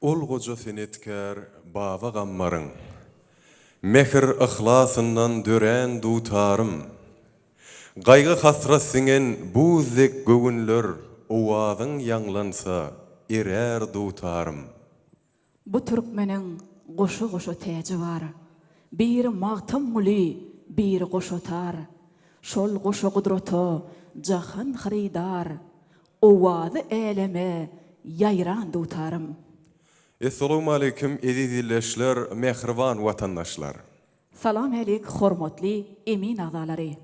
Ol goja senetkär baba gammaryň. Mehir ihlasyndan dören dutarym. Gaýgy hasrat singen bu zek gögünler owazyň ýanglansa erer dutarym. Bu türkmeniň goşa täji bar. Bir magtym muly, bir goşatar. Şol goşa gudraty jahan haridar. Owazy eleme ýaýran dutarym. Assalamu alaykum edidilleşler, mehriban watandaşlar. Salam alayk hormatly emin agdalary.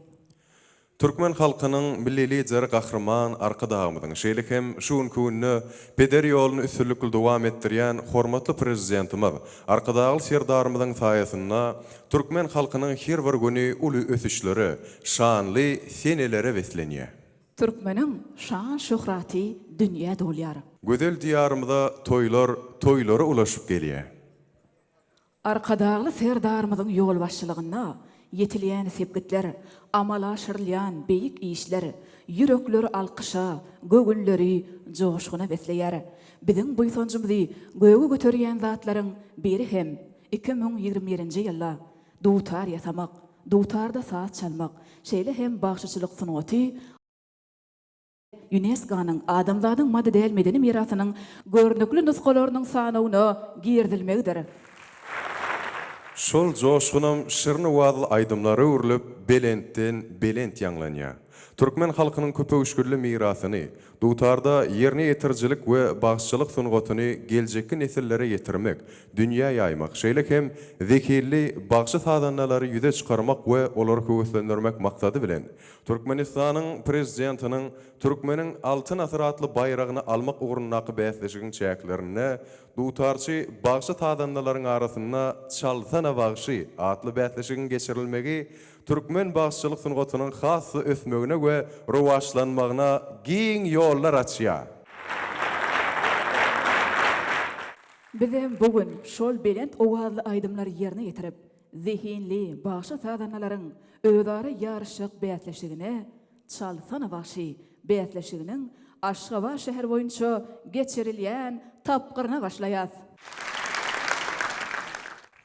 Türkmen halkynyň millili jar gahrman arkadagymyň şeýle hem şuň kunny peder ýoluny üstünlikli dowam etdirýän hormatly prezidentimiz arkadagy serdarymyň saýasynda türkmen halkynyň her bir güni uly ösüşleri, şanly senelere weslenýär. Türkmeniň şan şöhraty dünýä dolýar. Gözel diyarımda toylary ulaşyp gelýär. Arkadagly serdarymyň ýol başçylygyna yetilýän sepgitler, amala aşyrylýan beýik işler, ýürekleri alkışa, gögünleri joşgyna besleýär. Biziň bu ýysanjymyzy göge göterýän zatlaryň biri hem 2021-nji ýylda dutar ýasamak, dutarda saat çalmak, şeýle hem bagşyçylyk sunaty UNESCO-nyň adamzadyň madde medeni mirasynyň görnükli nuskalarynyň sanawyna girdilmegdir. Şol joşgunam şirni wazly aýdymlary urulyp belentden belent ýanglanýar. Türkmen halkynyň köpegişgürli mirasyny, dutarda ýerine ýetirjilik we bagşçylyk sunugatyny geljekki nesillere ýetirmek, dünýä ýaymak, şeýle hem zekirli bagşy sadanlary ýüze çykarmak we olary höwüslendirmek maksady bilen Türkmenistanyň prezidentiniň türkmeniň altyn asyratly bayragyny almak ugrundaky bäsleşigiň çäklerini dutarçy bagşy sadanlaryň arasynda çalsana bagşy atly bäsleşigiň geçirilmegi türkmen bagşçylyk sunugatynyň hasy ösmegine we rowaşlanmagyna giň ýollar açýar. Bize bugün şol belent owazly aýdymlary ýerine ýetirip, zihinli bagşy sadanlaryň özara ýarşyk bäsleşigine çalsana bagşy bäsleşiginiň Aşgabat şäher boýunça geçirilýän tapgyryna başlaýar.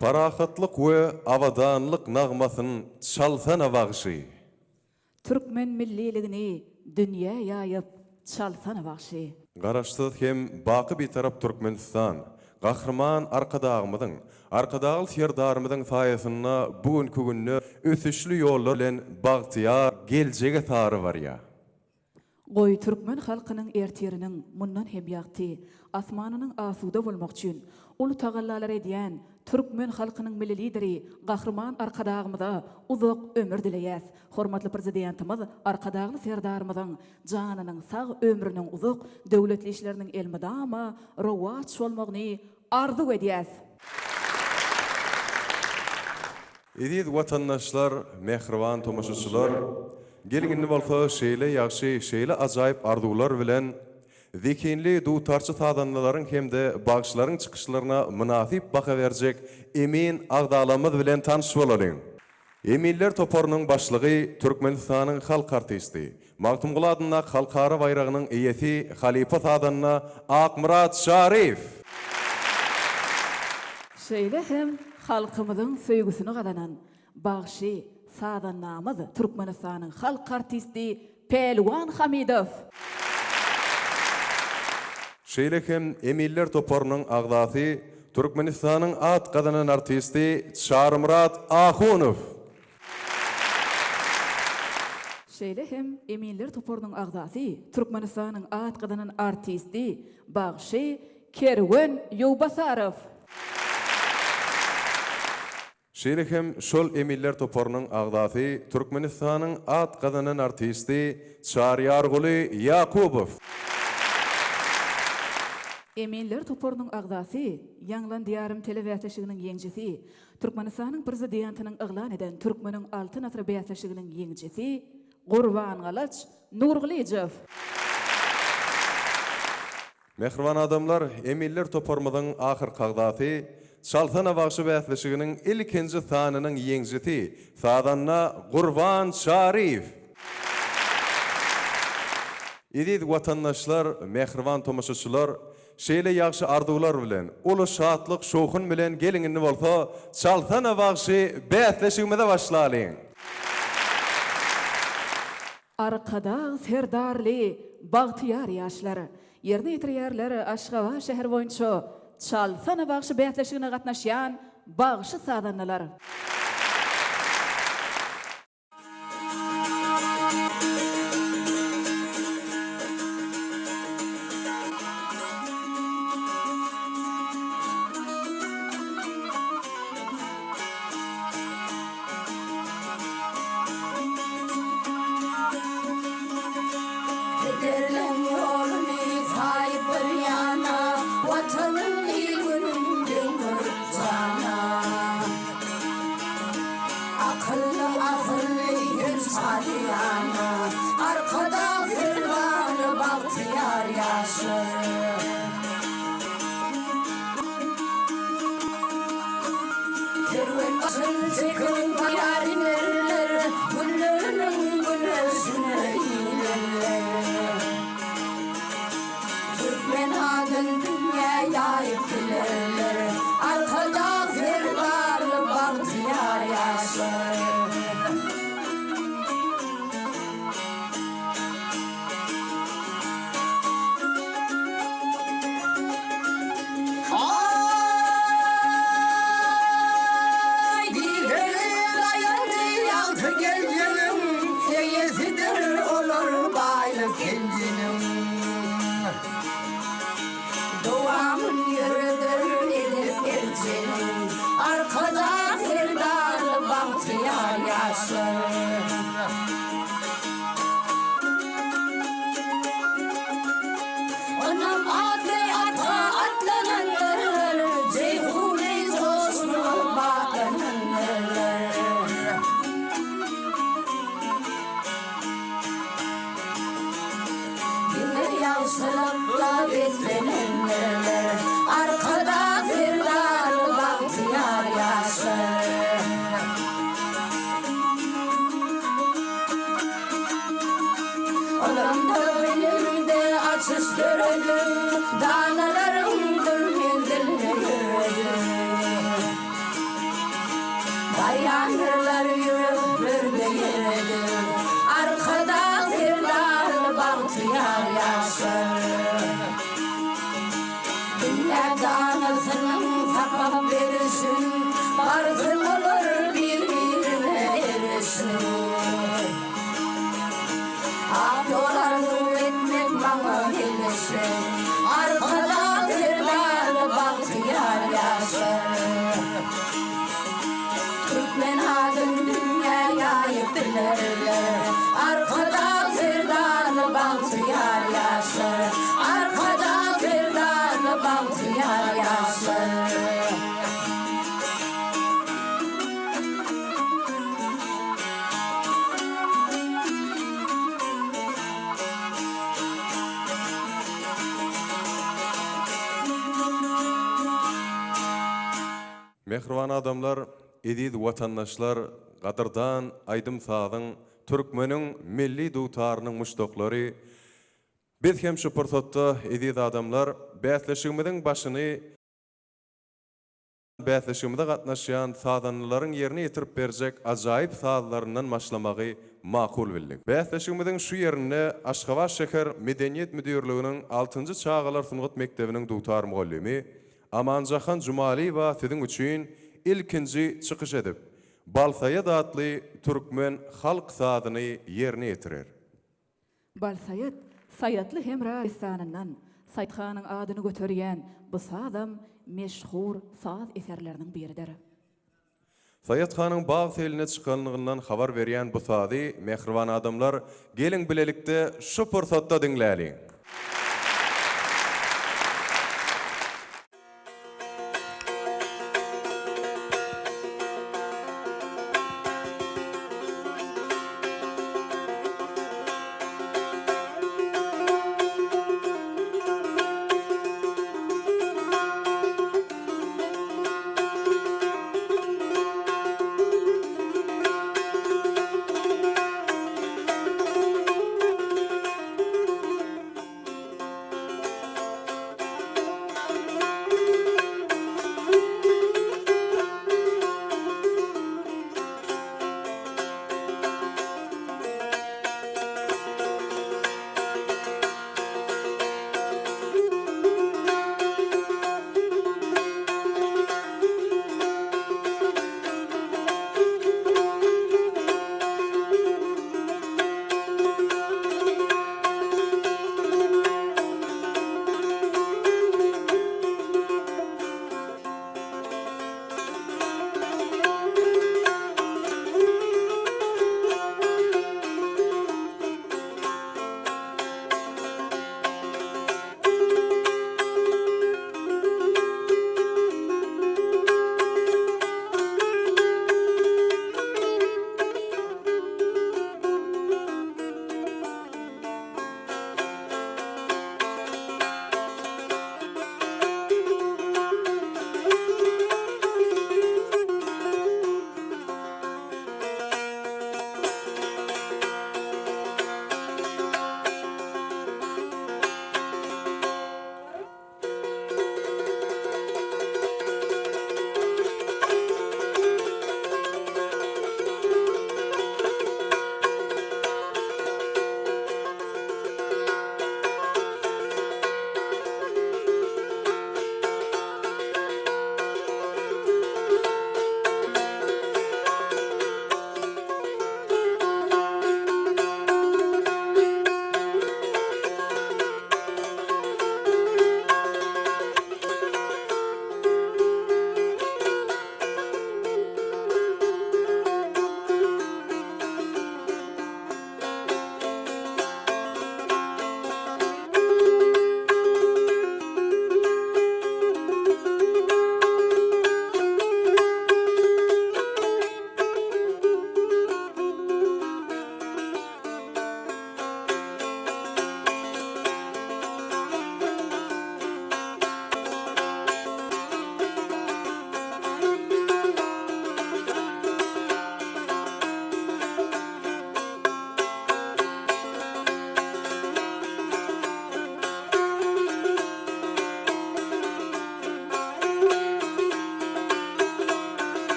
Parahatlyk we awadanlyk nagmasyny çalsana bagşy. Türkmen milliligini dünýä ýaýyp çalsana bagşy. Garaşsyz hem baky bir tarap Türkmenistan, gahrman arkadagy serdarymyň saýasynda bugünkü günni ösüşli ýollar bilen bagtyar geljege tary barýar. Goý türkmen halkynyň ertiriniň mundan hem ýagty, asmanynyň asuda bolmak üçin uly tagallalar edýän türkmen halkynyň milli lideri gahrman arkadagymyza uzak ömür dileýär. Hormatly prezidentimiz arkadagy serdarymyzyň janynyň sag ömrüniň uzak, döwletli işleriniň elmydama rowaç bolmagyny arzu edýär. Edid watandaşlar, mehriban tomaşaçylar, gelginli bolsa şeýle ýagşy, şeýle ajaýyp arzuwlar bilen zekinli dutarçy sadanlaryň hemde bagşylaryň çykyşlaryna münasip baka berjek emin agdalamyz bilen tanyşyp bolaryň. Eminler toporunyň başlygy Türkmenistanyň halk artisti, Magtumguly adyna halkara bayragynyň eýesi Halipa sadanyna Akmurat Şarif. Şeýle hem halkymyzyň söýgüsini gadanan bagşy sadannamyz Türkmenistanyň halk artisti Pelwan Hamidow. Şeýle hem Emiller toporunyň agdasy Türkmenistanyň at gadanan artisti Şarmurat Ahunow. Şeýle hem Eminler toporunyň agdasy Türkmenistanyň at gadanan artisti bagşy Kerwen Ýowbasarow. Şeýle hem şol Emiller toporunyň agdasy Türkmenistanyň at gadanan artisti Şaryarguly Yakubow. Eminler toporunyň agdasy Ýanglan diýarym telewizýasynyň ýeňjisi, Türkmenistanyň prezidentiniň eglan eden türkmeniň altyn asra bäsleşiginiň ýeňjisi Gurban Galaç Nurgulyjew. Mehriban adamlar, Emiller toporumyzyň ahyrky agdasy çalsana bagşy bäsleşiginiň ilkinji sanynyň ýeňjisi, sadanna Gurban Şarif. Edid watandaşlar, mehriban tomaşaçylar, şeýle ýagşy arzuwlar bilen, uly şatlyk şoğun bilen geliňini bolsa, çalsana bagşy bätleşigmede başlalyň. Arkada serdarly bagtyar ýaşlary, ýerine ýetirýärler Aşgabat şäher boýunça çalsana bagşy bätleşigine gatnaşýan bagşy sadanlar. Giderlen yolunu sahip bir yana, vatanın ilginin dönür cana. Akıllı akıllı insan yana, arkada zırvanı bahtiyar yaşır. Terven başın çıkın yarin erler, günlerinin güneşine ilerler. Türkmen adın dünyaya yıkılırlar, arkada zırvarlı bahtiyar yaşar. Ay gidelim ayancı yaltı gelcelim, eyesidir olur baylı gencinim. Doğamın yürüdür edip elçinin, arkada serdarlı bahtiyar yaşar. Anam adı ata atlananlar, Ceyhun-i coşma bağlananlar. Yine yavşalıkla beslenenler, arkada serdarlı bahtiyar yaşar. Olamda benim de açış görelim, danalarımdır mendilini görelim. Bayanırlar yürüpler de yerelim, arkada serdarlı bahtiyar yaşar. Dinler danasının sapap verirsin, barzın olur birbirine erişsin. Akyolarını etmek bana gelirsin, arkada serdarlı bahtiyar yaşar. Türkmen adın dünyaya yıkılırlar, arkada serdarlı bahtiyar yaşar. Arkada serdarlı bahtiyar yaşar. Mehriban adamlar, edid vatandaşlar, gadırdan aydym sagyň türkmeniň milli dutarynyň muşdoklary, biz hem şu pursatda edid adamlar bätleşigimiziň başyny bätleşigimizde gatnaşýan sadanlaryň ýerine ýetirip berjek ajaýyp saatlaryndan başlamagy makul bildik. Bätleşigimiziň şu ýerine Aşgabat şäher Medeniýet müdürliginiň 6-njy çağalar sungat mektebiniň dutary muallimi Amanjahan Jumaliýewa siziň üçin ilkinji çykyş edip, Balsayat adly türkmen halk sadyny ýerine ýetirer. Balsayat, sayatly hemra esanyndan Saýdxanyň adyny göterýän bu sadam meşhur saz eserleriniň biridir. Sayat Xanyň bağ teline çykanlygyndan habar berýän bu sady mehriban adamlar geliň bilelikde şu pursatda dinläliň.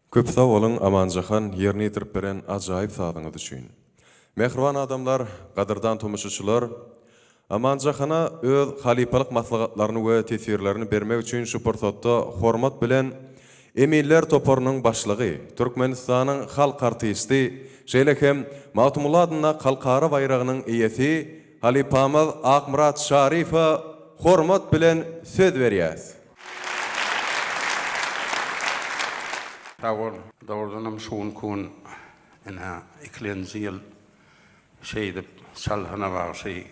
Köp sag bolun Amanjahan ýerine ýetirip beren ajaýyp sadyňyzy düşünýän. Mehriban adamlar, gadyrdan tomuşçylar, Amanjahana öz halipalyk maslahatlaryny we tesirlerini bermek üçin şu pursatda hormat bilen Emiller toporunyň başlygy, Türkmenistanyň halk artisti, şeýlekem Matumulla adyna halkara bayragynyň eýesi Halipamyz Akmurat Şarifa hormat bilen söz berýär. Doğrudan şuun kun ina iklenzi yıl şeydip salhana var şey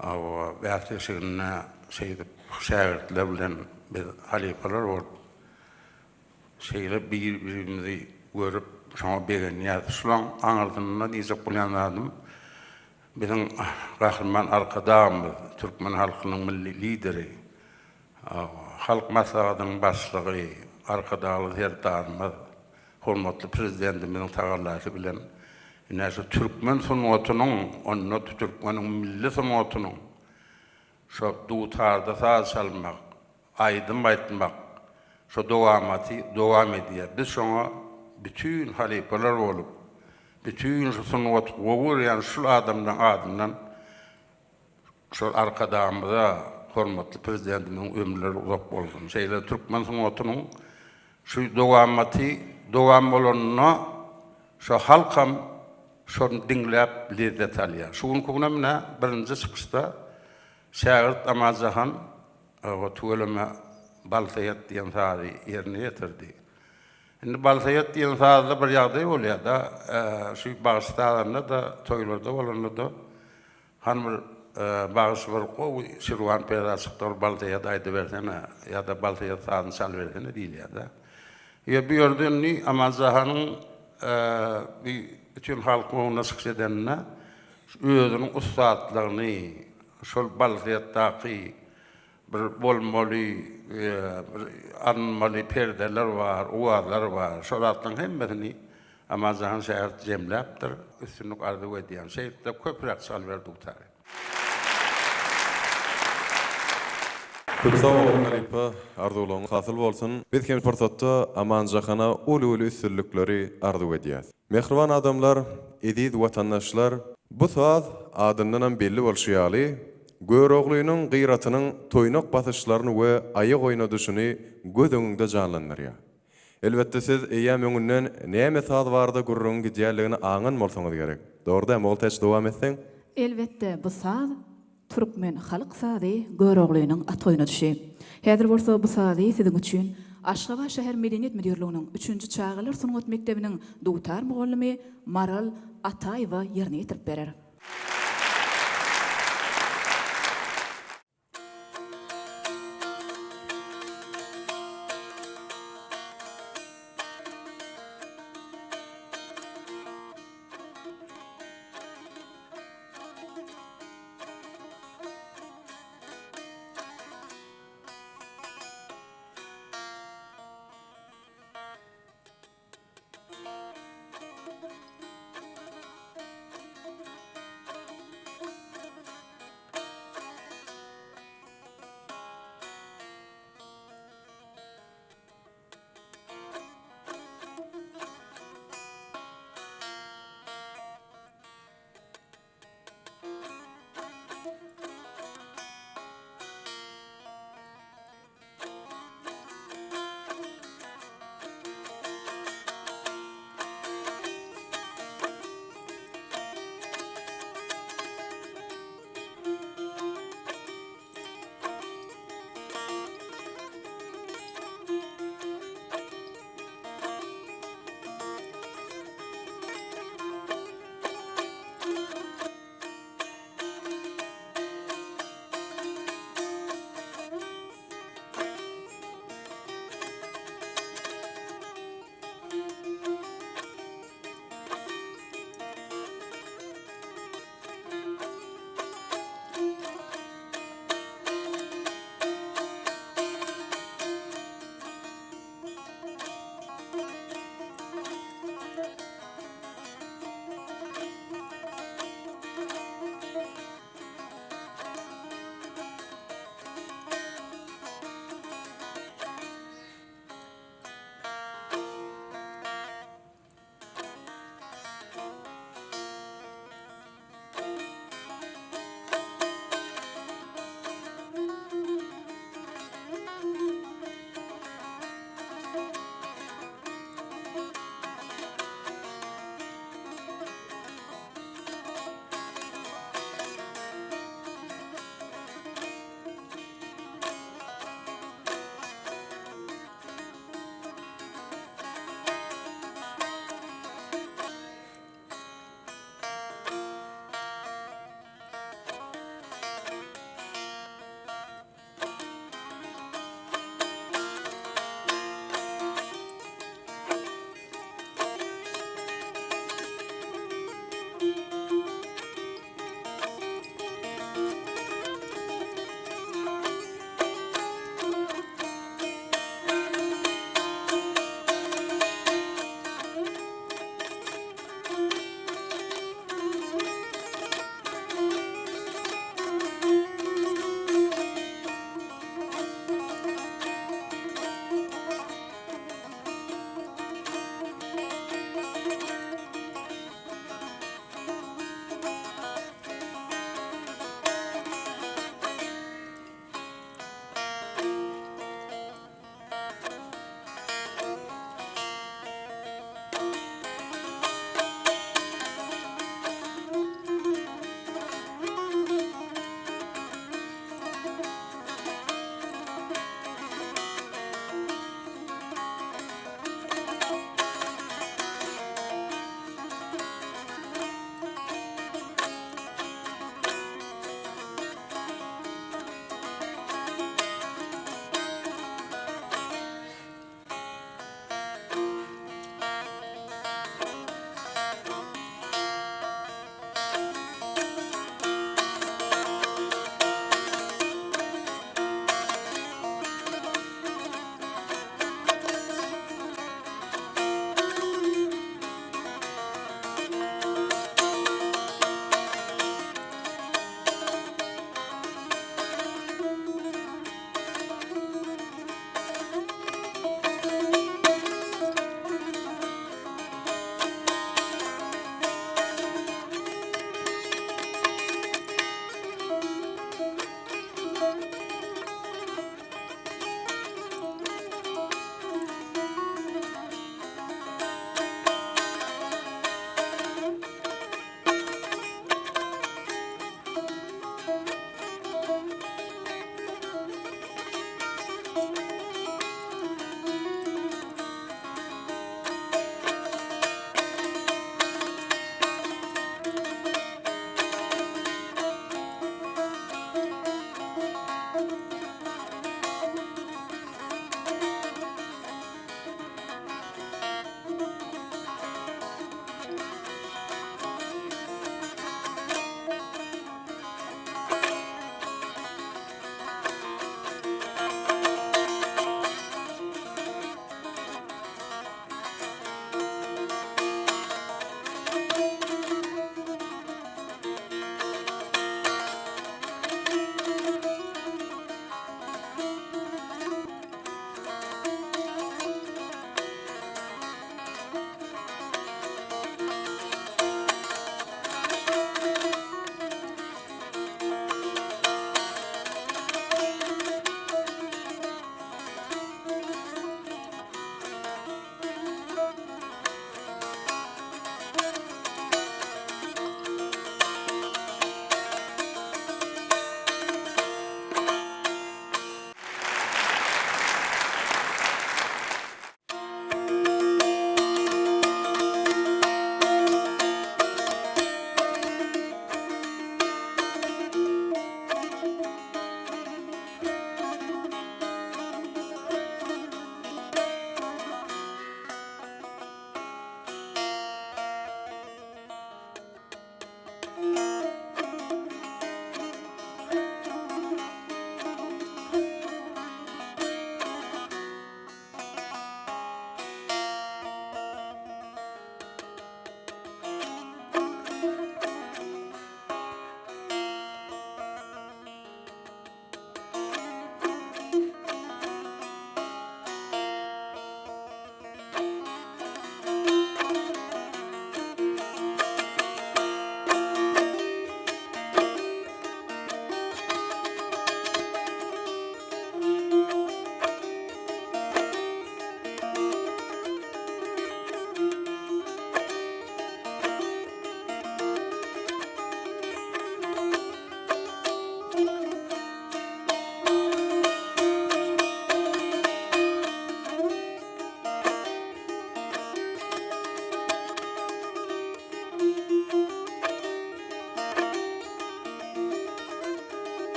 av värteşigine şeydip şähertler bilen bir halipalar var. Şeyle birimizi görüp şoňa begen ýaşlan aňardyna diýjek bolýanlarym biziň Rahman arkadaşymyz Türkmen halkynyň milli lideri halk maslahatynyň başlygy arkadaşlyk herdarymyz hormatly prezidentimiň tagallasy bilen näşe Türkmen sunwatynyň onno Türkmeniň milli sunwatynyň şo dutarda saz çalmak, aýdym aýtmak, şo dowam edýär. Biz şoňa bütün halipalar bolup, bütün şu sunwat gowurýan şu adamdan şo arkadaşymyza hormatly prezidentimiň ömürleri uzak bolsun. Şeýle Türkmen sunwatynyň şu dowam bolanyna şu halkam şonu dinläp lezzet alýar. Şuň kugna mene birinji çykyşda şägert Amanjahan o tuweleme Baltayat diýen sady ýerine ýetirdi. Indi Baltayat diýen sady bir ýagdaý bolýar da, şu Bağıstalarynda da toýlarda bolanda da han bir bağış bir gowy şirwan peýda çykdyr Baltayat aýdy bersene ýa-da Baltayat sadyny çal bersene diýilýär da. Ýa bu ýerden Amanjahanyň bütün halk onu sıkış edenine özünün ustadlarını şol Baltayatdaky bir bolmaly anmaly perdeler var, uwazlar var. Şolardan hemmesini Amanjahan şäher jemläpdir. Üstünlük arzu edýän şeýle köprak çal berdikler. Köp sag bolun Halipa, arzuwlaryň hasyl bolsun. Biz hem pursatda Amanjahana uly üstünlikleri arzu edýäs. Mehriban adamlar, ediz watandaşlar, bu saz adyndan belli bolşýaly, Göreğlüğünün gıyratynyň toýnak basyşlaryny we aýyk oýnadyşyny göz öňüňde janlanýar. Elbetde siz eýäm öňünden näme saz barda gurrun gidýärligini aňan bolsaňyz gerek. Dogry, moltaç dowam etseň? Elbetde bu saz Türkmen halk sazy göreğlüğünün atoýnadyşy. Häzir bolsa bu sazy siziň üçin Aşgabat şäher Medeniýet Müdürliginiň 3-nji çağılar sungat mektebiniň dutar mugallimy Maral Ataýewa ýerine ýetirip berer.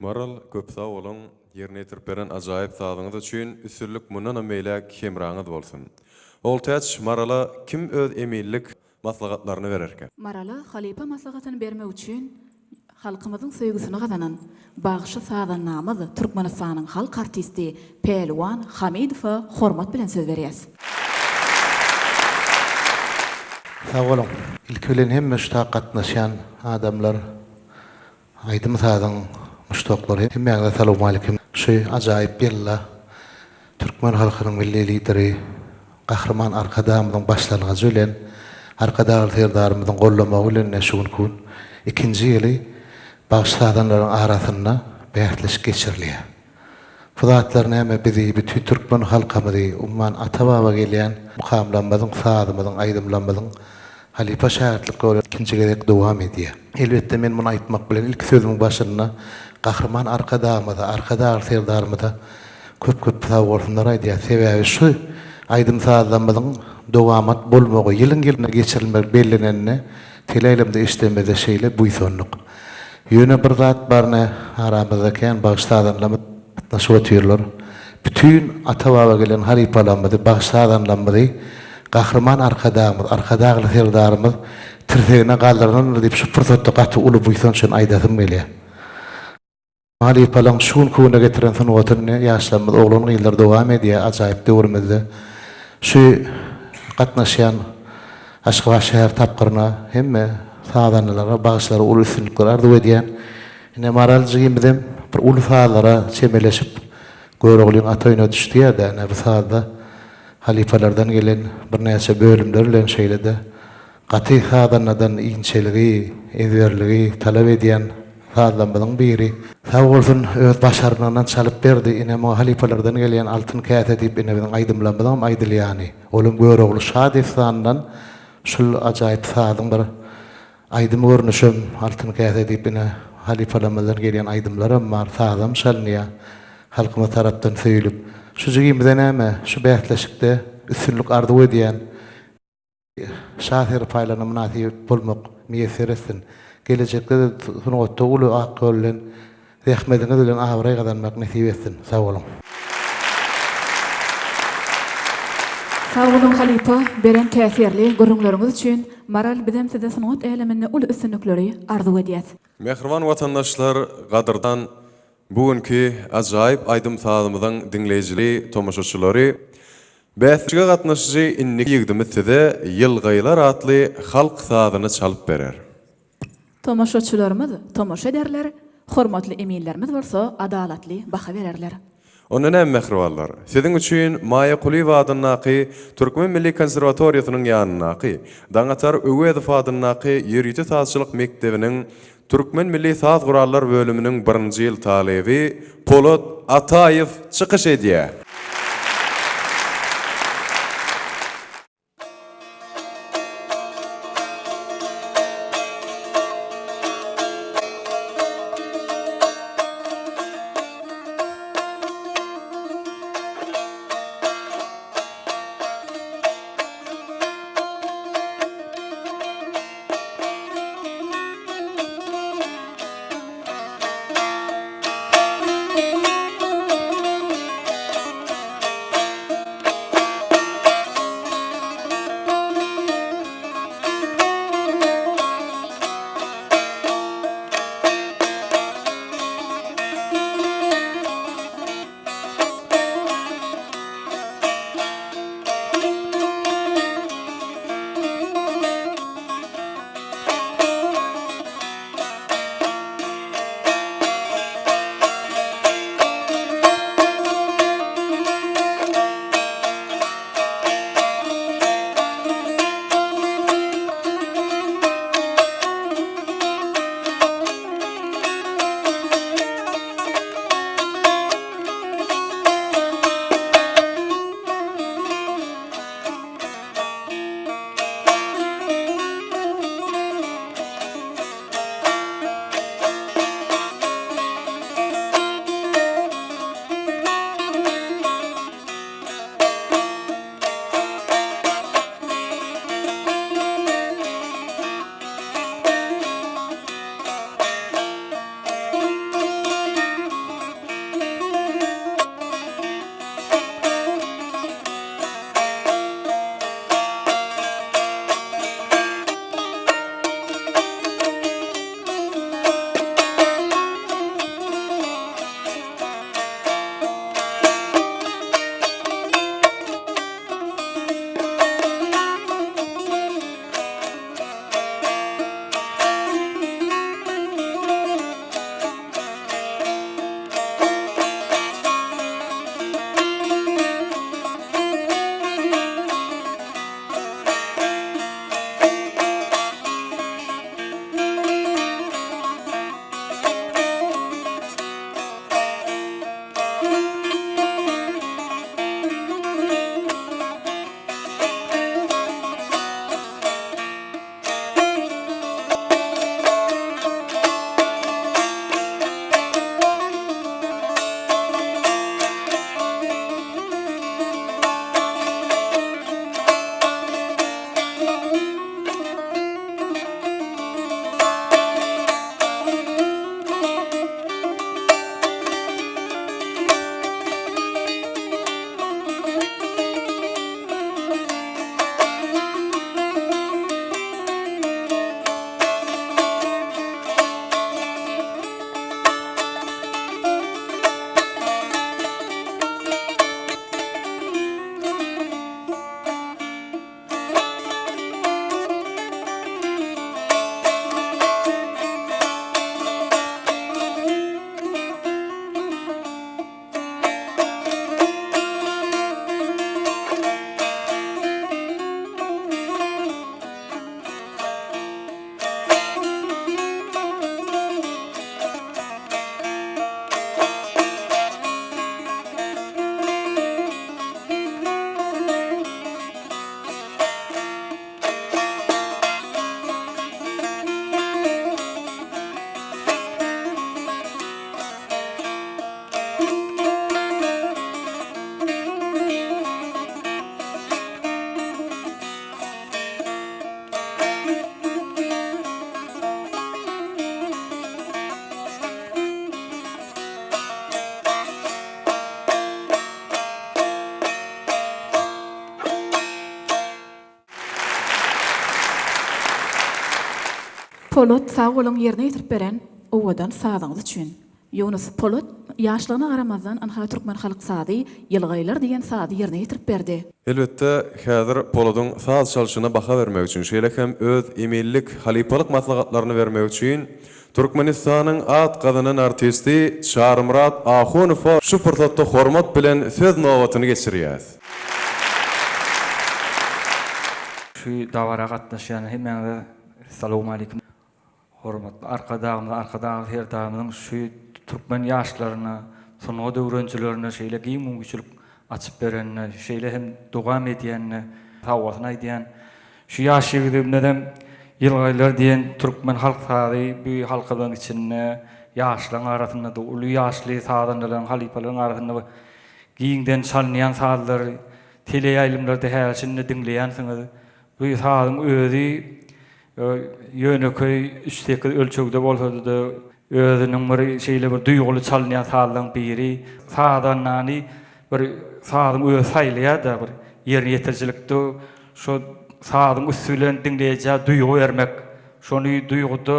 Maral köp sağ olun, yerine yetirip beren ajaýyp sağlygyňyz üçin üstünlük mundan meýle kemraňyz bolsun. Oltaç Marala kim öz emillik maslahatlaryny bererken? Marala halipa maslahatyny bermek üçin halkymyzyň söýgüsini gazanan bagşy saadannamyz Türkmenistanyň halk artisti Pelwan Hamidowa hormat bilen söz berýäs. Sağ olun. İlkölen hemme şu katnaşan adamlar aydym sadyň muştoklary hemme assalamu alaykum. Şu ajaýyp billa Türkmen halkynyň milli lideri Gahrman Arkadamyň başlanýan ölen Arkadagy terdarymyň gollamagy bilen näşugun kun ikinji ýyly bagşladanlaryň arasynda bähleş geçirilýär. Fıdatlar näme bizi bütün Türkmen halkymyzy umman ata-baba gelýän mukamlanmadyň saadymyň aýdymlanmadyň halipa şähertlik göre ikinji gerek dowam edýär. Elbetde men muny aýtmak bilen ilk sözümiň başynda Gahrman Arkadagy terdarymyza köp sag bolsunlar aýdýar. Sebäbi şu aýdym saadlanmadyň dowamat bolmagy ýylyň geçirilmek bellenenine teleýlemde işlemede şeýle buýsonluk. Ýöne bir zat barny aramyzdakän bagşladanlamy atnaşyp ötýärler. Bütün ata-baba gelen halipalarymyzy bagşladanlamy Gahrman Arkadagy terdarymyz tirtegine galdyrynan diýip şu pursatda gaty uly buýson şon aýdasym gelýär. Halipalar şuň kuna getiren sunuwatyny ýaşlamyz oglanyň ýyllar dowam edýär ajaýyp döwrümizde. Şu gatnaşýan Aşgabat şäher tapgyryna hemme saadanylara bagşlara uly üstünlikler arzuw edýän. Ine maraljygymyzem bir uly saadlara çemeleşip göregliň ataýyna düşdüýär da bu saada halifalardan gelen bir näçe bölümler bilen şeýlede gaty saadanydan inçeligi, ezberligi talap edýän saadlamyň biri. Sağ bolsun öz başaryndan çalyp berdi. Ine mo halifalardan gelen altyn käse diýip ine biziň aýdymlanmadan aýdylýany. Olum göregli şad efsandan şul ajaýyp saadyň bir aýdym görnüşüm altyn käse diýip ine halifalardan gelen aýdymlarym bar saadam şalnýa halkyma tarapdan söýülip şu jygymyzda näme şu bähleşikde üstünlük arzuw edýän şahir paýlanyň nasyp bolmak meýeseresin. Gelecekde de sunuwatda uly akyllen rahmetiňiz bilen awray gazanmak nasip etsin. Sağ olun. Sağ olun halipa beren täsirli görüňleriniz üçin Maral bizem size sunat eleminde uly üstünlikleri arzuw edýäs. Mehriban watandaşlar, gadyrdan bugünkü ajaýyp aýdym saadymyzyň dinleýijleri, tomaşaçylary bäsçige gatnaşyjy innik ýygdymy size Ýylgylar atly halk saadyny çalyp berer. Tomaşaçylarymyz tomaşa ederler, hormatly emillerimiz bolsa adalatly baha bererler. Onun hem mehrivallar. Sizin üçün Maya Kuliýewa adynyňky Türkmen Milli Konserwatoriýasynyň ýanynaky, Daňatar Öwedov adynyňky ýerýeti sazçylyk mekdebiniň Türkmen Milli Saz Gurallar bölüminiň 1-nji ýyl talebi Polat Ataýew çykyş edýär. Polat sağ olan yerine yetirip beren owadan sağdığınız üçün. Yunus Polat yaşlarına aramazdan Anha Türkmen halk saady yılgaylar diyen saady yerine yetirip berdi. Elbette häzir Polad'ın saz çalışına baha vermek için, şeýle hem öz emillik, halipalyk maslahatlaryny vermek için Türkmenistanyň at gazynyň artisti Şarmrat Ahonow şu pursatda hormat bilen söz nowatyny geçirýär. Şu davara gatnaşan hemen assalamu alaykum. Hormatly arkadaşlar, her daimyň şu Türkmen ýaşlaryna, soňa döwrençilerine şeýle giýmüňçilik açyp berenine, şeýle hem dogam edýänine, hawasyna aýdýan şu ýaş ýigitlerden ýylgaýlar diýen Türkmen halk sady bu halkyň içinde ýaşlaryň arasynda da uly ýaşly sadanlaryň, halipalyň arasynda giýinden çalynýan sadylar, teleýaýlymlarda her şeýle dinleýänsiňiz. Bu sadyň özi ýöneköy üstteki ölçekde bolsa-da özüniň bir şeýle bir duýguly çalynýan sadyň biri, sadanlany bir sadyň öz saýlýar da bir ýerine ýetirjilikde şo sadyň üstülen dinleýäjä duýgu bermek, şonu duýguda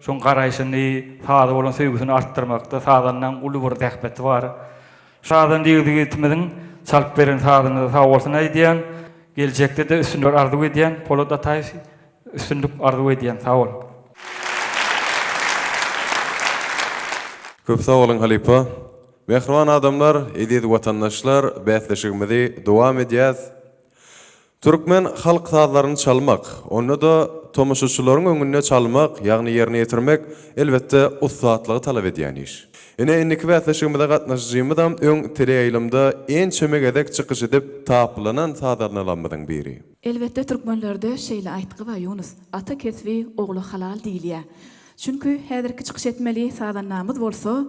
şoň garaýşyny, sady bolan söýgüsini artdyrmakda sadandan uly bir dähbeti bar. Sadan diýdigiňizden çalyp beren sadyny sag bolsun aýdýan, geljekde de üstünler arzu edýän Polat Ataýew üstünlük arzu edýän sag bol. Köp sağ olun Halipa. Mehriban adamlar, edid vatandaşlar, bäsleşigimizi dowam edýäs. Türkmen halk sazlaryny çalmak, onu da tomoşaçylaryň öňünde çalmak, ýagny ýerine ýetirmek elbetde ustatlygy talap edýän iş. Ene enniki bäsleşigimizde gatnaşjymyzam öň teleýaýlymda en çömek edek çykyş edip tapylanan sazlarlarymyň biri. Elbette Türkmenlerde şeýle aýtgy we Yunus, ata kesbi ogly halal diýilýär. Çünkü häzirki çykyş etmeli sadanlamyz bolsa,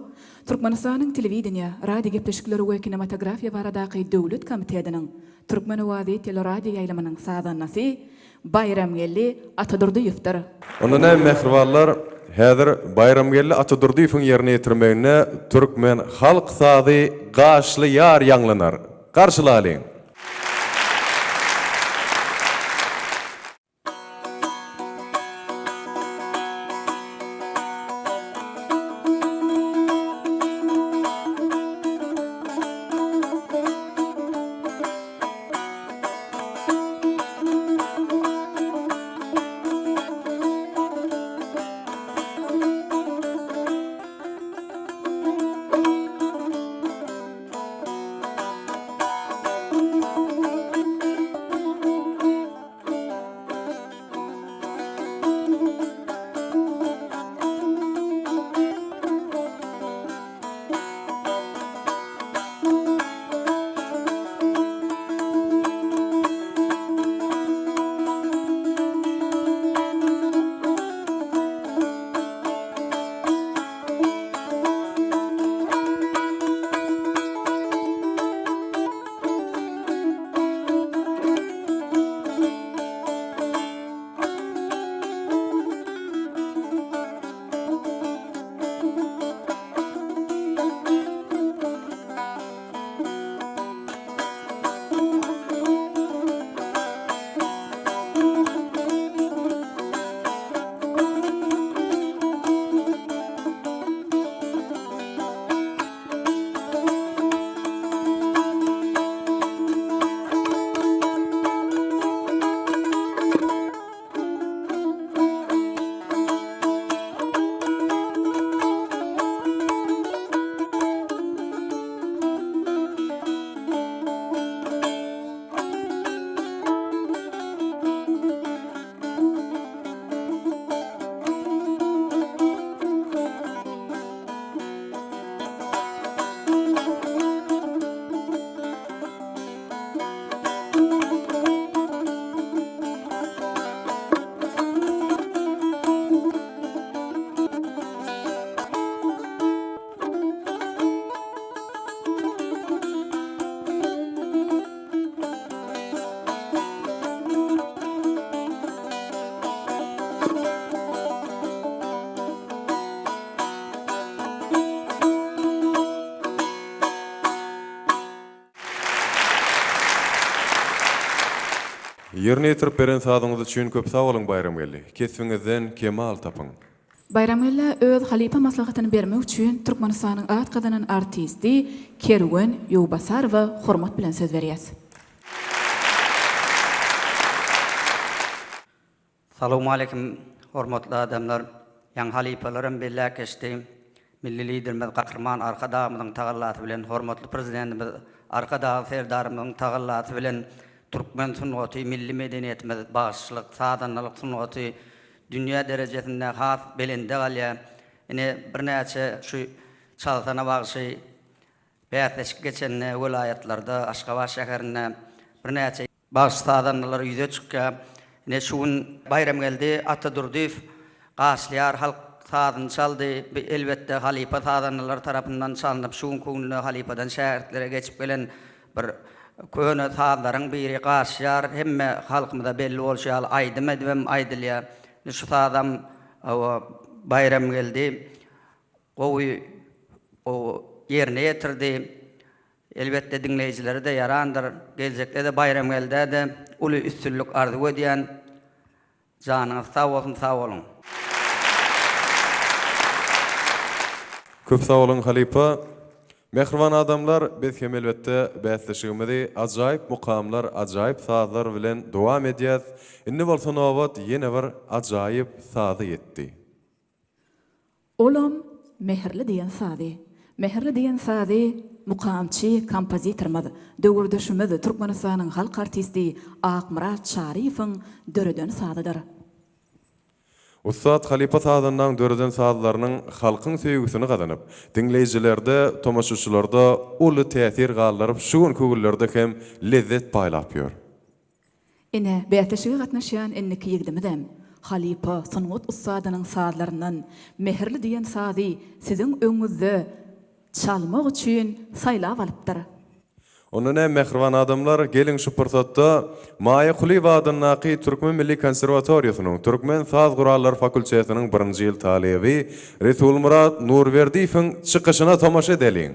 Türkmenistanyň telewidenýa, radio gepleşikleri we kinematografiýa baradaky döwlet komitetiniň Türkmen Owazy teleradio ýaýlamynyň sadannasy Bayramgelli Atadurdyýewdir. Onda näme mehribanlar, häzir Bayramgelli Atadurdyýewiň ýerine ýetirmegine Türkmen halk sady gaşly ýar ýanglanar. Garşylaýyn. Yerine yetirip beren sadyňyz üçin köp sag bolun Bayramgelli. Kesbiňizden kemal tapyň. Bayramgella öz halipa maslahatyny bermek üçin Türkmenistanyň at kazanan artisti Kerwen Ýowbasarowa hormat bilen söz berýäs. Salamu aleykum hormatly adamlar. Ýan halipalarym bellä geçdi. Milli liderimiz Gahrman Arkadağymyň tagallaty bilen hormatly prezidentimiz Arkadağı Serdarymyň tagallaty bilen Türkmen sunnaty milli medeniýetimiz başçylyk sadanlyk sunnaty dünýä derejesinde has belinde galýa. Ine birnäçe şu çalsana bagşy bäýatleşip geçen vilayatlarda Aşgabat şäherine birnäçe baş sadanlylar ýüze çykýar. Ne şuun bayram geldi, Atadurdif, Gaşlyar halk saadını çaldı, elbette halipa sadanlar tarafından çalınıp şuun konuğunu halipadan şähertlere geçip gelen bir köne saadların biri Gaşlyar, hemme halkımda belli olşal, aydım edivem aydılya. Şu saadam bayram geldi, o yerine yetirdi. Elbette dinleyicileri de yarandır. Gelecekte de bayram geldi de ulu üstünlük arzu ediyen canınız sağ olsun, sağ olun. Köp sag bolun halipa. Mehriban adamlar biz hem elbette bäsleşigimizi ajaýyp mukamlar, ajaýyp sazlar bilen dowam edýäs. Indi bolsa nowat ýene bir ajaýyp sazy ýetdi. Olam Meherli diýen sady. Meherli diýen sady mukamçy, kompozitormyz, döwürdüşimiz Türkmenistanyň halk artisti Akmurat Şarifiň döreden sadydyr. Ustad Halipa sadandan döreden sadlarynyň halkyň söýgüsini gazanyp, dinleýijilerde, tomaşaçylarda uly täsir galdyryp, şu gün kögüllerde hem lezzet paýlap ýör. Ine bäýatleşige gatnaşýan enniki ýigdimidem. Halipa sungat ustadynyň sadlaryndan Meherli diýen sady siziň öňüňizde çalmak üçin saýlap alypdyr. Onun hem mehriban adamlar gelin şu fırsatda Maya Kulivadynyň Türkmen Milli Konservatoriýasynyň Türkmen Saz Gurallar Fakültetining 1-nji ýyl talebi Resul Murat Nurverdiýewiň çykyşyna tomaşa edeliň.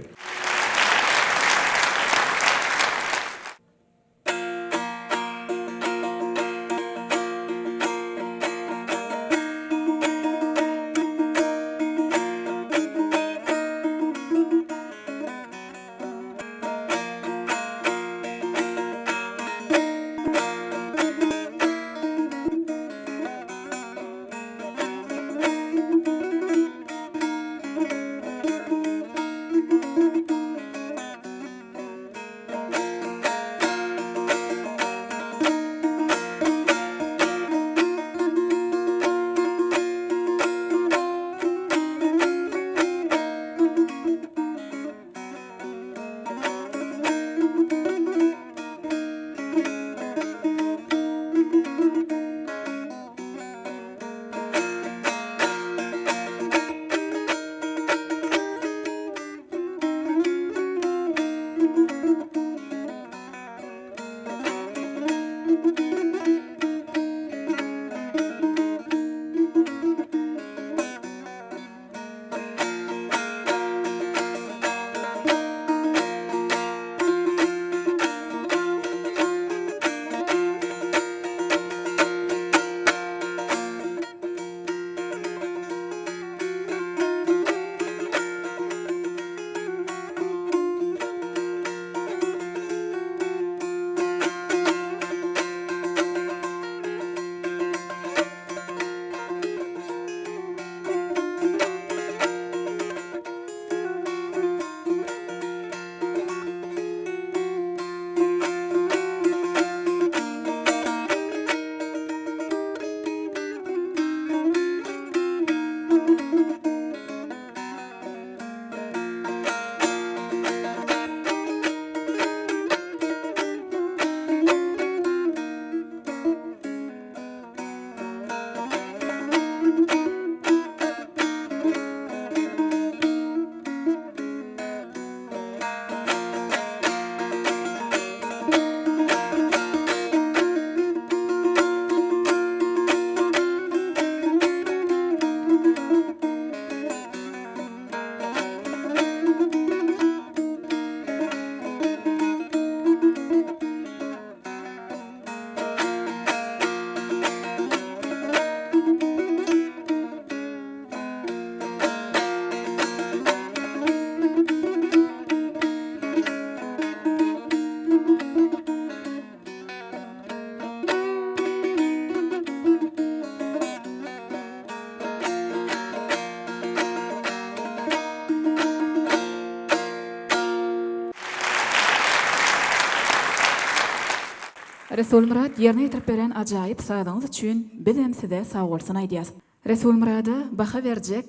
Resul Murad yerine yetirip beren ajaýyp saýdyňyz üçin biz hem size sag bolsun aýdýas. Resul Murada baha berjek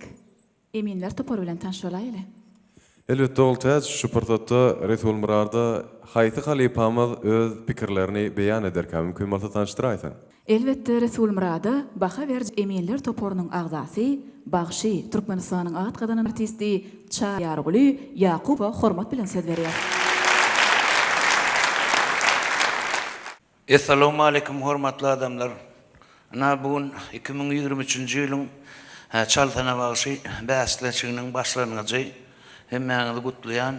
eminler topar bilen tanışylaýly. Elbette oltaz şu portatda Resul Murada haýty halypamyz öz pikirlerini beýan ederken mümkin bolsa tanıştyraýsan. Elbette Resul Murada baha berjek eminler toporunyň agzasy Bagşy Türkmenistanyň at gadanan artisti Çayarguly Yakuba hormat bilen söz berýär. Assalamu alaikum hormatly adamlar. Ana bugün 2023-nji ýylyň çaltana bagşy bäsleşiginiň başlanyjy hemmäňizi gutlaýan.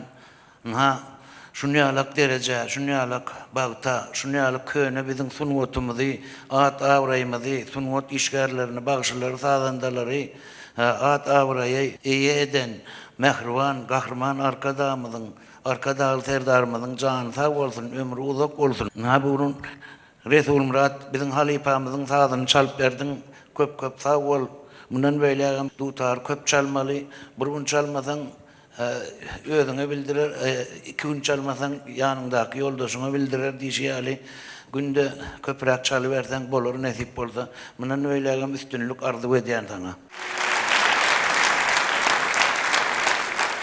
Şunýalak derece, şunýalak bagta, şunýalak köne biziň sunwatymyzy, at awraýymyzy, sunwat işgärlerini, bagşylary, sazandalary, at awraýy eden Mehriban, Gahrman arkadamyzyň, arkadagy serdarymyzyň jany sag bolsun, ömrü uzak bolsun. Bugün Resul Murad biziň halypamyzyň sazyny çalyp berdiň, köp sag bol. Mundan beýle dutar köp çalmaly, bir gün çalmasaň özüňe bildirer, iki gün çalmasaň ýanyndaky ýoldaşyňa bildirer diýýäli. Günde köpräk çalyp bersäň bolar nesip bolsa, mundan beýle üstünlük arzu edýän sana.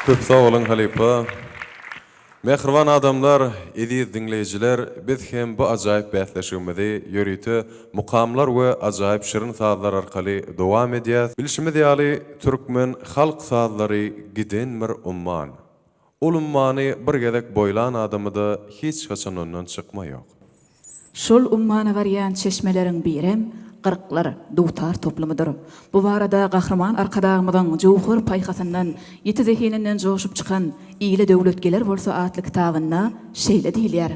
Köp sağ olun Halypa. Mehriban adamlar, ediz dinleyijiler, biz hem bu ajaýyp bäsleşigimizi ýörüýte mukamlar we ajaýyp şirin sazlar arkaly dowam edýäs. Bilişimiz ýaly türkmen halk sazlary giden bir umman. Ol ummany bir gezek boýlan adamyda hiç haçan ondan çykmaýok. Şol ummana varýan çeşmeleriň birem Gırklar dutar toplumydyr. Bu barada Gahrman arkadagymyzyň jowhar paýhasyndan ýeti zehininden joşup çykan ýyly döwletgeler bolsa atly kitabynda şeýle diýilýär.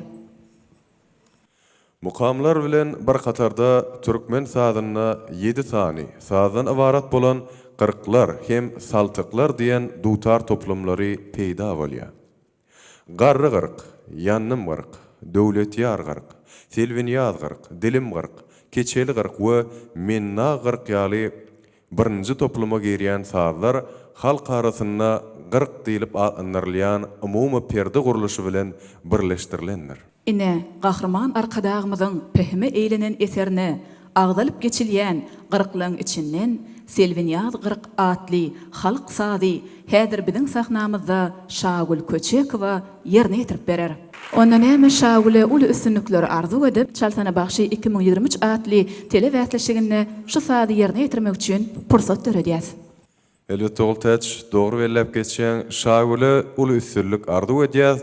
Mukamlar bilen bir qatarda türkmen sazyna 7 sany, sazdan ibarat bolan gyrklar hem saltyklar diýen dutar toplumlary peýda bolýar. Garry gyrk, ýannym gyrk, döwletýar gyrk, selwinýaz gyrk, dilim gyrk, keçeli gyrk we menna gyrk ýaly birinji topluma girýän sazlar halk arasynda gyrk diýilip anyrylýan umumy perde guruluşy bilen birleşdirilendir. Ine Gahrman arkadagymyzyň pehme eýlenen eserine agdalyp geçilýän gyrklaryň içinden Selwinýaz gyrk atly halk sazy häzir biziň sahnamyzda Şagul Köçekowa ýerine ýetirip berer. Ondan hem Şagule uly üstünlikleri arzu edip Çaltana Bagşy 2023 atly telewäsleşiginde şu sazy ýerine ýetirmek üçin pursat töredýäs. Elbette oltaç dogry belläp geçen Şagule uly üstünlik arzu edýär.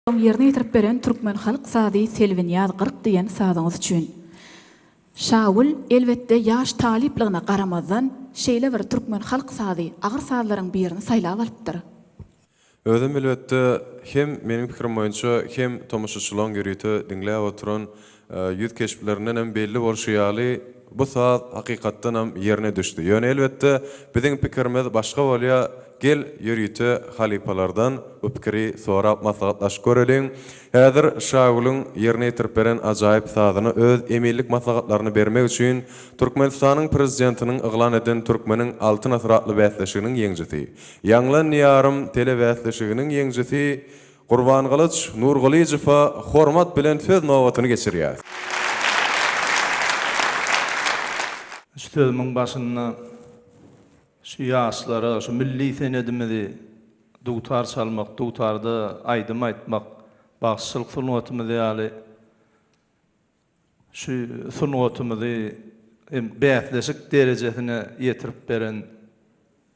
Yerine yetirip beren Türkmen halk sady Selvinyaz 40 diýen sadyňyz üçin. Şawul elbetde ýaş talipligine garamazdan şeýle bir Türkmen halk sady agyr sadylaryň birini saýlap alypdyr. Özüm elbetde hem menin pikirim boýunça hem tomoşaçylaryň görýüti dinläp oturan ýüz keşplerinden hem belli bolşy ýaly bu saat hakykatdan hem yerine düşdi. Ýöne elbetde biziň pikirimiz başga bolýa. Gel yürüytü halipalardan bu pikiri sorap maslahatlaş görelim. Häzir Şawul'un yerine yetirip beren ajaýyp sadyny öz emillik maslahatlaryny bermek üçin Türkmenistanyň prezidentiniň yglan eden Türkmeniň altyn asratly bäsleşiginiň ýeňjisi. Ýanglan ýarym tele bäsleşiginiň ýeňjisi Gurban Galyç Nurgalyjewa hormat bilen söz nowatyny geçirýär. Sözümiň başynda şu ýaşlara, şu milli senedimizi dutar salmak, dutarda aýdym aýtmak, bagşylyk sunatymyzy ýaly şu sunatymyzy bäsleşik derejesine ýetirip beren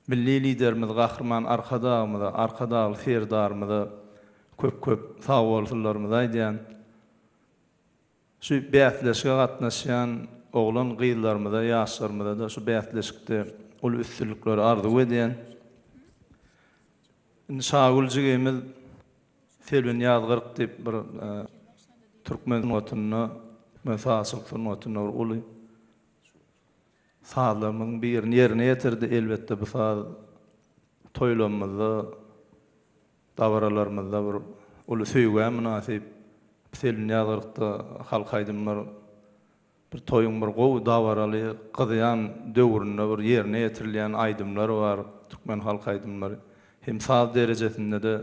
milli liderimiz Gahrman Arkadagy Ferdarymyza köp sag bolsunlarymyza aýdýan. Şu bäsleşige gatnaşýan oglan gyýlarymyza, ýaşlarymyza da şu bäsleşikde ol üstünlükleri arzu edýän. Şagulcygymyz Selvinyaz 40 diýip bir Türkmen notuny, mesasyk notuny uly sağlamyň birini ýerine ýetirdi. Elbetde bu sağ toýlamyzda, dawralarymyzda bir uly söýgä münasip Selvinyaz 40-da halk aýdymlar bir toyun bir gowy dawaraly gyzyan döwründe bir ýerine ýetirilýän aýdymlar bar, Türkmen halk aýdymlary. Hem saz derejesinde de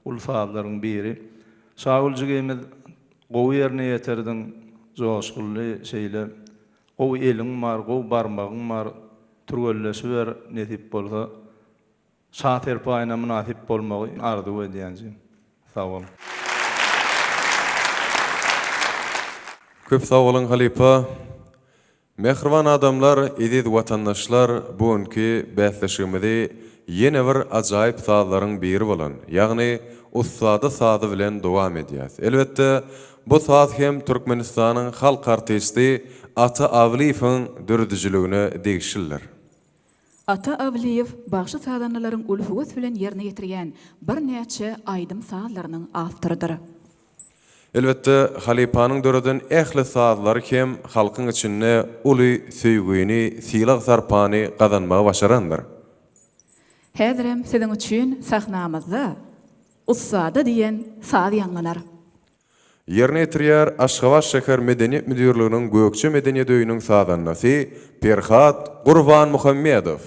ul sazlaryň biri. Şagulcygymyz gowy ýerine ýetirdiň, joşgully şeýle, gowy eliň bar, gowy barmagyň bar, türgelleşi ber netip bolsa, şaher paýyna münasip bolmagy arzu edýänjim. Sag bolun. Köp sağ olun halipa. Mehriban adamlar, ediz vatandaşlar bugünkü bäsleşigimizi ýene bir ajaýyp sadylaryň biri bolan, ýagny ussada sady bilen dowam edýär. Elbetde bu saz hem Türkmenistanyň halk artisti Ata Awliýewiň dürdijiligine degişirler. Ata Awliýew bagşy sadanlaryň ulhuwat bilen ýerine ýetirýän bir näçe aýdym sadylarynyň awtorydyr. Elbette halipanyň döreden ähli sazlary hem halkyň içinde uly söýgüni, silag sarpany gazanmagy başarandyr. Häzirem siziň üçin sahnamyzda Ussada diýen saz ýanglanar. Yerine ýetirýär Aşgabat şäher medeniýet müdürliginiň Gökçe medeniýet öýüniň sazanlasy Perhat Gurban Muhammedow.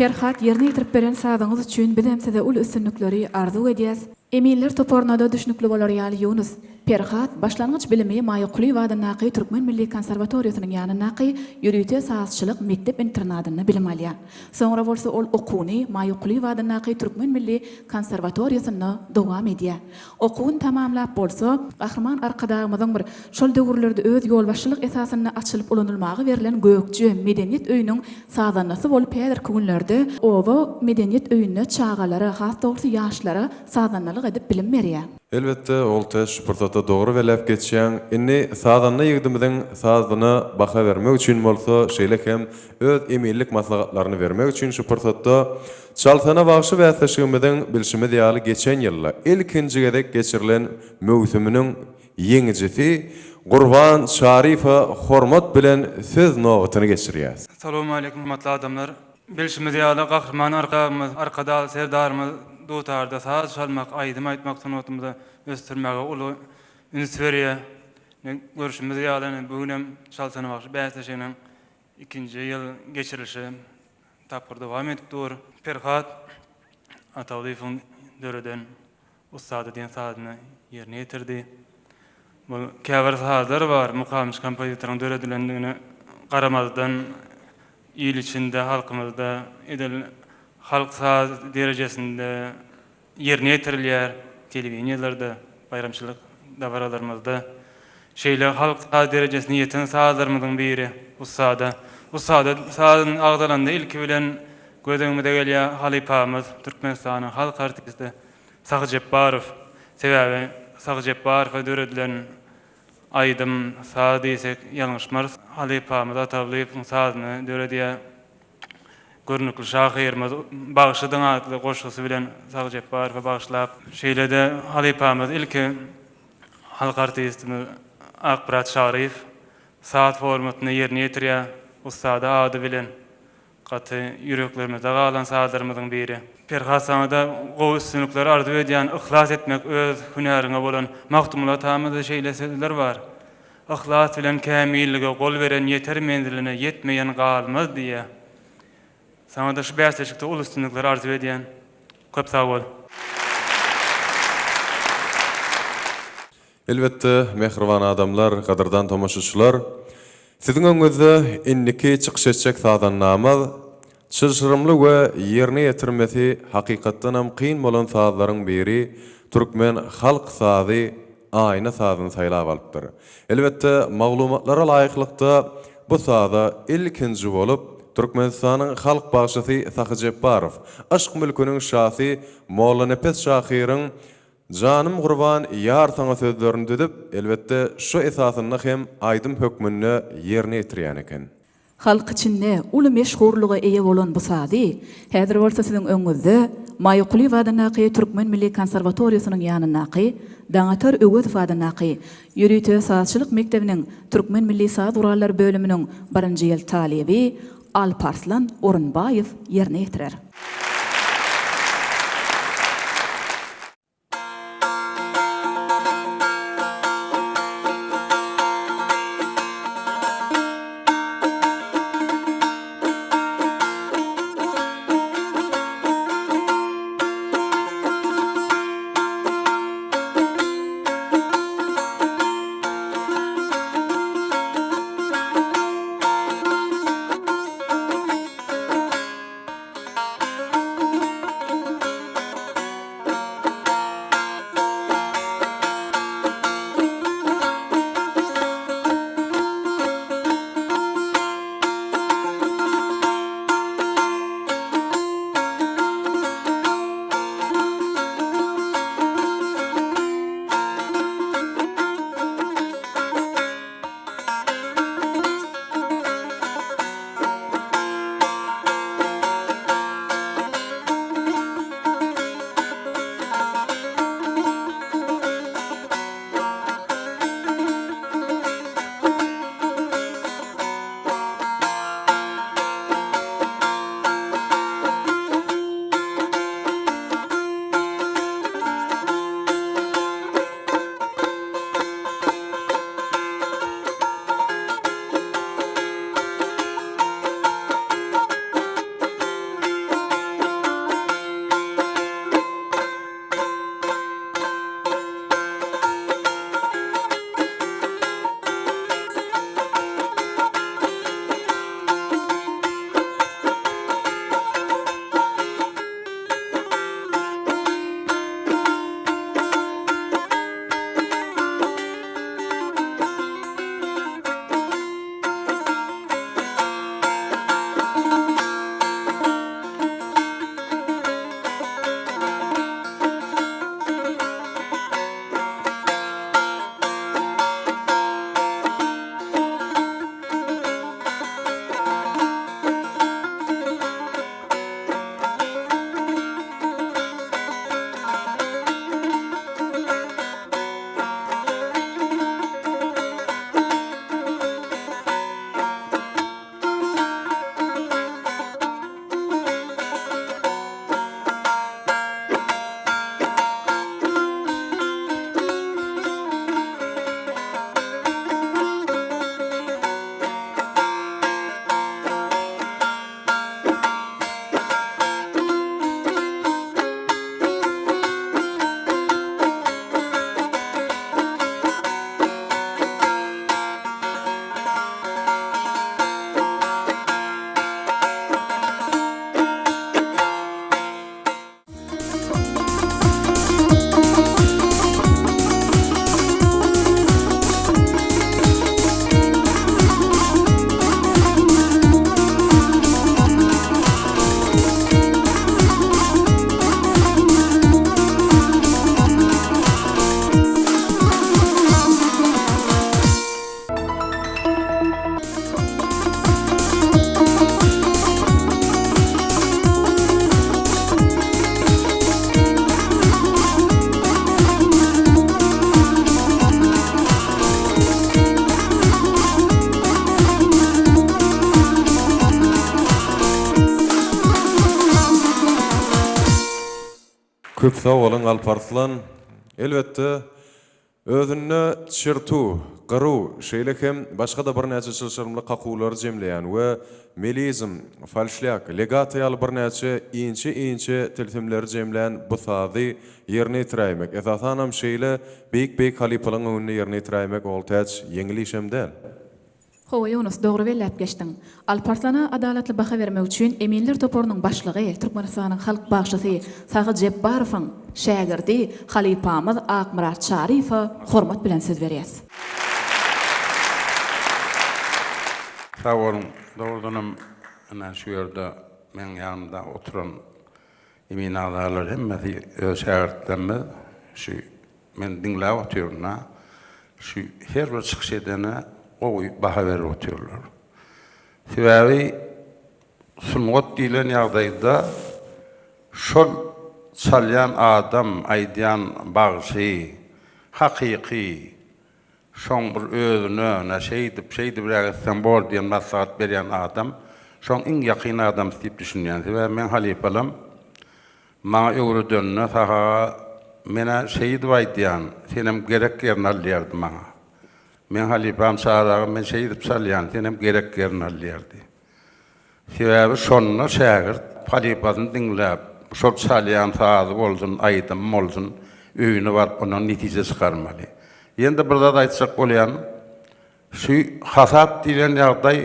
Perhat yerine yitirip beren sazyňyz üçin biz hem size ul üstünlükleri arzu edýäs. Emiller topornada düşnükli bolar ýaly Yunus. Perhat başlangıç bilimi Maýuqly wada Naqy Türkmen Milli Konservatoriýasynyň ýanynaky ýürüýte sazçylyk mektep internatyny bilim alýar. Soňra bolsa ol okuwny Maýuqly wada Naqy Türkmen Milli Konservatoriýasyna dowam edýär. Okuwyn tamamlap bolsa, Gahrman arkadagymyzyň bir şol döwürlerde öz ýolbaşçylyk esasyna açylyp ulanylmagy berilen Gökçe Medeniýet öýüniň sazanasy bolup häzir günlerde owa Medeniýet öýünde çağalara, has dogry ýaşlara sazanlyk edip bilim berýär. Elbette olta şuportata doğru ve lep geçýän inni sazanna ýygdymyzyň sazyny baha bermek üçin bolsa şeýle hem öz emillik maslahatlaryny bermek üçin şuportatda çalsana bagşy wäsleşigimiziň bilşimi diýaly geçen ýylla ilkinji gedek geçirilen möwsüminiň ýeňijisi Gurban Şarifa hormat bilen söz nogatyny geçirýär. Assalamu alaykum hormatly adamlar. Bilşimiz ýaly gahrman arkada serdarymyz dutarda saz çalmak, aýdym aýtmak sunatymyzda östirmäge uly ünsweriýe. Görüşimiz ýaly bugünem çalsana bagşy bäsleşiginiň 2-nji ýyl geçirilişi tapyr dowam edip dur. Perhat Atawlyfyň döreden ustady diýen sazyny ýerine ýetirdi. Bu käbir sazlar bar, mukamyş kompozitoryň döredilendigine garamazdan ýyl içinde halkymyzda edil halk saz derejesinde ýerine ýetirilýär, telewiziýalarda, bayramçylyk dawralarymyzda şeýle halk saz derejesine ýeten sazlarymyzyň biri ustada. Ustada sazyň agdalanda ilki bilen gözüňizde gelýär halypamyz, Türkmenistanyň halk artisti Sagjepbarow. Sebäbi Sagjepbarow döredilen aýdym saz diýsek ýalňyşmaz. Halypamyz Atawlyfyň sazyny döredýär. Görnükli şahyrymyz bagşydyň adly goşgusy bilen Sagjepbarow bagşlap şeýlede halypamyz ilki halk artistimiz Akbarat Şarif saat formatyny ýerine ýetirýär. Ustada ady bilen gaty ýüreklerimizde galan sazlarymyzyň biri. Perhat saňda gowy üstünlikleri arzu edýän ihlas etmek öz hünärine bolan magtumlar tamamda şeýle sözler bar. Ihlas bilen kämillige gol beren ýeter menziline ýetmeýän galmaz diýe. Sana da şu bäsleşikde ul üstünlikleri arzu edýän. Köp sag bol. Elbette mehriban adamlar, gadyrdan tomaşaçylar, siziň öňüňizde inniki çykyş etjek sazannamaz çyşyrymly we ýerine ýetirmesi hakykatdan hem kyn bolan sazlaryň biri Türkmen halk sazy aýna sazyny saýlap alypdyr. Elbette maglumatlara laýyklykda bu saza ilkinji bolup Türkmenistanyň halk bagşysy Sagjepbarow, aşk mülküniň şahsy Molla Nepes Şahyryň Janım Gurban ýar saňa sözlerini düdüp, elbette şu esasyny hem aýdym hökmünde ýerine ýetirýän eken. Halk içinde uly meşhurluğa eýe bolan bu sazy, häzir bolsa siziň öňüňizde Maýuqly wada Naqy Türkmen Milli Konservatoriýasynyň ýanynaky Daňatar Öwüz wada Naqy ýürüýte sazçylyk mektebiniň Türkmen Milli Saz uralary bölüminiň 1-nji ýyl talibi Alparslan Orunbaýew ýerine ýetirer. Köp sağ olun Alparslan. Elbette özünne çırtu, qıru, şeylik hem başka da bir näçe çylşyrymly qakuwlary jemleýän we melizm, falşlyak, legato ýaly bir näçe inçe tilsimleri jemleýän bu sazy ýerine ýetiräýmek. Esasanam şeýle beýik halipalyň öňünde ýerine ýetiräýmek ol täç ýeňil iş hem däl. Howa Yunus dogry belläp geçdiň. Alparslana adalatly baha bermek üçin Eminler toporunyň başlygy, Türkmenistanyň halk bagşysy Sagy Jebbarowyň şägirdi Halipamyz Akmurat Şarifow hormat bilen söz berýäs. Sağ olun. Doğrudanım ana şu yerde men yanında oturan emin ağalar hemmeti öz şähertlerimi şu men dinläp oturýarna şu her bir çykyş edene o baha berip oturýarlar. Sebäbi sunnet diýilen ýagdaýda şol çalyan adam aýdýan bagşy hakyky şoň bir özüne näşeýdip sembol diýen maslahat berýän adam şoň iň ýakyn adam diýip düşünýän. Sebäbi men halipalam maňa öwre dönne saha mena şeýdi aýdýan senem gerek ýerine alýardy maňa. Men halipam çağırağı men şeýdip salýan senem gerek ýerine alýardy. Sebäbi şonuna şägirt halipasyny dinläp şol salýan sazy boldun aýdym boldun öýüne baryp onuň netije çykarmaly. Ýende bir zat aýtsak bolýan, şu hasap diýen ýagdaý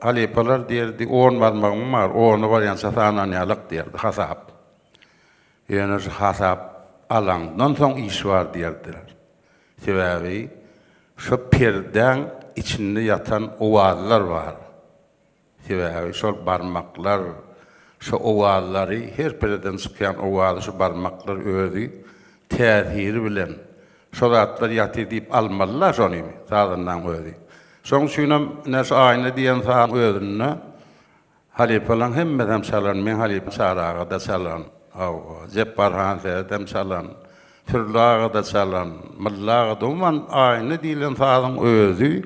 halipalar diýerdi, 10 barmagym bar, onu barýan satananýalyk diýerdi, hasap. Ýene şu hasap alandan soň iş bar diýerdiler. Sebäbi şu perden içinde yatan owazlar var. Sebäbi şol barmaklar, şu owazlary her perden çykýan owazy şu barmaklar özü täsiri bilen şolatlar ýaty diýip almalylar şonu sazyndan özü. Şoň şunam näse aýna diýen saz özüne halipalaň hemmeden salan men halip saraga da salan. Jebbarhan dem salan. Türlaga da salan. Mallaga da man aýna diýilen sazyň özü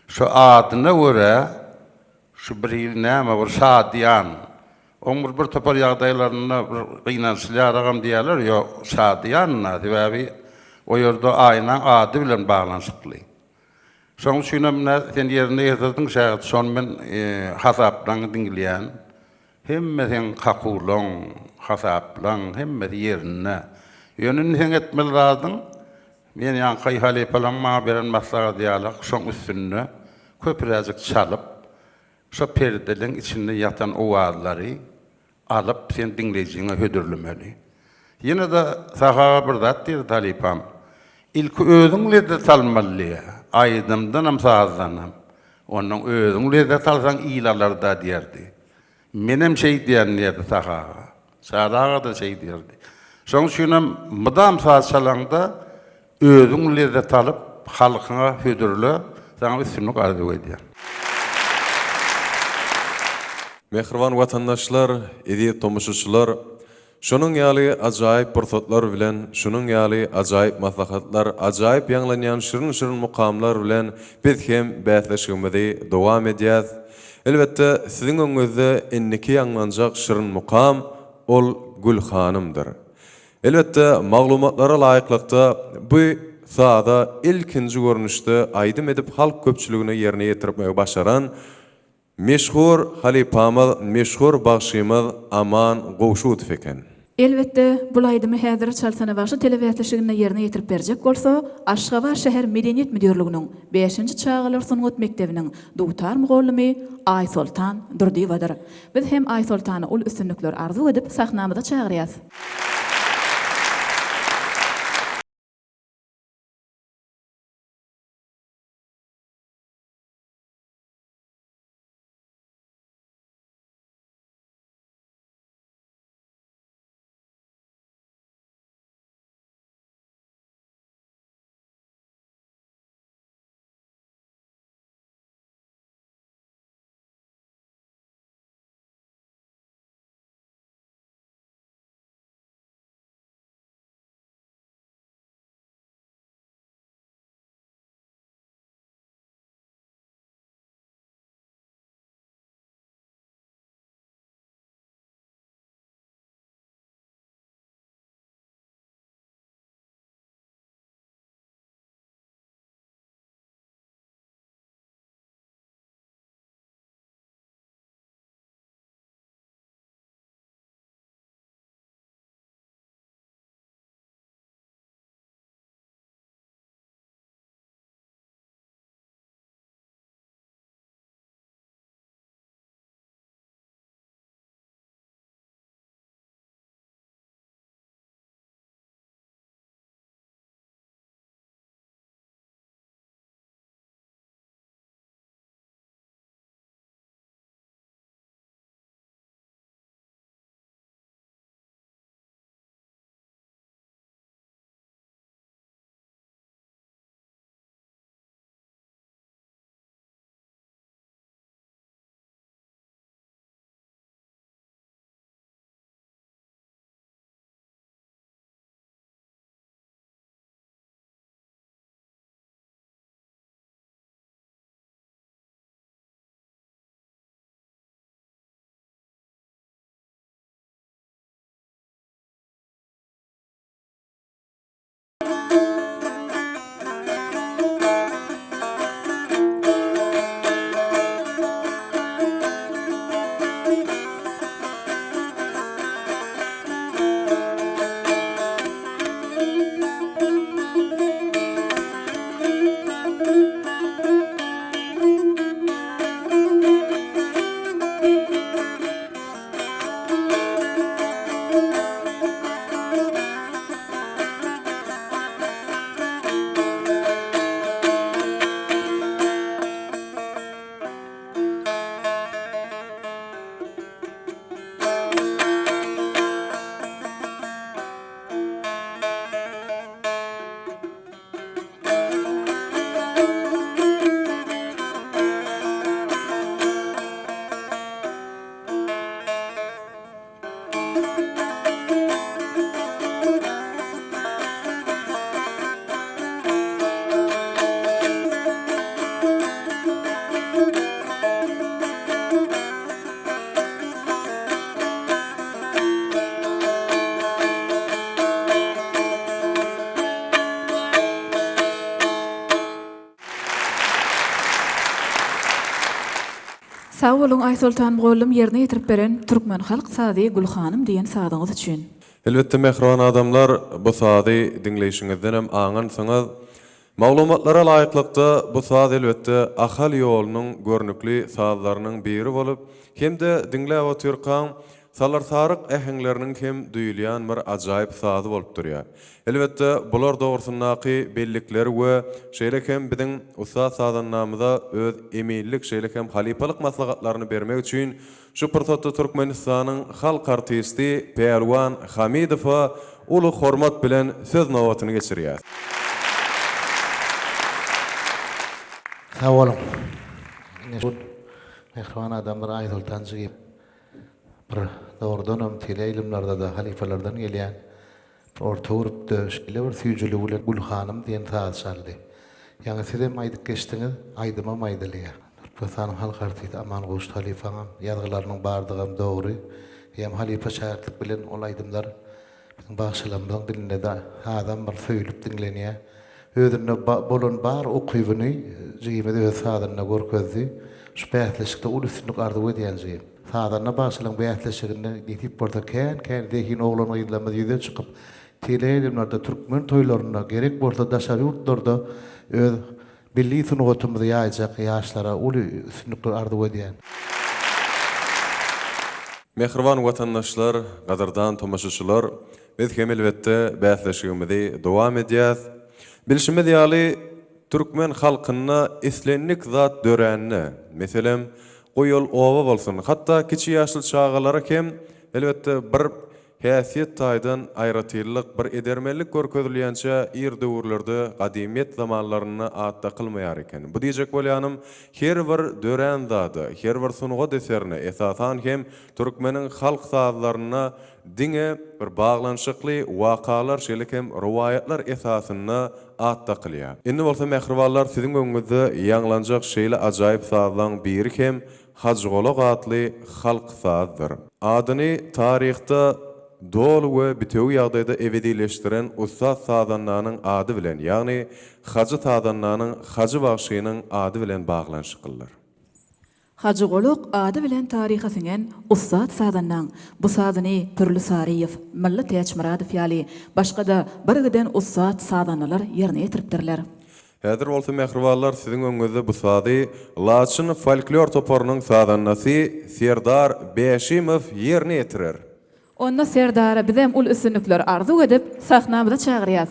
şu adyna görä şu bir ýyl näme bir şadyan Omur bir topar ýagdaýlaryna bir gynançylýaragam diýerler, ýok şadyanna sebäbi o ýerde aýna ady bilen baglanşykly. Şoň üçin men sen ýerine ýetirdiň şäherт şon men hasapdan dinleýän hemme kakuwlaň, hasaplaň hemme ýerine ýönüni sen etmeli lazım. Men ýanky halipalan maňa beren maslahat diýerler, şoň üstünde köpüräjik çalyp şu perdelerin içinde yatan owazlary alıp sen dinleýijiňe hödürlemeli. Ýene de sahaga bir zat diýdi talipam. İlki özüňle de salmaly. Aýdymdan hem sazdanam. Onuň özüňle de salsaň iýlalarda diýerdi. Menem şey diýerdi sahaga. Sahaga da şey diýerdi. Şoň üçin mydam saz çalanda özüňle de talyp halkyňa hödürle, saňa üstünlük arzu edýär. Mehriban vatandaşlar, ediyet tomuşuşçular, şunun ýaly ajaýyp pursatlar bilen, şunun ýaly ajaýyp maslahatlar, ajaýyp ýanglanýan şirin mukamlar bilen biz hem bäsleşigimizi dowam edýäs. Elbette siziň öňüňizde inniki ýanglanjak şirin mukam ol Gülhanymdyr. Elbette maglumatlara laýyklykda bu saada ilkinji görnüşde aýdym edip halk köpçüligine ýerine ýetiripmek başaran meşhur halipamyz, meşhur bagşymyz Aman Gowşutow eken. Elbette bulaydymy häzir çalsana başy telewizýasynyň ýerine ýetirip berjek bolsa, Aşgabat şäher medeniýet müdürliginiň 5-nji çağalar sungat mektebiniň dutar mugallymy Aýsultan Durdiýewadyr. Biz hem Aýsultany ul üstünlikler arzu edip sahnamyza çagyrýas. Sağ olun Ay Sultan Moğollum yerine yetirip beren Türkmen halk sady Gülhanym diýen sadyňyz üçin. Elbette mehriban adamlar, bu sady dinleýişiňizden hem aňansyňyz. Maglumatlara laýyklykda bu sady elbette ahal ýolunyň görnükli sadlarynyň biri bolup, hem-de dinläp oturýan salar saryk ähengleriniň hem duýulýan bir ajaýyp sady bolup durýar. Elbette bular dogrusundaky bellikleri we şeýle hem biziň usta sadannamyza öz eminlik şeýle hem halipalyk maslahatlaryny bermek üçin şu pursatda Türkmenistanyň halk artisti Perwan Hamidowa uly hormat bilen söz nowatyny geçirýär. Sağ olun. Mehriban adamlar Ay Sultan Jigip bir doğrudan hem tele ilimlerde da halifelerden gelýän orta urupda şeýle bir süýjüli bilen Gülhanym diýen zat çaldy. Ýani sizem aýdyp geçdiňiz, aýdyma maýdalýar. Türkmenistan'ın halk artisti Aman Goşt Halifaňam ýazgylarynyň bardygy dogry. Hem halife şäherlik bilen ol aýdymlar biziň bagşylamyň dilinde de adam bir söýülip dinlenýär. Özüne bolan bar okuwyny jyýmede öz sadyna görkezdi. Şu bähleşikde ul üstünlük ardy edýän jyýym. Sadyna başlaryň bähleşigine gitip borda kän dehin oğlan oýlanma ýüze çykyp teleýärlerde türkmen toýlaryna gerek bolsa daşary ýurtlarda öz milli sunugotymyzy ýaýjak ýaşlara ul üstünlük ardy edýän. Mehriban watandaşlar, gadardan tomaşaçylar, biz hem elbette bähleşigimizi dowam edýäs. Bilşimiz ýaly Türkmen halkyna islenlik zat döränne, meselem goýul owa bolsun, hatda kiçi ýaşly çağalara hem elbette bir häsiýet taýdan aýratyrlyk, bir edermellik görkezilýänçe ir döwürlerde gadymiyet zamanlaryna atda kılmaýar eken. Bu diýjek bolýanym, her bir dörän zady, her bir sunuga deserine esasan hem Türkmeniň halk sazlaryna diňe bir baglanşykly wakalar şeýle hem riwayatlar esasyna atda kılýar. Indi bolsa mehribanlar siziň öňüňizde ýanglanjak şeýle ajaýyp sazlaryň biri hem Hacıgolak adly halk sazdyr. Adyny taryhda dol we bitew ýagdaýda ebedileşdiren usta sadanlanyň ady bilen, ýagny Hacı sadanlanyň Hacı bagşynyň ady bilen baglanşyklar. Hacıgolak ady bilen taryha singen Ustad Sadanyň bu sadyny Türlü Sariýew, Millet Äçmuradow ýaly başga-da birgiden Ustad Sadanylar ýerine ýetiripdirler. Häzir bolsa mehribanlar siziň öňüňizde bu sady Laçyn folklor toparynyň sadannasy Serdar Beşimow ýerine ýetirer. Onda Serdara bizem ul üstünlükler arzu edip sahnamyza çagyrýas.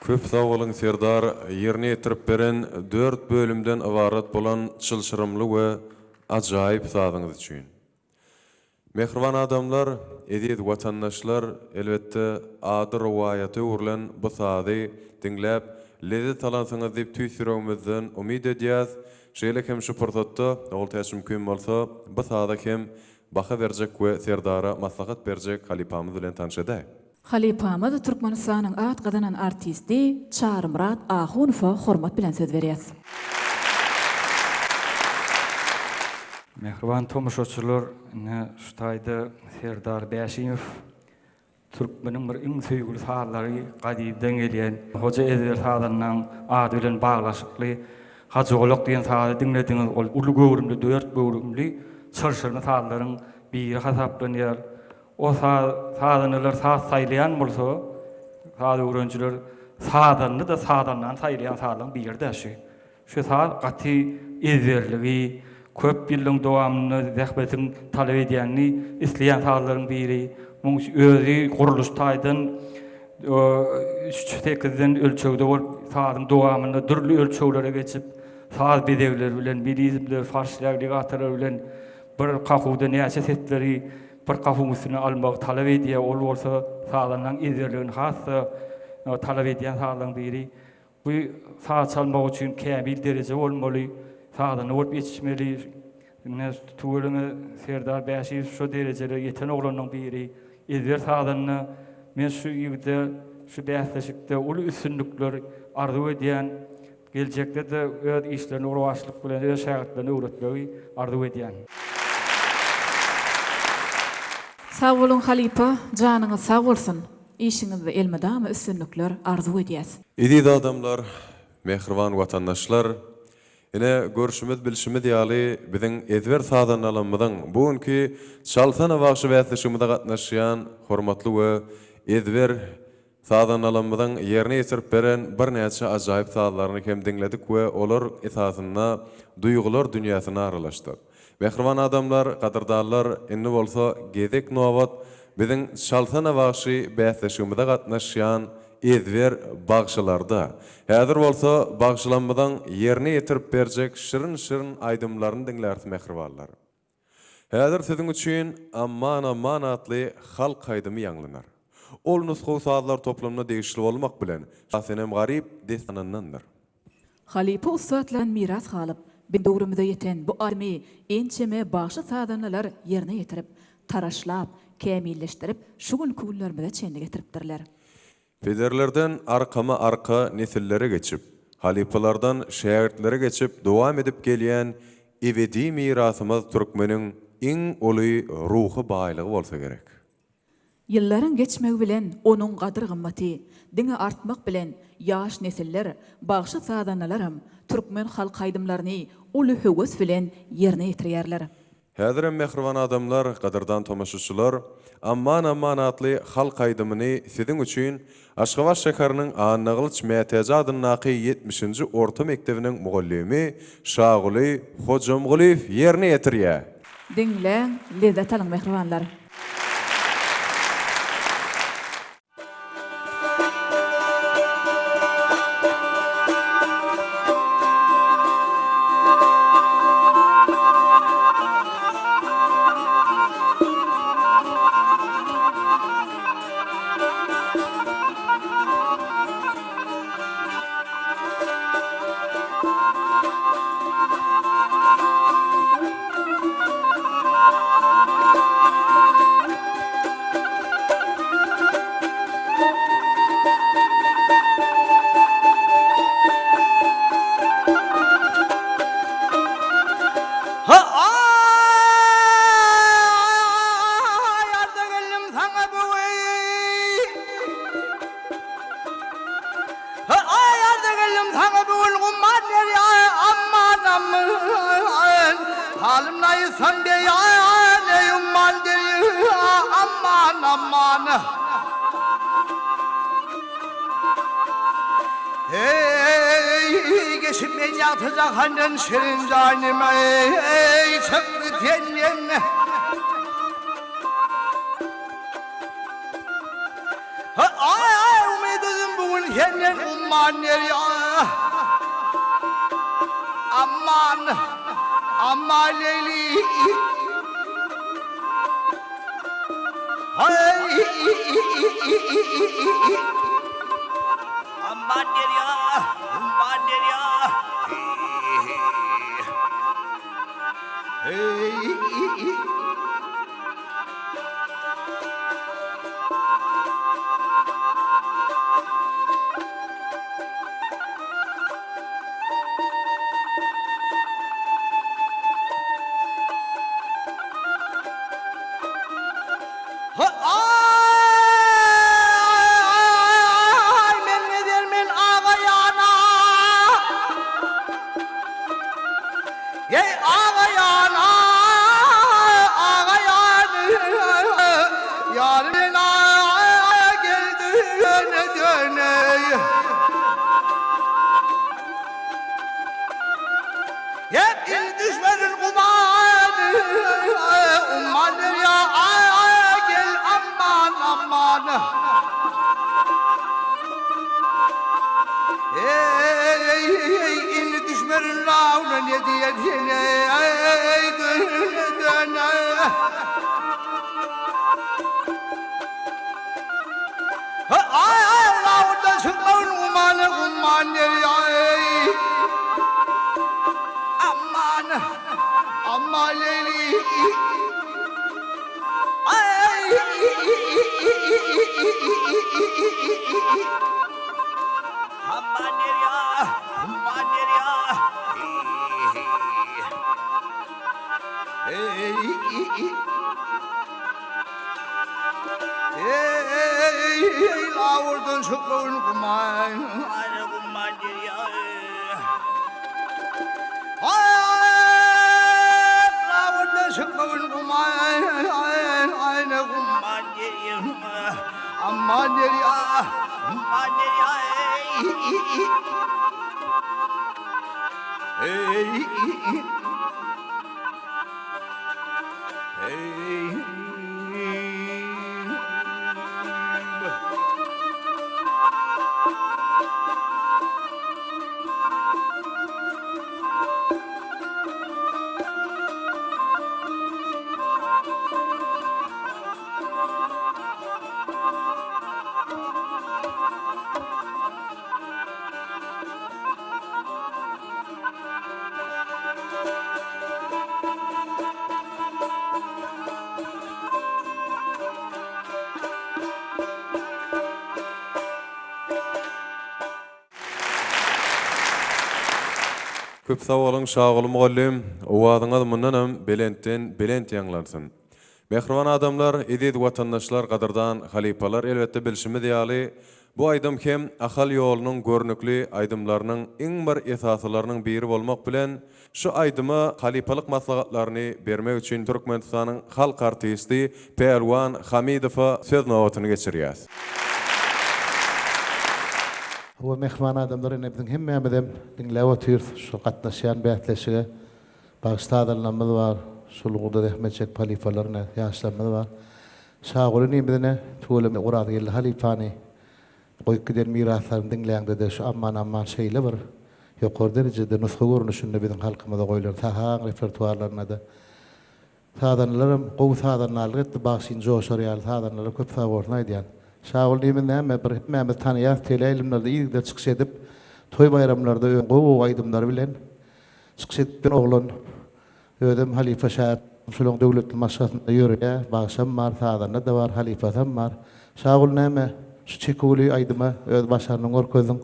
Köp sağ bolun Serdar, ýerine ýetirip beren 4 bölümden ibaret bolan çylşyrymly we ajaýyp sadyňyz üçin. Mehriban adamlar, edid watandaşlar, elbette ady riwayaty urlan bu sady dinläp, lezzet alansyňyz diýip tüýsüregimizden umid edýäs. Şeýle hem şu pursatda ol täşim mümkin bolsa, bu sady hem baha berjek we Serdara maslahat berjek halipamyz bilen tanışady. Halipamyz Türkmenistanyň at gazanan artisti Çarmyrat Ahunowa hormat bilen söz berýär. Mehriban tomuşaçylar, ne şutaýda Serdar Bäşiňow Türkmeniň bir iň söýgüli sahallary gadymdan gelýän Hoca Edwer sahanyň ady bilen baglaşykly Hacıoluk diýen sahada dinlediňiz ol uly göwrümli 4 böwrümli çyrşyrmy sahalaryň biri hasaplanýar. O sahanylar sah saýlayan bolsa, sahada öwrençiler sahadany da sahadandan saýlayan sahadan birdeşi. Şu sahal gaty ezberligi, köp ýylyň dowamyny zähbetiň talap edýänini isleýän sahalaryň biri. Muň özü guruluşdaýdan 3-8den ölçegde bolup sahanyň dowamyny dürli ölçeglere geçip sahal bedewleri bilen, bilizmler, farslar, ligatarlar bilen bir kahuda näçe setleri bir kahuň üstüne almak talap edýär. Ol bolsa sahanyň ezberligini hassa talap edýän sahalaryň biri. Bu sah çalmak üçin kämil derece bolmaly. Sahany bolup geçmeli. Ne tuğulunu Serdar Bäşiýow şu derecede yeten oglanyň biri. Ezber sahanyny men şu ýerde şu bäsleşikde uly üstünlükler arzu edýän, geljekde de öz işlerini uğraşlyk bilen öz şagirdlerine öwretmegi arzu edýän. Sağ bolun Halipa, janyňyz sağ bolsun. İşiňizde elmedama üstünlükler arzu edýäs. Edid adamlar, mehriban watandaşlar, ine görüşimiz bilişimiz ýaly biziň Edwer sadanalymyzyň bugünkü çalsana wagşy bäsleşiginde gatnaşýan hormatly we Edwer sadanalymyzyň ýerine ýetirip beren bir näçe ajaýyp sadalaryny hem dinledik we olar esasynda duýgular dünýäsyna aralaşdyk. Mehriban adamlar, kadırdarlar, inni bolsa gezek nowat biziň çalsana wagşy bäsleşiginde gatnaşýan Edwer bagşylarda. Häzir bolsa bagşylanmadan ýerine ýetirip berjek şirin aýdymlaryny dinlärsiz mehribanlar. Häzir siziň üçin amman atly halk aýdymy ýanglanar. Ol nusxa saatlar toplamına degişli bolmak bilen şahsenem garip destanandandır. Halipa ustatlan miras galyp, bir döwrümde ýeten bu army ençeme başy sadanlar ýerine ýetirip, taraşlap, kämilleşdirip, şu gün küwüllerimize çenli getiripdirler. Pederlerden arkama arka nesillere geçip, halipalardan şähertlere geçip dowam edip gelýän ebedi mirasymyz türkmeniň iň uly ruhy baýlygy bolsa gerek. Yılların geçmegi bilen onun gadyr gymmaty, diňe artmak bilen ýaş nesiller, bagşy sadanalaram türkmen halk aýdymlaryny uly höwes bilen ýerine ýetirýärler. Häzir mehriban adamlar, gadyrdan tomaşaçylar, amman atly halk aýdymyny siziň üçin Aşgabat şäheriniň Anaglyç Mätäji adynaky 70-nji orta mektebiniň muallimi Şaguly Hojamguliw ýerine ýetirýär. Dinleň, lezzet alyň mehribanlar. Hey, geçimden yatacak hannen şirin canım ey çıktı tenin. Ay umidum bugün kendin amma leyli hay aman derya hey ay men ne der men ağayana ey ağayana yar ben geldi döne döne hep il düşmenin kumanı ummandır ya gel aman aman ey il düşmenin lavna ne diye dine ey döne döne ay lavda çıkmanın kumanı ummandır ya amma leyli ay aman derya ey lavurdun şıkkın kumay ay kumay derya şıkkın kumay ayne kumman derya aman derya hey Köp sağ olun şagylym gollim. Owadyňyz mundanam belent ýanglansyn. Mehriban adamlar, edid watandaşlar, gadyrdan halipalar elbetde bilşimi diýaly. Bu aýdym hem ahal ýolunyň görnükli aýdymlarynyň iň bir esaslarynyň biri bolmak bilen şu aýdyma halipalyk maslahatlaryny bermek üçin Türkmenistanyň halk artisti Pelwan Hamidowa söz nowatyny geçirýär. Huwa mehman adamlar nebden hemmemedem dinläwe tür şu gatnaşýan bätleşige bagstadalnamyz bar. Sulguda rahmetçek halifalarına yaşlanmadı var. Sağolun nimedine tuğulum uğradı geldi halifani. Koyuk giden miraslarını dinleýäňde de şu amman şeyle var. Ýokary derecede nusga görnüşinde bizim halkymyza goýulan tahaň repertuarlaryna da. Sadanlarym gowy sadanlarlyk etdi başyn joşar ýaly sadanlar köp saworna aýdýan. Sağol nimedine bir hepmämiz tanýar teleýilimlerde ýigide çykyş edip toy bayramlarda gowy aýdymlar bilen çykyş edip oglan ödem halife şäher şolong döwletli maşgatyna ýörýär, bagşam bar, sadanna da bar, halifasam bar. Şagul näme? Şu çekuli aýdyma öz başarynyň görkezdiň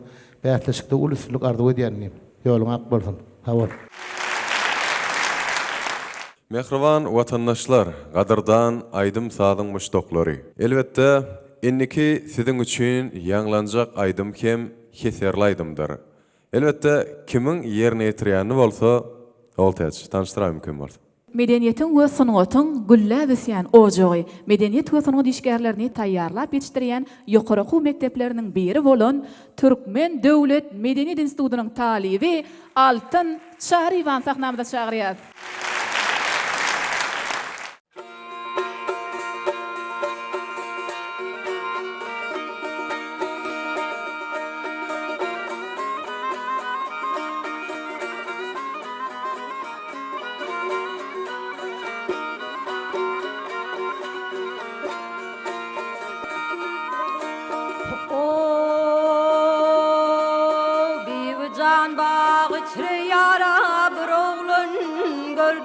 bätleşikde uluslyk ardy edýändim. Ýoluň ak bolsun. Hawar. Mehriban watandaşlar, gadyrdan aýdym sadyň müştoklary. Elbetde inniki siziň üçin ýanglanjak aýdym hem heserli aýdymdyr. Elbetde kimiň ýerine ýetirýäni bolsa, ol täç tanıştyra mümkin bolsa. Medeniýetiň we sunugatyň güllä ojagy, medeniýet we sunugat işgärlerini taýýarlap ýetişdirýän ýokary okuw mekdepleriniň biri bolan Türkmen Döwlet Medeniýet Institutynyň talibi Altyn Şahrywan sahnamyza çagyrýar.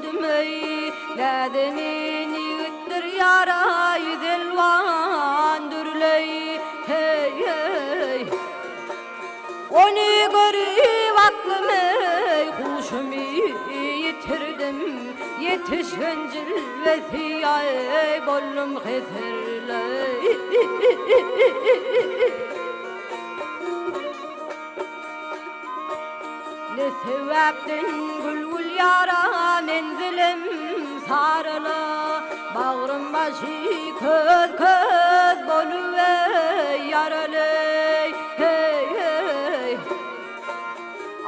eyledimi Lademin yigitler yara yüzelvan dürley hey hey Onu görüp aklımı kuşumu yitirdim Yetişen cilvesi ay bollum xeserley Ne sebepten gül yara menzilim sarılı Bağrım başı köz köz boluve yaralı hey hey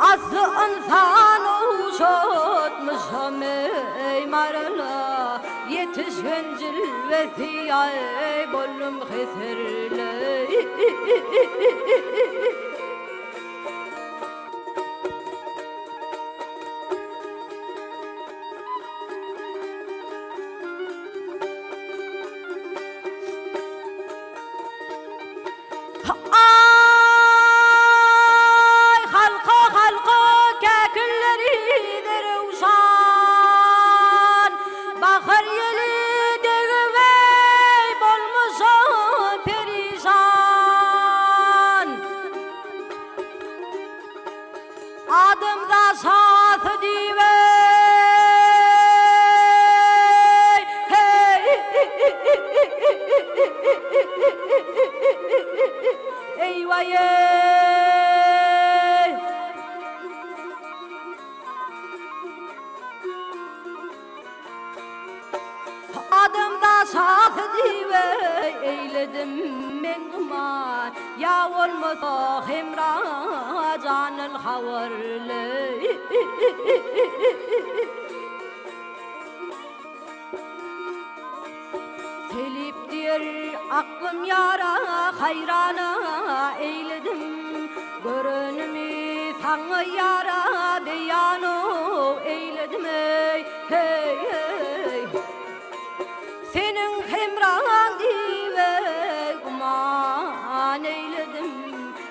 Aslı insan uşatmışam ey marala Yetişen cilvesi ay bollum xeserley Ay halka halka kekilleri deruşan Bakır yeli devey bolmuşam perişan Adımda şahı divey hey eyvah Adımda şahı dive eyledim men duman Ya olmasa hemra canın havarlı Selip diyor aklım yara hayrana eyledim Görünümü sana yara beyanu eyledim ey hey hey Senin hemran dive guman eyledim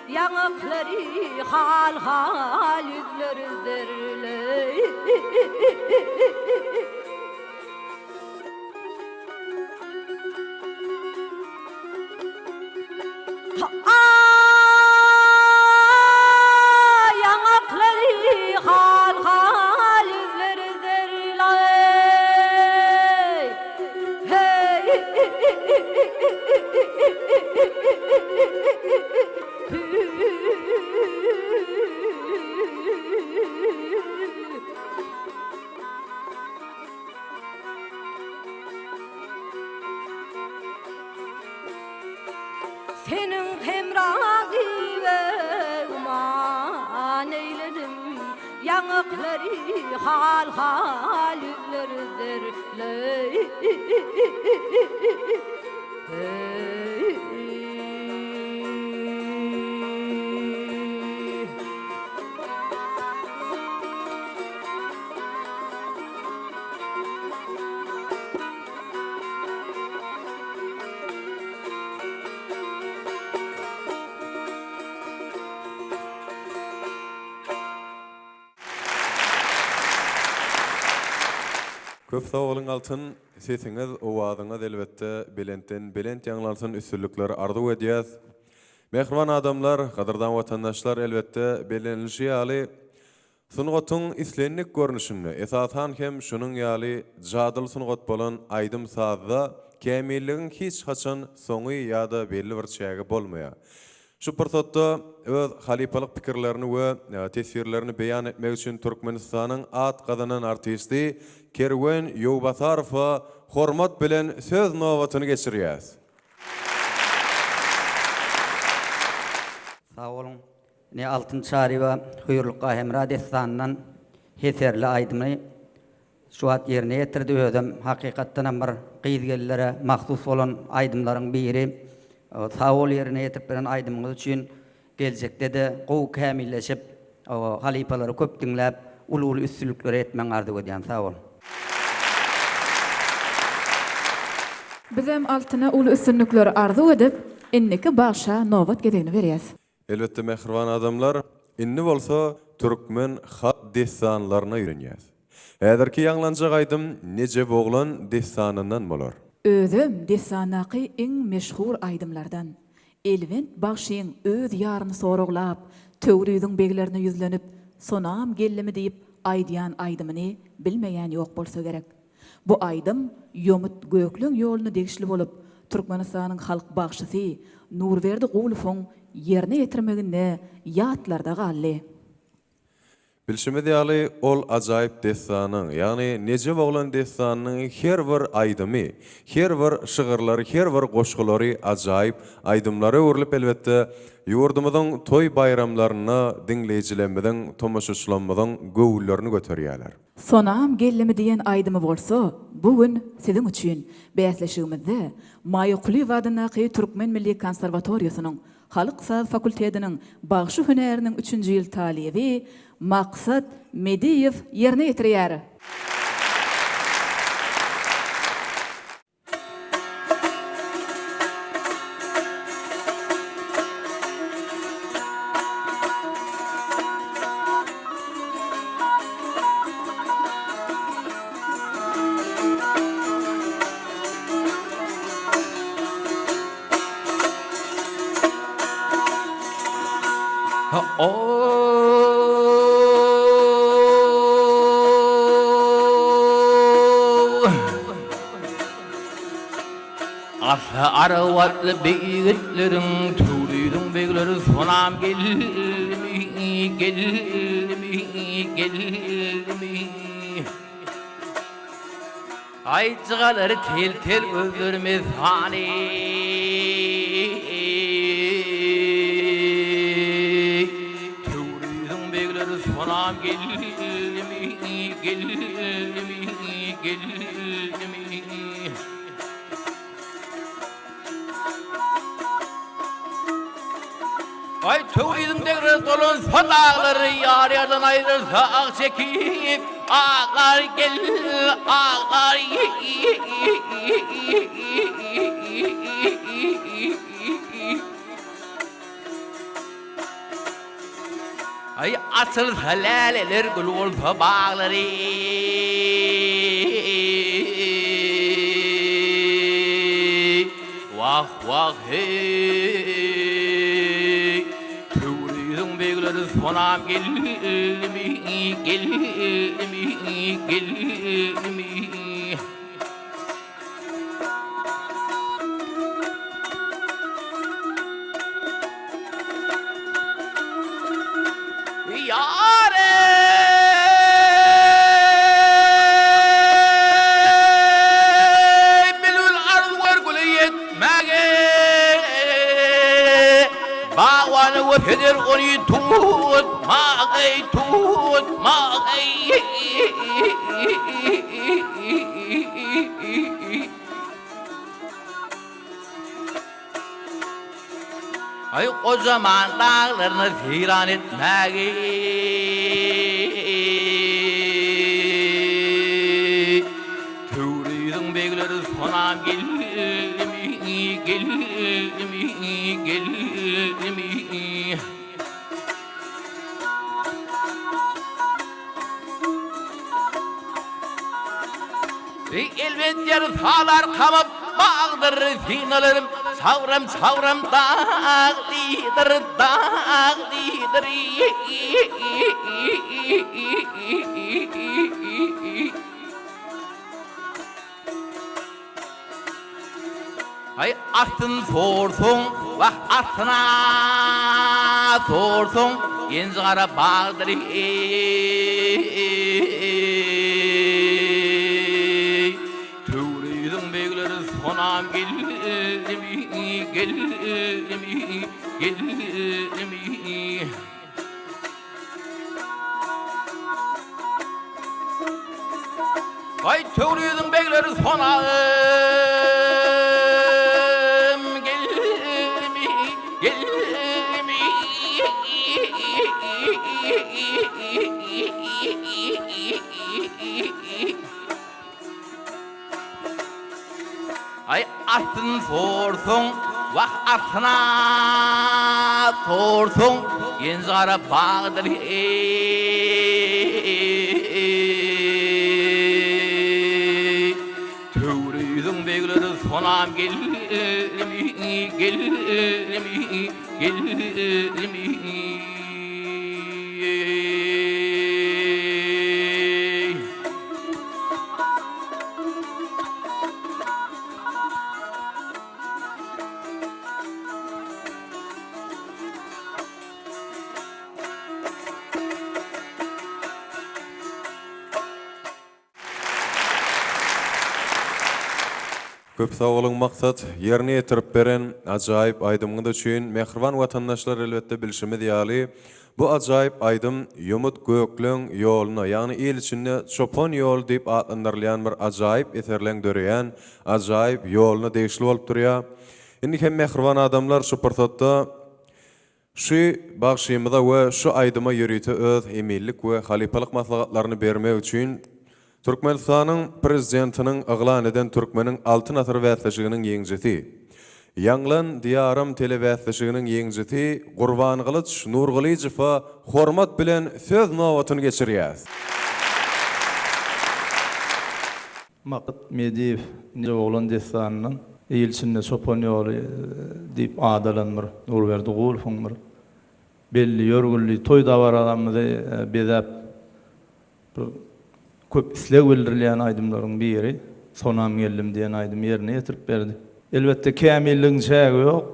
Yanakları hal hal yüzleri zerley Yanakları hal hal yüzleri zerley hey Senin hemran dive uman eyledim Yanakları hal hal yüzleri zerley Köp sağ olun altın sesiniz, owazyňyz elbetde belent ýanglarsyn üstünlikleri arzu edýäs. Mehriban adamlar, gadyrdan watandaşlar elbetde belenilşi ýaly sungatyň islenlik görnüşini esasan hem şunun ýaly jadyl sungat bolan aýdym sazda kämilligiň hiç haçan soňy ýa-da belli bir çägi bolmaýar. Şu pursatda öz halipalyk pikirlerini we tesirlerini beýan etmek üçin Türkmenistanyň at gazanan artisti Kerwen Ýowbasarowa hormat bilen söz nowatyny geçirýäs. Sağ olun. Ne altın çariva huyurlukka hemra destanından heterli aydımı şu at yerine getirdi ödüm. Hakikattan bir qyýdgellere mahsus olan aydımların biri. Sağ ol yerine getirip bilen aydımımız üçün gelecekde de gowy kämilleşip halipalary köp dinläp ulu üstünlikleri etmen ardy edýän. Sağ ol. Bizem altyna ulu üstünlikleri arzu edip inniki başa nowat gedeni berýäs. Elbette mehriban adamlar, inni bolsa Türkmen hat destanlaryna ýörenýäs. Häzirki ýanglanjak aýdym Nece Boglan destanyndan bolar. Özüm desanaky iň meşhur aýdymlardan. Elvent bagşyň öz ýaryny soraglap, töwrüýüň beglerine ýüzlenip, sonam gellimi diýip aýdýan aýdymyny bilmeýän ýok bolsa gerek. Bu aýdym ýomut gökleň ýoluny degişli bolup, Türkmenistanyň halk bagşysy Nurberdi Gulufoň ýerine ýetirmeginde ýatlarda gally. Bilşime diýaly ol ajaýyp destanyň, ýagny Nece Boglan destanynyň her bir aýdymy, her bir şygyrlary, her bir goşgulary ajaýyp aýdymlary öwrülip elbetde ýurdumyzyň toý bayramlaryna dinleýijilerimiň, tomaşaçylarymyň göwüllerini göterýärler. Sonam gellimi diýen aýdymy bolsa, bugün siziň üçin bäsleşigimizde Maýoqly wadynaky Türkmen Milli Konserwatoriýasynyň Halyk saz fakultetiniň bagşy hünäriniň 3-nji ýyl talibi Maksat Mediyev ýerine ýetirýär. Aravatlı beyitlerin tüylüydün beyleri sonam gelmi, gelmi, gelmi. Aycıgaları tel tel öldürmez hani. Tüylüydün beyleri sonam gelmi, gelmi, gelmi. Ay tüylüydün beyleri dolun son ağları yar yardan ayrılsa ağ çekip ağlar gel, ağlar ay açıl helaleler gül olsa bağları vah vah hey tüylüydün beyleri sonam gelmi, gelmi, gelmi. Yâre bilül arz var gülü yetmege bağvanı ve fedir onu tutmagay, tutmagay. Ay o zaman dağlarını firan etmegi tüylüydün beyleri sonam gelmi, gelmi, gelmi. Elbet yer sağlar kamıp bağdır finalarım savram savram dağlıdır dağlıdır ay attın sorsun vah attına sorsun yenzara bağdır tüylüydün beyleri sonam gelmi, gelmi, gelmi. Ay tüylüydün beyleri sonam gelmi, gelmi. Ay attın sorsun vah atına sorsun yenzara bağdır Töyüdün begleri sonam gelimi, gelimi, gelimi. Köp sağ olun maksat yerine yetirip beren ajaýyp aýdymyňyz üçin mehriban watandaşlar elbetde bilişimi diýýäli. Bu ajaýyp aýdym ýumut gökleň ýoluna, ýagny el içinde çopon ýol diýip adlandyrylýan bir ajaýyp eserleň döreýän ajaýyp ýoluny deýişli bolup durýar. Indi hem mehriban adamlar şu pırsatda şu bagşymyza we şu aýdyma ýörüýte öz emillik we halipalyk maslahatlaryny bermek üçin Türkmenistanyň prezidentiniň aglan eden Türkmeniň altyn asr wätleşiginiň ýeňjisi, Ýanglan diýarym telewätleşiginiň ýeňjisi Gurban Gylyç Nurgulyjewa hormat bilen söz nowatyny geçirýär. Makat Mediyev Nurgulyn destanynyň eýilçinde çopon ýoly diýip adalanmyr. Nurberdi Gulfumyr. Belli ýörgünli toý dawaramyzy bezäp köp isleg bildirilýän aýdymlaryň biri sonam geldim diýen aýdym ýerine ýetirip berdi. Elbetde kämilligiň şägi ýok.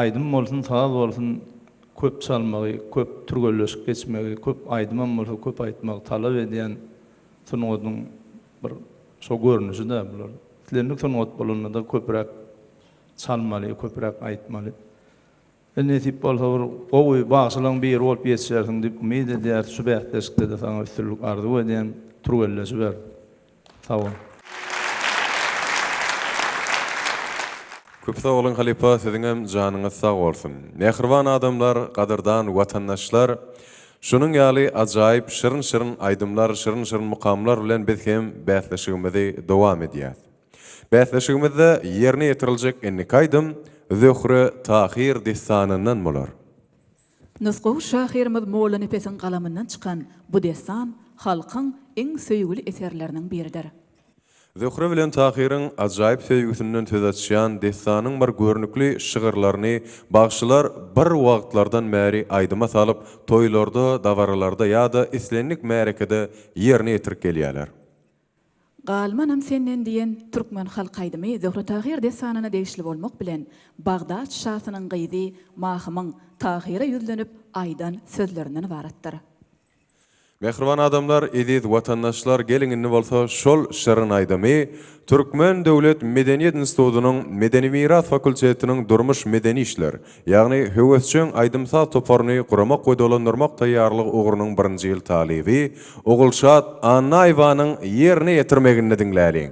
Aýdym bolsun, saz bolsun, köp çalmagy, köp türgelleşip geçmegi, köp aýdymam bolsa köp aýtmagy talap edýän sunugyň bir şo görnüşi de bular. Sizleriniň sunugat bolanda da köpräk çalmaly, köpräk aýtmaly. Netip bolsa gowy bagşylaryň biri bolup ýetişersiň diýip umyt edýär, şu bähdeşikde de saňa üstünlük arzu edýän türgelleşip ber. Sağ olun. Köp sağ olun halipa, siziňem janyňyz sağ bolsun. Mehriban adamlar, gadyrdan watandaşlar, şunun ýaly ajaýyp şyryň-şyryň aýdymlar, şyryň-şyryň mukamlar bilen biz hem bähleşigimizi dowam edýär. Bähleşigimizde ýerine ýetiriljek enlik aýdym Zöhre Tahir destanyndan bolar. Nusgu şahirimiz Molla Nepesiň galamyndan çykan bu destan halkyň iň söýgüli eserleriniň biridir. Zöhre bilen Tahir'in ajaýyp söýgüsünden söz açýan destanyň bir görnükli şygyrlaryny bagşylar bir wagtlardan bäri aýdyma salyp toýlarda, dawaralarda ýa-da islenlik märekede ýerine ýetirip gelýärler. Galmanam senden diyen Türkmen halk aýdymy Zöhre Tahir desanyna deýişli bolmak bilen Bagdad şahynyň gyzy mahymyň Tahir'e ýüzlenip aýdan sözlerinden ibaratdyr. Mehriban adamlar, ediz watandaşlar geliňini bolsa şol şyryň aýdymy Türkmen Döwlet Medeniýet Institutunyň Medeni Miras Fakultetiniň durmuş medeni işler, ýagny höwesçiň aýdymsa toparyny guramak we dolandyrmak taýýarlygy ugurynyň 1-nji ýyl talibi Ogulşat Annaýwanyň ýerine ýetirmegini diňläliň.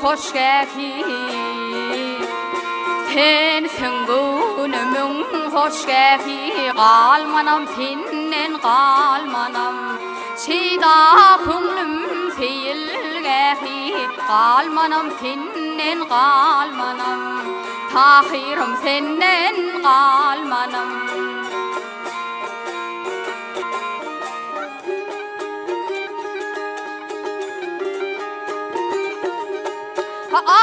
hoş geldi. Sen süngünümün hoş geldi. Kalmanam senin kalmanam. Şida künlüm seyilgehi. Kalmanam senin kalmanam. Tahirim senden kalmanam. Ay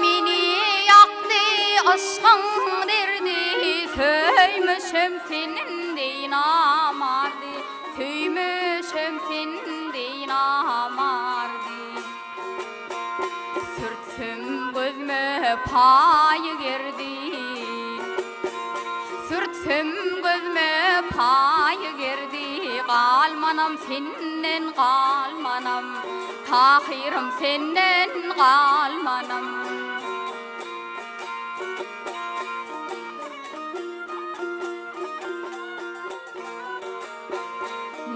meni yaktı aşkın derdi. Söymüşüm senin deyin amardı. Söymüşüm senin deyin amardı. Sürtsüm gözüme payı girdi. Sürtsüm gözüme payı girdi. Kalmanam senden kalmanam. Tahirim senden kalmanam.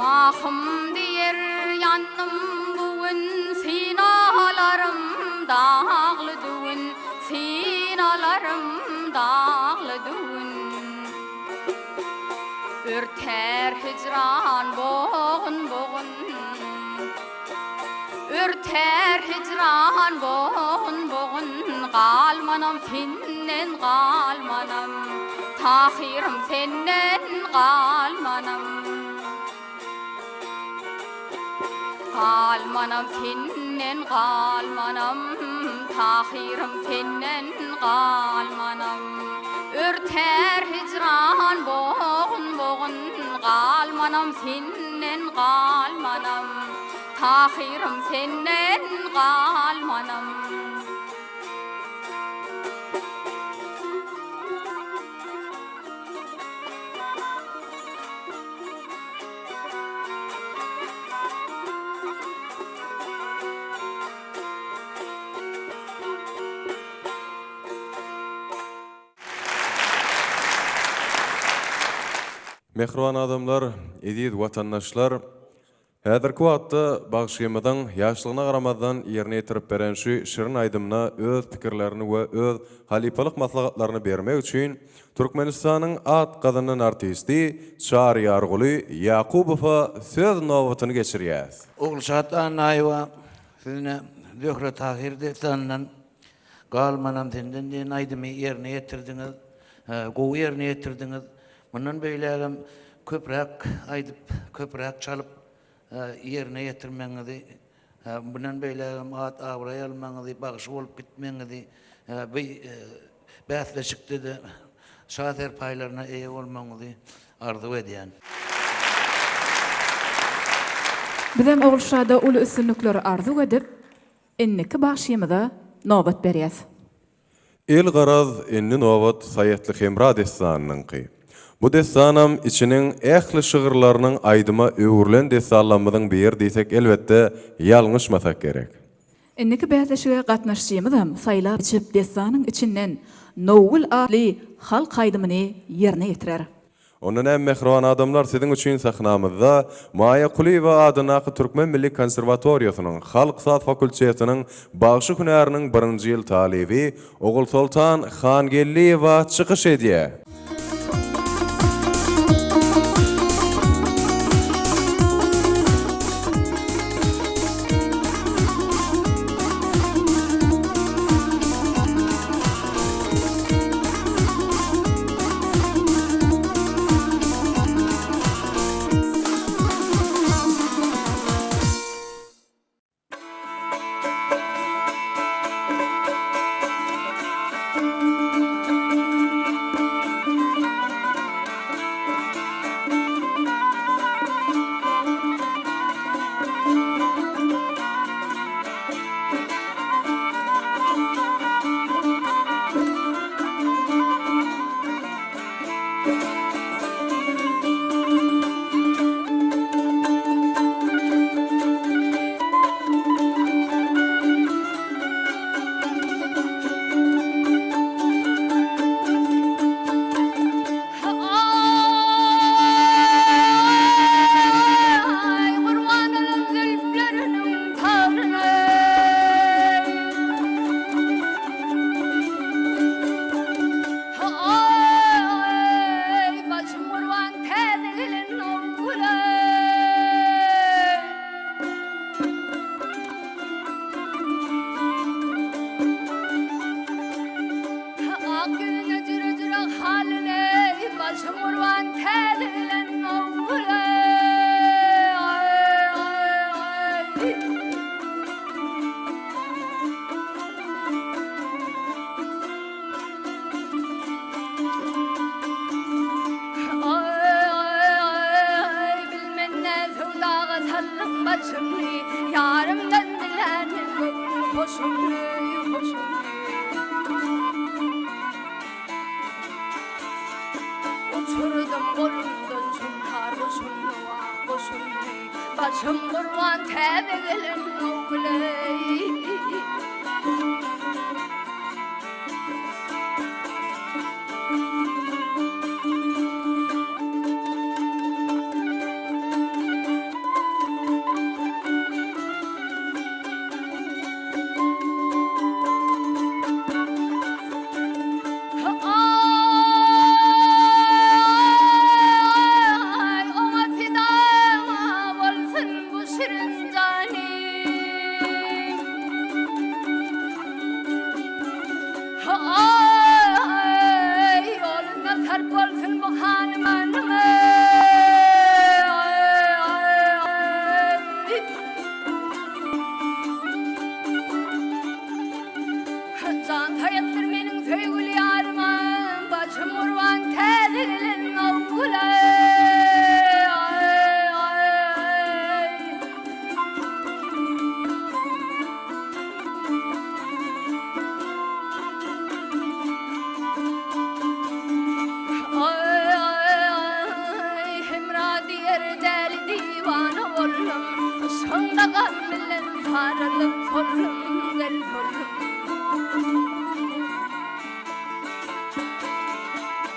Mahım diyer yanım bugün sinalarım dağlı düğün sinalarım dağlı düğün Ürter hicran boğun boğun Ürter hicran boğun boğun Qalmanam sennen qalmanam Tahirim sennen qalmanam Qalmanam sennen qalmanam Tahirim sennen qalmanam Ürter hicran boğun boğun Qalmanam sennen qalmanam Tahirim sennen qalmanam Mehriban adamlar, ediz vatandaşlar, häzirki wagtda bagşymadan ýaşlygyna garamadan ýerine ýetirip beren şu şirin aýdymna öz pikirlerini we öz halipalyk maslahatlaryny bermek üçin Türkmenistanyň at gazynyň artisti Şahry Arguly Yakubowa söz nowatyny geçirýär. Oğulşat Anaýewa sizine Zöhre Tahir'de sanılan Qalmanam senden diýen aýdymy ýerine ýetirdiňiz, gowy ýerine ýetirdiňiz. Bundan beýlegem köpräk aýdyp, köpräk çalyp ýerine ýetirmeňizi, bundan beýlegem at awraý almaňyzy, bagşy bolup gitmeňizi, bäsleşikde de şaher paýlaryna eýe bolmaňyzy arzu edýän. Bizem Oğulşada uly üstünlikleri arzu edip, inniki başymyza nobat berýäs. El garaz enni nowat Saýetli Hemra destanynyňky. Bu destanam içinin ähli şygyrlarynyň aýdyma öwürlen destanlamydyň bir diýsek elbetde ýalňyşmasak gerek. Inniki bäzleşige gatnaşjymyzam saýlap içip destanyň içinden nowul adly halk aýdymyny ýerine ýetirer. Onun hem mehriban adamlar sizin üçün sahnamızda Maya Kuliýewa adynaky Türkmen Milli Konservatoriýasynyň Halk Saz Fakultetiniň bagşy hünäriniň 1-nji ýyl talibi Ogul Sultan Xangelliýewa çykyş edýär.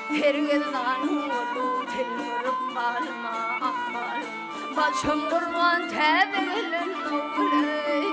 Fergedan ulu telmurup kalma akmal Başım kurban tebelin oğley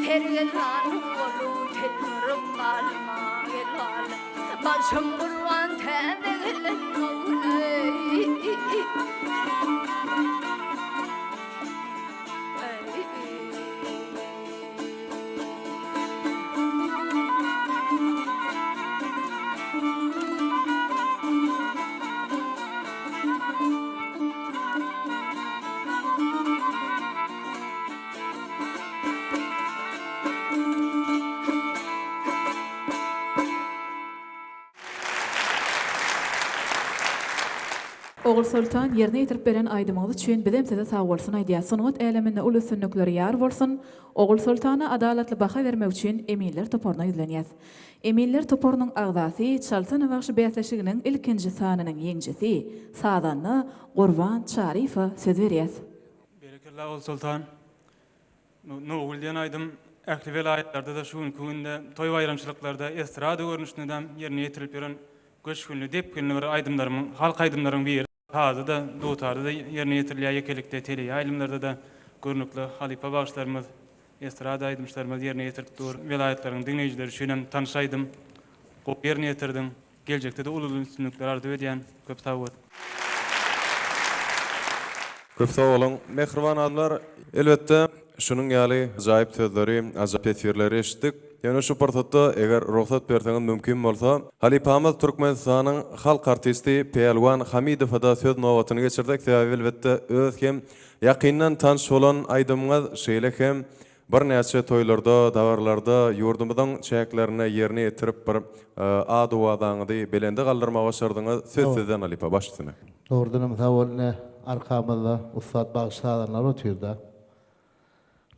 Fergedan ulu telmurup kalma gelal Başım kurban tebelin oğley Oğul Sultan yerine yetirip beren aydymyz üçin bilen size sağ bolsun aýdýar. Sunugat äleminde ul üstünlikleri ýar bolsun. Oğul Sultana adalatly baha bermek üçin eminler toporuna ýüzlenýär. Eminler toporunyň agzasy Çalsana bagşy beýatlaşygynyň ilkinji sanynyň ýeňjisi Sadanly Gurban Şarifa söz berýär. Berekellah Oğul Sultan. Nowul diýen aýdym ähli welaýatlarda da şu günde toý bayramçylyklarda estrada görnüşinden ýerine ýetirilip beren göçkünlü depkinli bir aýdymlarymyň, halk aýdymlaryň biri. Hazır da Doğutar'da da yerine yetirilýär ýekelikde, tele ýaýlymlarda da görnükli halipa bagşlarymyz, estrada aýdymçylarymyz yerine ýetirip dur. Velayetlaryň dinleýijileri üçin tanışaýdym. Gop yerine ýetirdim. Geljekde de ulul üstünlikler ardy edýän köp sag bol. Köp sag bolun. Mehriban adamlar, elbetde şunun ýaly ajaýyp sözleri, ajaýyp tesirleri eşitdik. Ýöne şu portatda eger ruhsat berseňiz mümkin bolsa, Halipamyz Türkmenistanyň halk artisti Pehlwan Hamidow da söz nowatyny geçirdik. Sebäbi elbetde öz hem ýakyndan tanış bolan aýdymyňyz şeýle hem bir näçe toýlarda, dawarlarda ýurdumyzyň çäklerine ýerine ýetirip bir ady belende galdyrmagy başardyňyz. Söz sizden Halipa başlysyna. Doğrudan sağolne arkamızda Ustad Bağışladanlar otyrda.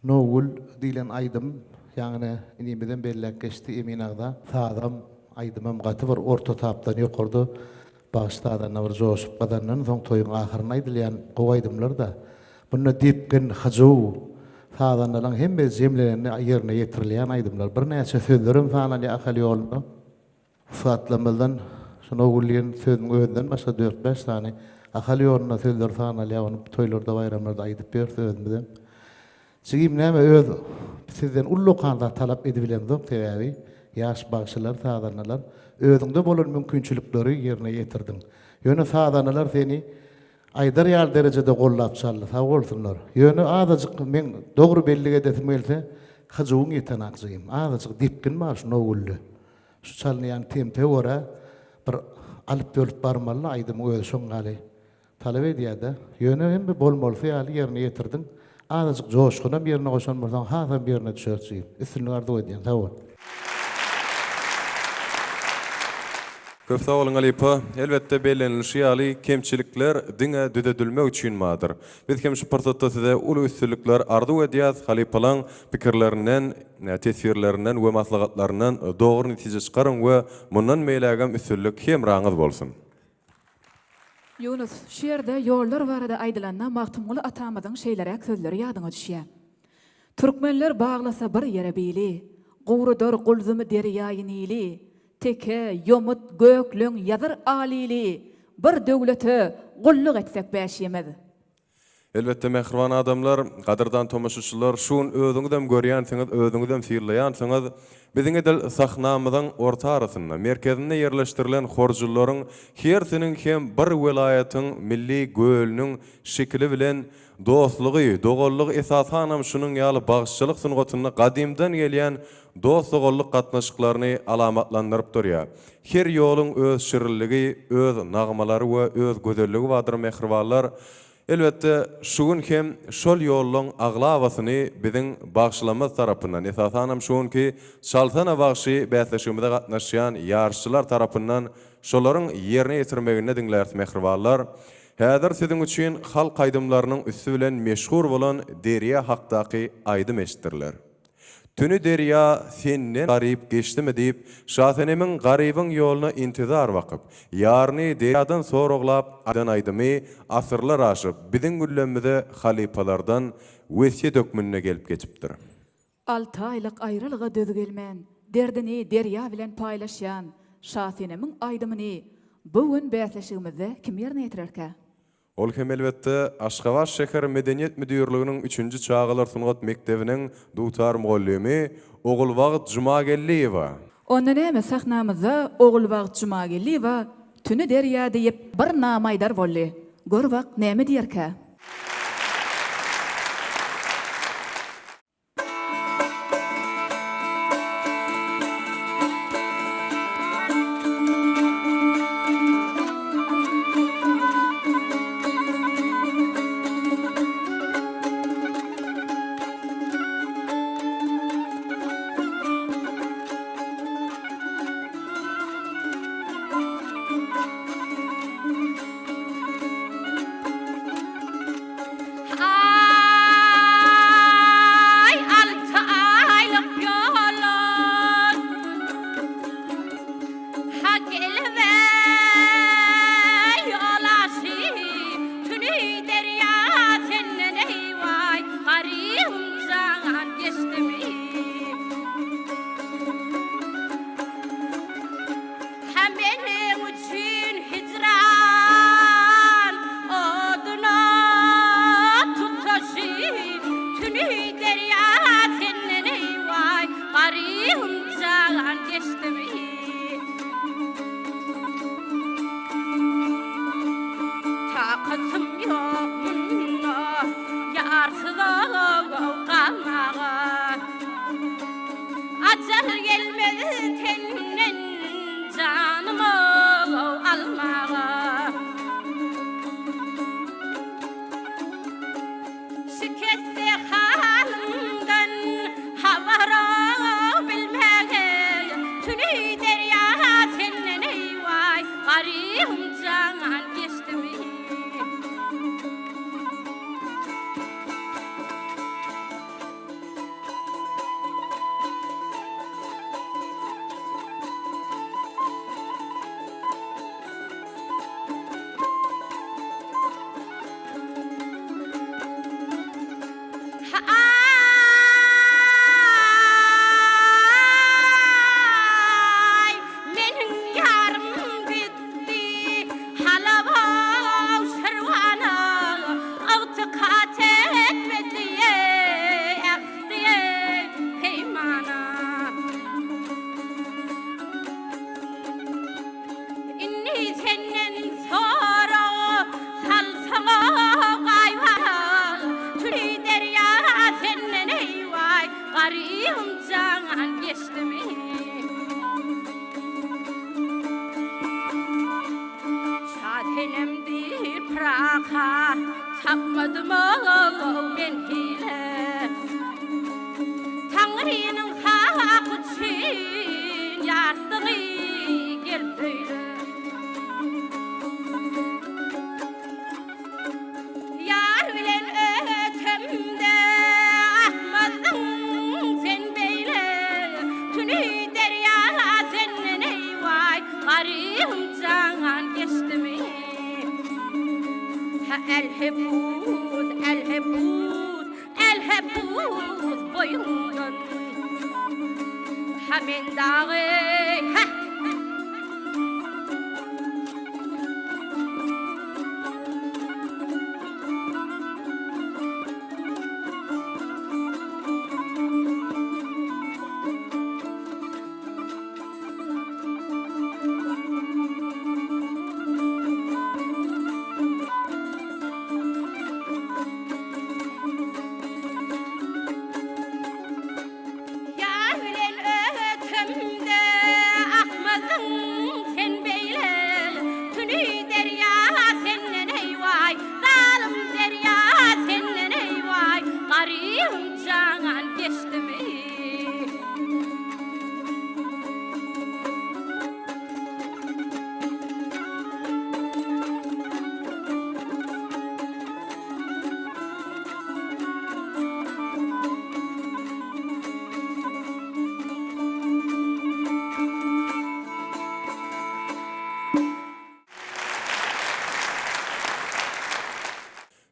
Nowul diýlen aýdym ýagny inimizden bellek geçti emin agda. Sadam aýdymam gaty bir orta tapdan ýokurdy. Bağışladanlar bir joşup gadandan soň toýuň ahyryna aýdylýan gowaýdymlar da. Bunu dipkin hajow Sadanlaryň hemme jemlerini ýerine ýetirilýän aýdymlar. Bir näçe sözlerim sanaly ahal ýolunda. Fatlamyzdan şonowulýan sözüň özünden başga 4-5 tane ahal ýoluna sözler sanaly ony toýlarda bayramlarda aýdyp berdi özümden. Sigim näme öz sizden ullukanda talap edibilen zok sebäbi ýaş bagşylar, sadanlar özüňde bolan mümkinçilikleri ýerine ýetirdiň. Ýöne sadanlar seni aýdar ýal derejede gollap çaldy, sag bolsunlar. Ýöne azajyk men dogry belli edesim gelse, hajuň ýetenakjym. Azajyk dipkin bar şu nowully. Şu çalnýan tempe wara bir alyp bölüp barmaly aýdym öz şoňgaly. Talap edýärdi. Ýöne hem bolmalsa ýaly ýerine ýetirdiň. Azajyk joşguna birine goşan bolsaň, hasam birine düşerçi. Üstünlük ardy edýän, sag bol. Köp sag bolun Halipa. Elbetde bellenilşi ýaly kemçilikler diňe düzedilmek üçin madyr. Biz hem şu portatda size ulu üstünlikler ardy edýäs. Halipalaň pikirlerinden, tesirlerinden we maslahatlarynyň dogry netije çykaryň we mundan meýlegem üstünlik hem raňyz bolsun. Yunus, şu ýerde ýollar barada aýdylanda magtumly atamyzyň şeýlerek sözleri ýadyňa düşýär. Türkmenler baglasa bir ýere bili, gowrudar gulzumy derýaýy nili, teke, ýomut, göklüň ýazyr alili, bir döwlete gulluk etsek bäşemez. Elbette mehriban adamlar, qadırdan tomaşaçylar, şuun özüňizem görýänsiňiz, özüňizem sirleýänsiňiz, biziň edil sahnamyzyň orta arasynda, merkezinde yerleşdirilen horjularyň hersiniň hem bir welaýatyň milli göýülüniň şekli bilen dostlugy, dogollyk esasanam şunun ýaly bagşçylyk sungatyna gadimden gelýän dost-dogollyk gatnaşyklaryny alamatlandyryp durýar. Her ýoluň öz şirilligi, öz nagmalary we öz gözelligi bardyr mehribanlar. Elbette şuun hem şol ýollaryň aglawasyny biziň bagşlamaz tarapyndan esasanam şuun ki şaltana bagşy bäsleşigimizde gatnaşýan ýarşçylar tarapyndan şolaryň ýerine ýetirmegine diňler mehribanlar. Häzir siziň üçin halk aýdymlarynyň üstü bilen meşhur bolan Derya hakdaky aýdym eşitdirler. Tünü derya senden garip geçdimi deyip, şasenemiň garybyň ýoluna intizar wakyp, ýarny deryadan soraglap adan aýdymy asyrlar aşyp, biziň güllemizde halipalardan wesiýet dökmünine gelip geçipdir. 6 aýlyk aýrylyga dözi gelmän, derdini derya bilen paýlaşýan şasenemiň aýdymyny bu gün bäsleşigimizde kim ýerine ýetirerkä? Ol hem elbette Aşgabat şeher Medeniýet Müdürliginiň 3-nji çağalar sungat mektebiniň dutar muallimi Ogulwagt Jumagelliýewa. Ondan hem sahnamyzda Ogulwagt Jumagelliýewa tünü derya diýip bir namaýdar boldy. Görwak näme diýerkä? Ay, 6 aylyk ýolun ha gelibey ýolasy tüni derya senden eýway garym jaňan geçdimi hem benim üçün hicran oduna tutaşı tünü derya senden eýway garym jaňan geçdimi taqatym ýok munna ýarsyz qalmaga ajal gelmedi tenden janymy almaga şikeste halımdan habara bilmege tünü derya senden eýway garym jaňan geçdimi Ay, meniň ýarym bitdi, halaba şerwana, awtykat etmedi, ähdiye peýmana. Inni senden sonra salsaga gaýwa, tüni derya senden eýway garym jaňan geçdimi şadenemdi praka tapmadım men hile Taňrynyň hak üçin ýardygy gelbeýle Yar bilen ötemde ahmadyň sen beýle tünü derya senden eýway garym jaňan geçdimi ha elhebuz boýundan ha men dagy ha jaňan geçdimi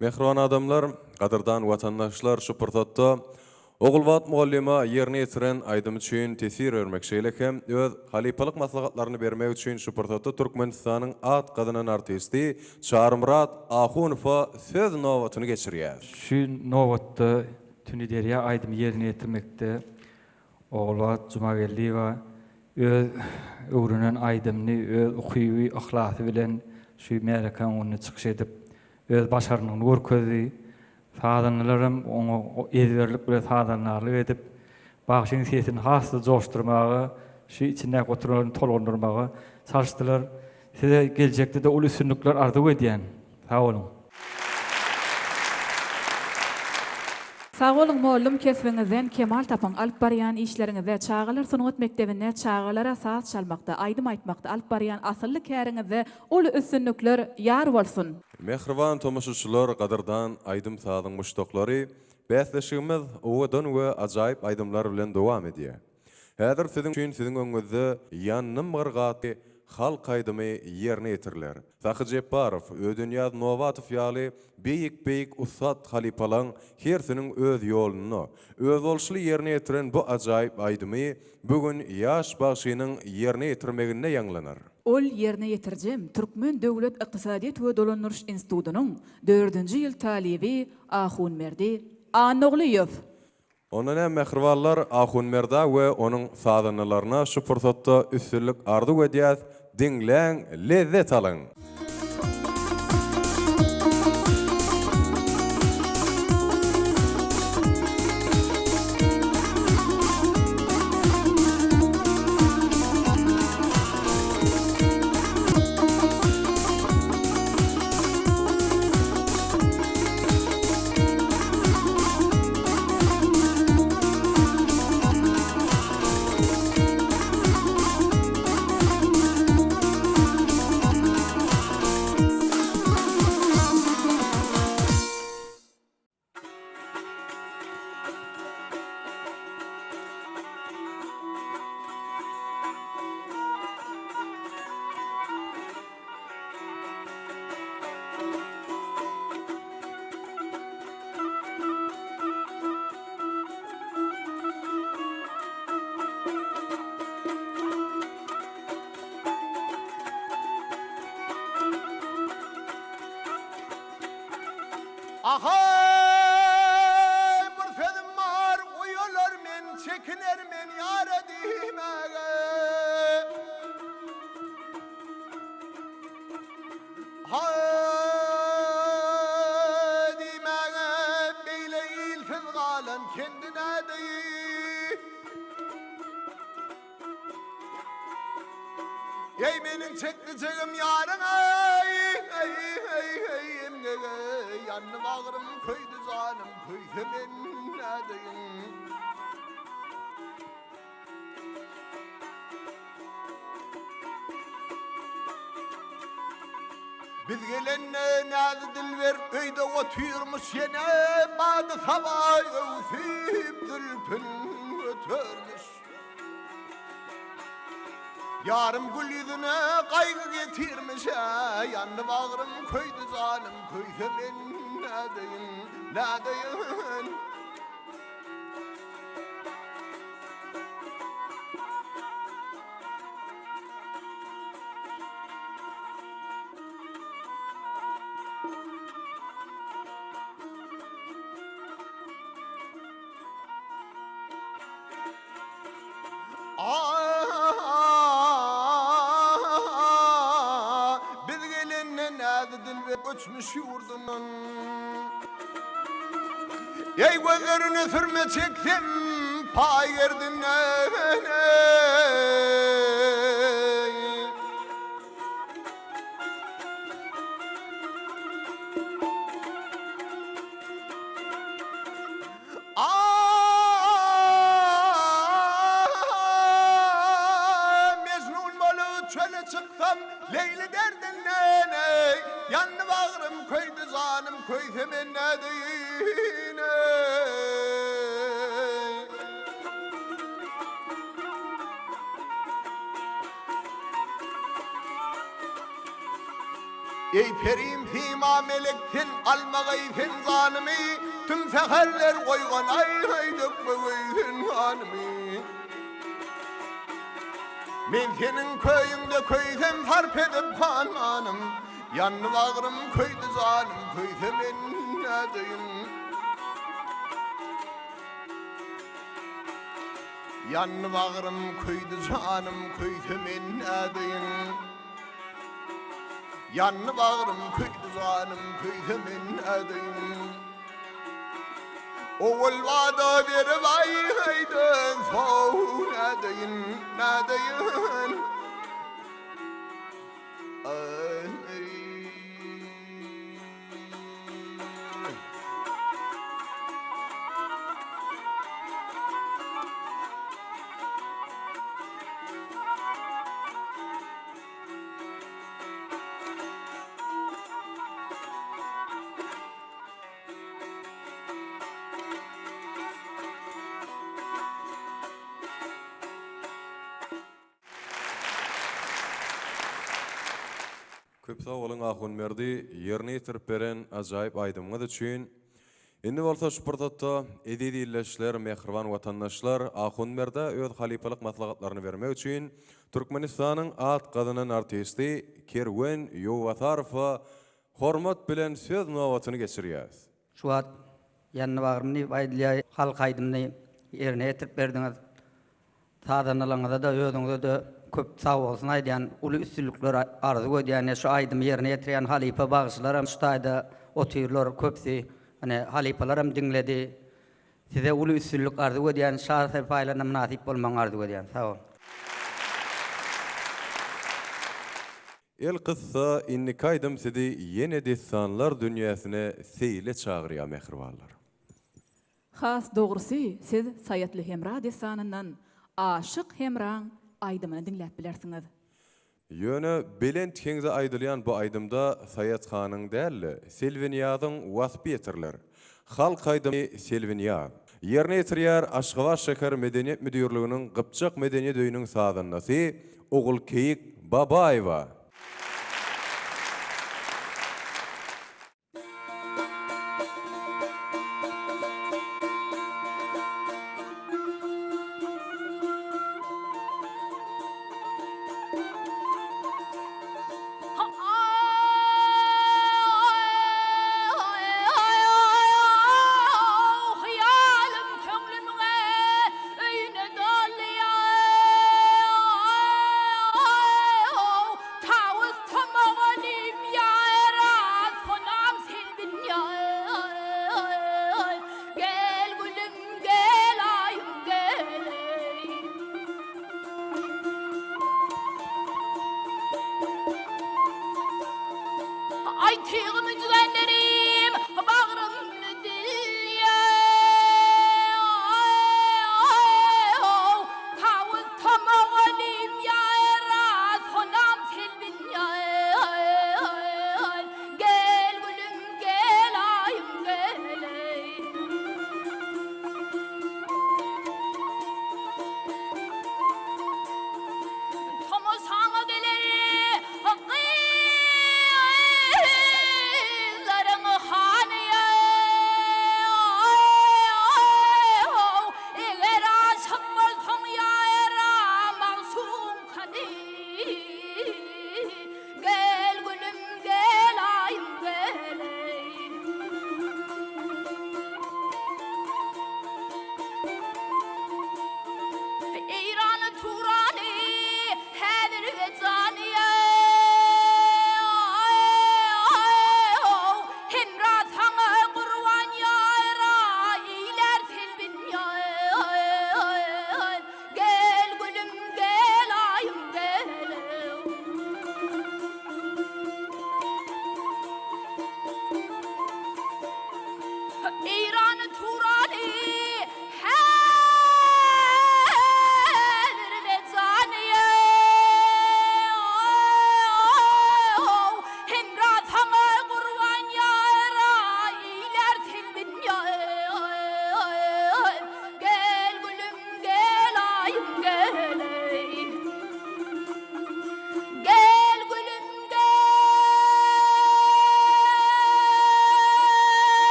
Mehriban adamlar, qadırdan vatandaşlar şu pırtatda Oğulvat muallima yerine yetiren aydym üçin tesir örmekçilekem öz halipalyk maslahatlaryny bermek üçin şu pırtatda Türkmenistanyň at gadynan artisti Çarmrat Ahunowa söz nowatyny geçirýär. Şu nowatda tünideriya aydym yerine yetirmekde Oğulvat Jumagelliwa öz öwrünen aydymny öz ukyby ahlasy bilen şu merakan onu çykyş edip öz başarynyny görkezdi. Fadanlarym onu ezberlik bilen fadanlarlyk edip bagşyň sesini hasly joşdurmagy, şu içinde oturan tolandyrmagy çalışdylar. Size geljekde de ulu üstünlükler arzu edýän. Sağ olun. Sağ olun muallym kesbiňizden kemal tapan alyp barýan işleriňizde Çağalar Sunat Mektebinde çağalara saz çalmakda, aydym aýtmakda alyp barýan asylly käriňizde ulu üstünlükler ýar bolsun. Mehriban tomaşaçylar, qadırdan aydym sazyň muşdoklary bäsleşigimiz owadan we ajaýyp aydymlar bilen dowam edýär. Häzir siziň üçin siziň öňüňizde ýanynym gyrgaty halk aydymy yerine ýetirler. Sahy Jepparow, Ödünýaz Nowatow ýaly beýik usat halipalaň hersiniň öz ýoluny, öz bolşuly yerine ýetiren bu ajaýyp aydymy bugün ýaş bagşynyň yerine ýetirmeginde ýanglanar. Ol yerine yetirjem Türkmen Döwlet Ykdysadyýet we Dolandyryş Institutynyň 4-nji ýyl talibi Ahunmerdi Anoğluýew. Ondan hem mehribanlar Ahunmerda we onuň sadanalaryna şu pursatda üstünlük arzu edýär. Dinleň, lezzet alyň. Ahay bir sözüm var, uyular men, çekiner men yar edimege. Dimege beyle ilsiz galan kendine değil. Ey menin çekticeğim yarın yanım ağrım köydü canım köydü men nedeyim. Biz gelenne nazi dilber öyde oturmuş yine badı sabah övsüp dülpün ötürmüş. Yarım gül yüzüne kaygı getirmiş yandım ağrım köydü canım köydü men nedeyin. Biz gelinne nazi dilber göçmüş yurdunun. Ey gözlerini sürme çektim pay verdin köysem en nadine. Ey perim fima melekten almagayfen zanımı, tüm seherler koygan ay dökmegeysen hanımı. Men senin köyünde köysem sarp edip kanmanım, yanlı bağrım köydü zanım, köysem en nadine. Yanlı bağrım köydü canım, köysem en nadine. Yanlı bağrım köydü zanım, köydüm en adayım. Oğul vada bir vay haydın, soğun adayın, nadayın. Köp sağ olun Ahun Merdi, yerine yetirip beren ajaýyp aýdymyňyz üçin. Endi bolsa şu purtatda edidi illeşler, mehriban watandaşlar Ahun Merdi öz halipalyk maslahatlaryny bermek üçin Türkmenistanyň at gadynyň artisti Kerwen Yowatarfa hormat bilen söz nowatyny geçirýär. Şu at yanına bağırımını aydılya halk aydımını yerine yetirip berdiňiz. Tadanalaňyza da özüňize de köp sağ olsun aýdýan uly üstünlükler arzu edýän şu aýdym yerine ýetirýän halipa bagşylaram şu taýda otyrlar köpsi hani halipalaram diňledi. Size uly üstünlük arzu edýän şahs serpaýlaryna münasip bolmaň arzu edýän. Sağ olun. El kıssa inni kaydym sizi yene destanlar dünýäsine seýle çagyrýar mehribanlar. Has dogrusy siz Sayatly Hemra destanyndan Aşyk Hemraň aýdymyny dinläp bilersiňiz. Ýöne Belent kengze aýdylýan bu aýdymda Sayat hanyň däli, Selvenýadyň wasby etirler. Halk aýdymy Selvenýa. Ýerine ýetirýär Aşgabat şäher medeniýet müdürliginiň Gypçak medeniýet öýüniň saadandasy Ogul Keyik Babaýewa. Hayalim könglimge öýüne dolýar.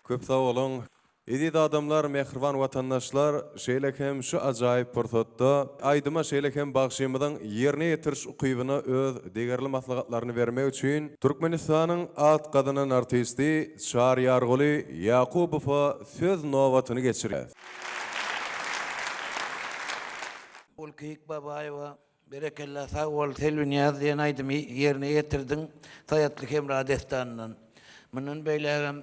Köp sağ olun. Edid adamlar, mehriban vatandaşlar, şeýle hem şu ajaýyp pursatda aydyma şeýle hem bagşymyň ýerine ýetiriş ukybyna öz degerli maslahatlaryny bermek üçin Türkmenistanyň at gadynyň artisti Şahryar Guly Yakubowa söz nowatyny geçirýär. Ulkiyik babaýewa berekella sağ ol Selviniyaz diýen aýdym ýerine ýetirdiň Saýatlyk Emra destanyndan. Munun beýlegem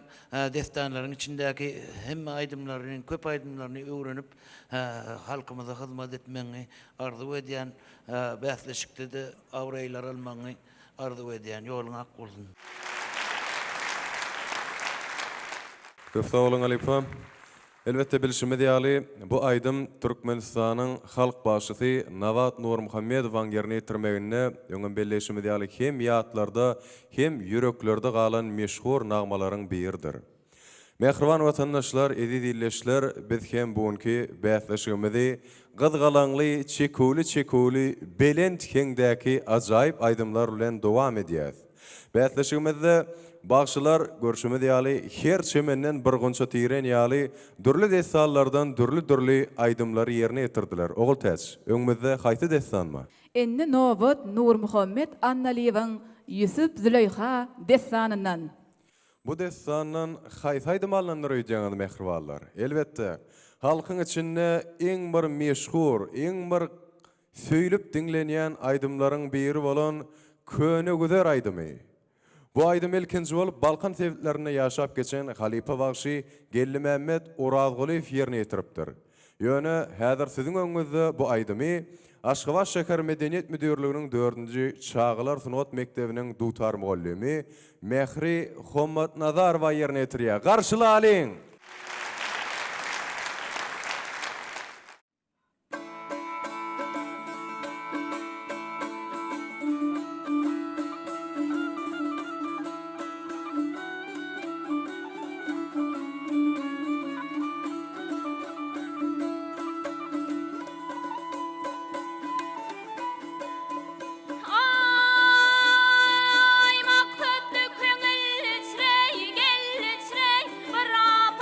destanlaryň içindäki hemme aýdymlaryny, köp aýdymlaryny öwrenip halkymyza hyzmat etmeňi arzu edýän bäsleşikde de awraýlar almaňy arzu edýän ýoluň ak bolsun. Köp sağ olun Alipa. Elbette bilişime diýaly, bu aýdym Türkmenistanyň halk başçysy Nawat Nurmuhammedowyň ýerine ýetirmegine öňün belleşimi diýaly hem ýatlarda hem ýüreklerde galan meşhur nagmalaryň biridir. Mehriban watandaşlar, edid illeşler, biz hem buňky bäsleşigimizi gyzgalaňly, çekuli belent kengdäki ajaýyp aýdymlar bilen dowam edýäs. Bäsleşigimizde bagşylar görüşimi diýaly her çemenden bir gonça tiren ýaly dürli desallardan dürli aýdymlary ýerine ýetirdiler. Ogul täç, öňümizde haýty desanma? Enne Nawat Nurmuhammed Annaliýewiň Yusuf Züleyha desanyndan. Bu desandan haýty aýdymlaryndan öýdýäňiz mehribanlar. Elbetde halkyň içinde eň bir meşhur, eň bir söýlüp dinlenýän aýdymlaryň biri bolan Köne Güzer aýdymy. Bu aýdym ilkinji bolup Balkan tewletlerinde ýaşap geçen Halipa bagşy Gelli Mehmet Orazguliýew ýerine ýetiripdir. Ýöne häzir siziň öňüňizde bu aýdymy Aşgabat şäher medeniýet müdürliginiň 4-nji Çağılar Sunat Mektebiniň dutar muallimi Mehri Hommat Nazarowa ýerine ýetirýär. Garşylalyň. Ay maksatlı köngül çirey, gel çirey, bırak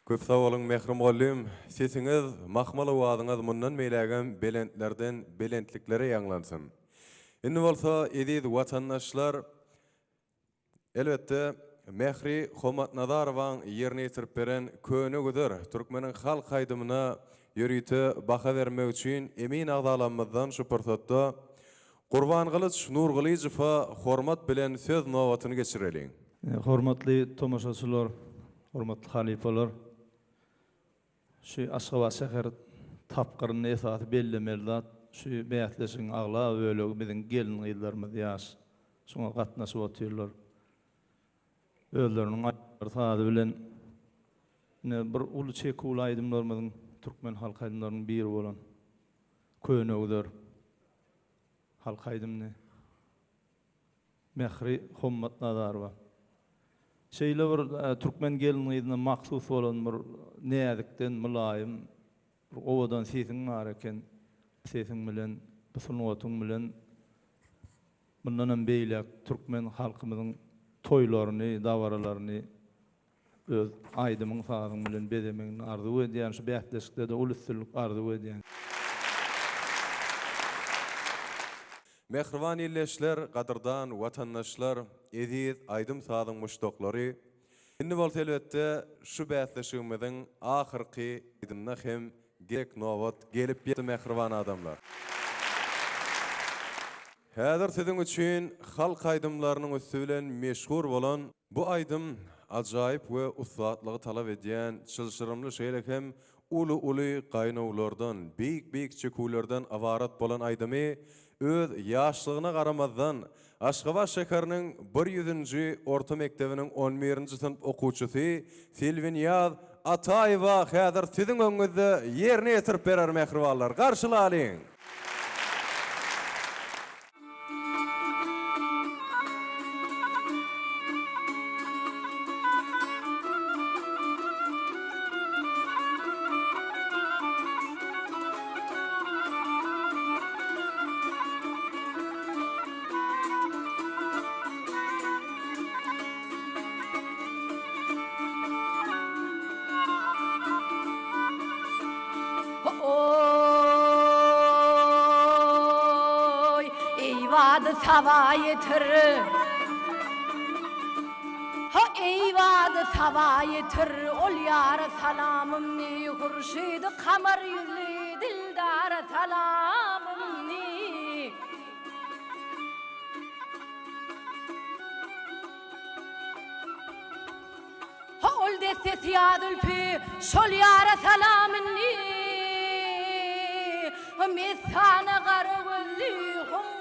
Köp sağ olun Mehrim Gollum. Sesiňiz, mahmaly wazyňyz mundan meýlägen belentlerden belentliklere ýanglansyn. Indi bolsa ediz watandaşlar elbetde Mehri Homat Nazarowaň ýerine ýetirip beren köne güder türkmeniň halk haýdymyna ýörüýte baha bermek üçin emin agdalanmazdan şu pursatda Qurban Kılıç Nurgulyjewa hormat bilen söz nowatyny geçireliň. Hormatly tomaşaçylar, hormatly halifalar, şu Aşgabat şäher tapgyryny esasy bellemelizat, şu beýatleşiň agla bölegi biziň gelin ýyllarymyz ýaş. Şoňa gatnaşyp otyrlar. Özleriniň aýdymlary bilen bir uly çekul aýdymlarymyň türkmen halk aýdymlarynyň biri bolan könegdir. Halk aýdymny Mehri Homat Nazarowa. Şeýle bir türkmen geliniňe maksus bolan bir näzikden mülayim bir owadan sesiň bar eken, sesiň bilen, bu sunuwatyň bilen bundan beýlek türkmen halkymyzyň toýlaryny, dawaralaryny öz aýdymyň sagyň bilen bedemegini arzu edýän, şu bähdeşikde de ulusçylyk arzu edýän. Mehriban illeşler, gadyrdan watandaşlar, ediz aýdym sadyň muşdoklary. Indi bolsa elbetde şu bähdeşigimiziň ahyrky ýydyna hem gerek nowat gelip ýetdi mehriban adamlar. Häzir siziň üçin halk aýdymlarynyň üstü bilen meşhur bolan bu aýdym ajaýyp we usatlygy talap edýän çylşyrymly şeýle hem uly gaýnawlardan, beýik çekulerden awarat bolan aýdymy öz ýaşlygyna garamazdan Aşgabat şäheriniň 100-nji orta mektebiniň 11-nji sınıf okuwçysy Selvinyaz Ataýewa häzir siziň öňüňizde ýerine ýetirip berer mehribanlar. Garşylaýyn. Oy, eyvadı sava yetir. Ha eyvadı sava yetir. Ol yar salamım ni hurşid kamar yüzlü dildar salamım ni. Ha ol deste siyadül pi şol yar salamım ni. Mesana gargulli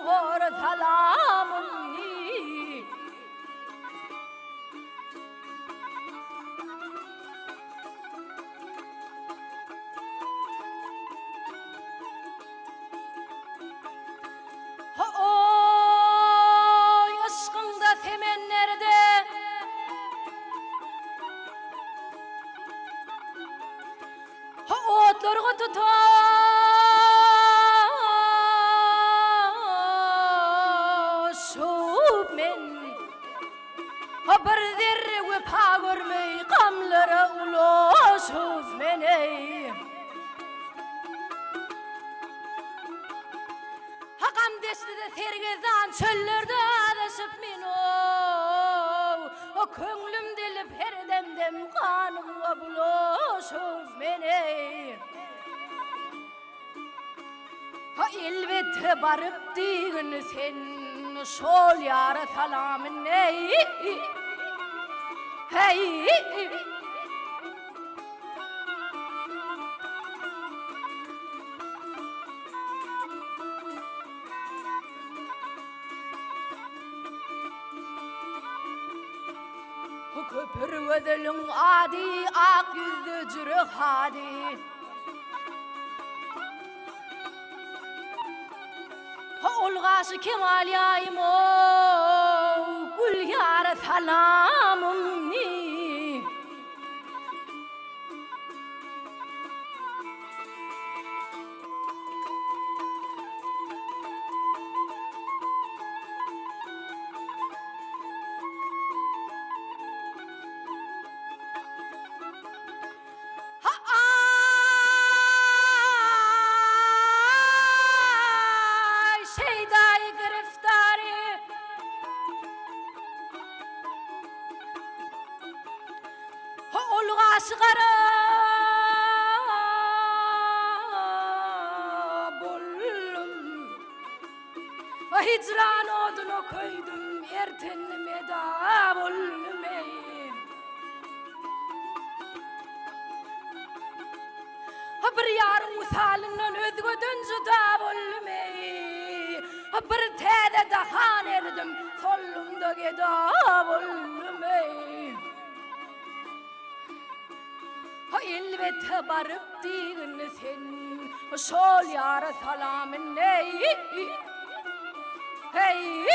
hor salamni ha oy aşkında semenlerde ha otlarga tutar bir zerre we pagurmey gamlara ulaşız meni Hakam deşti de sergezan çöllerde adaşıp meni o köngülüm delip her demdem kanım ve bulaşız meni Ha elbette barıp digin sen şol yara salamın ey hey köpür ödülün adi ak yüzlü cürük hadi Olgaşı kemal yayım o gül yara salamım ni başı qara bollum. Hicran odunu koydum ertenime da bollum ey. Bir yarın usalından özgödün juda bollum ey. Bir täze dahan erdim sollumda geda bollum ey. Ha elbette barıp diğin sen şol yara salamın ey. Hey.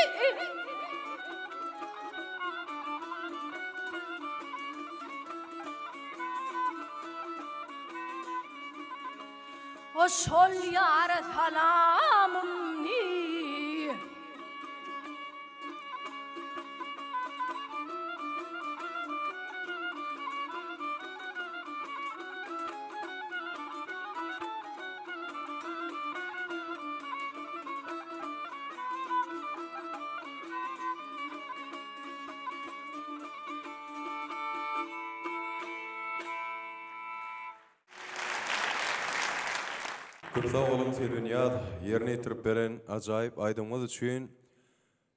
O şol yara salamım ni. Kırsa oğlum Selvinyad yerine yitirip beren acayip aydınmaz üçün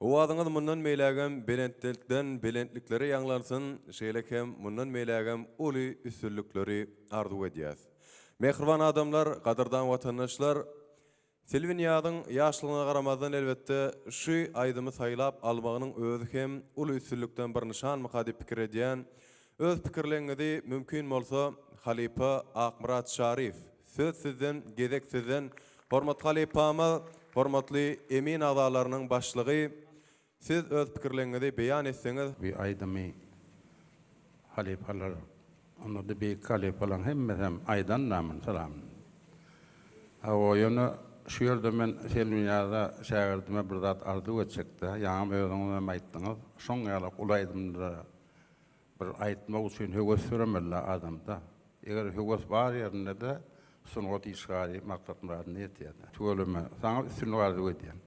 o adıňyz mundan meýlägem belentlikden belentliklere ýanglansyn şeýlekem mundan meýlägem uly üstünlikleri arzu edýäs. Mehriban adamlar, gadyrdan watandaşlar, Selvinyadyň ýaşlygyna garamazdan elbetde şu aýdymy saýlap almagynyň özü hem uly üstünlikden bir nişan mykady pikir edýän, öz pikirlerini mümkin bolsa Halipa Akmurat Şarif söz sizden, gezek sizden, hormatly Halipama, hormatly emin agalarynyň başlygy, siz öz pikirlerinizi beýan etseňiz. Bir aýdymy halipalar, onda bir halipalar hemmesem aýdan namyn salam. O ýöne şu ýerde men Selviňada şäherime bir zat arzu etjekdi. Ýa-ni özüňiz aýtdyňyz. Şoň ýaly ulaýdymda bir aýtmak üçin höwes süremeli adamda. Eger höwes bar ýerinde de sunugat işgari maksat muradyny etýär. Tügelime saňa üstünlik arzu edýän.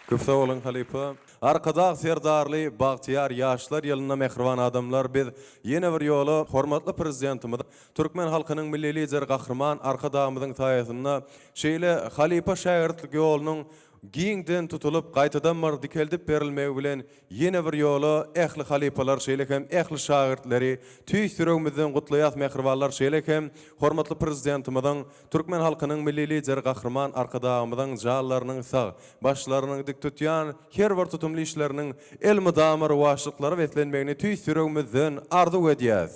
Köpse olan Halipa, arkada serdarly bagtyar ýaşlar ýylyna mehriban adamlar biz ýene bir ýoly hormatly prezidentimiz Türkmen halkynyň milli lider gahrman arkadamyzyň taýasyna şeýle Halipa şäherlik ýolunyň giňden tutulup gaýtadan mar dikeldip berilmegi bilen ýene bir ýoly ähli halipalar şeýlekem ähli şagirtleri tüý süregimizden gutlaýas mehribanlar şeýlekem hormatly prezidentimizden Türkmen halkynyň milli lider gahrman arkadamyzyň jallarynyň sag başlarynyň dik tutýan her bir tutumly işleriniň elmi damar waşlyklary wetlenmegini tüý süregimizden arzu edýäs.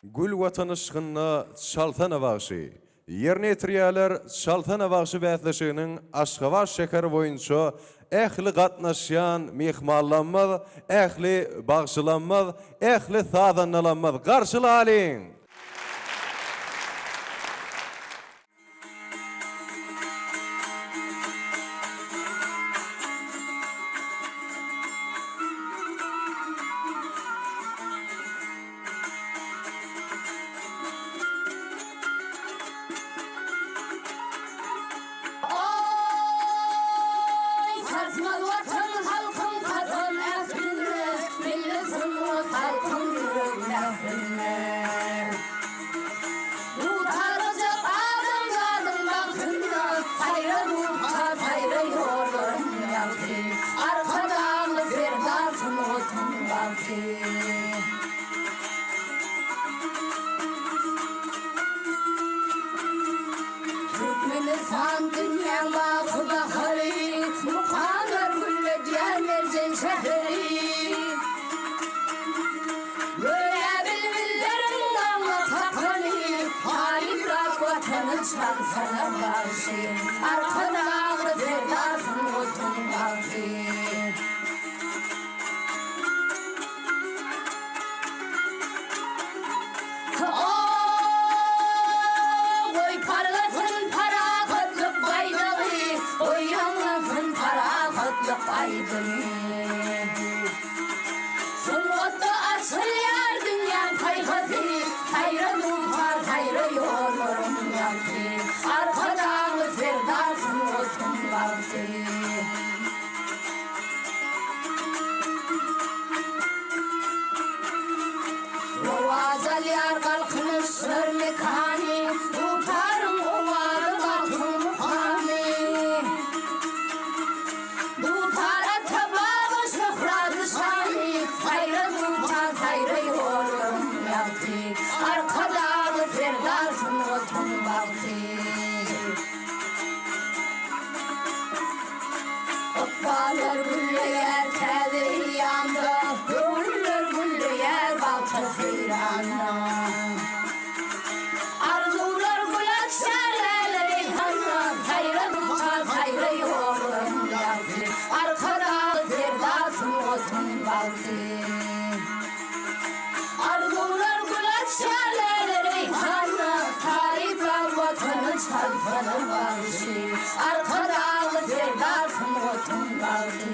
Gül watanışgyna şaltana bagşy. Yerine yitirýärler şaltana bagşy bätleşiginiň Aşgabat şekeri boýunça ähli gatnaşýan mehmanlanmaz, ähli bagşylanmaz, ähli sadanlanmaz. Garşylalyň. sunotun baltı. Okbalar güller tedir yanda, güller güller baltı firanla. Arzular bulat şerleri hanna, tayra duha tayra yolun yaptı. Arkada zirda sunotun baltı. Arzular bulat şerleri hanna, tarifler vatanın çalfanı varşı. Arkada zirda sunotun baltı.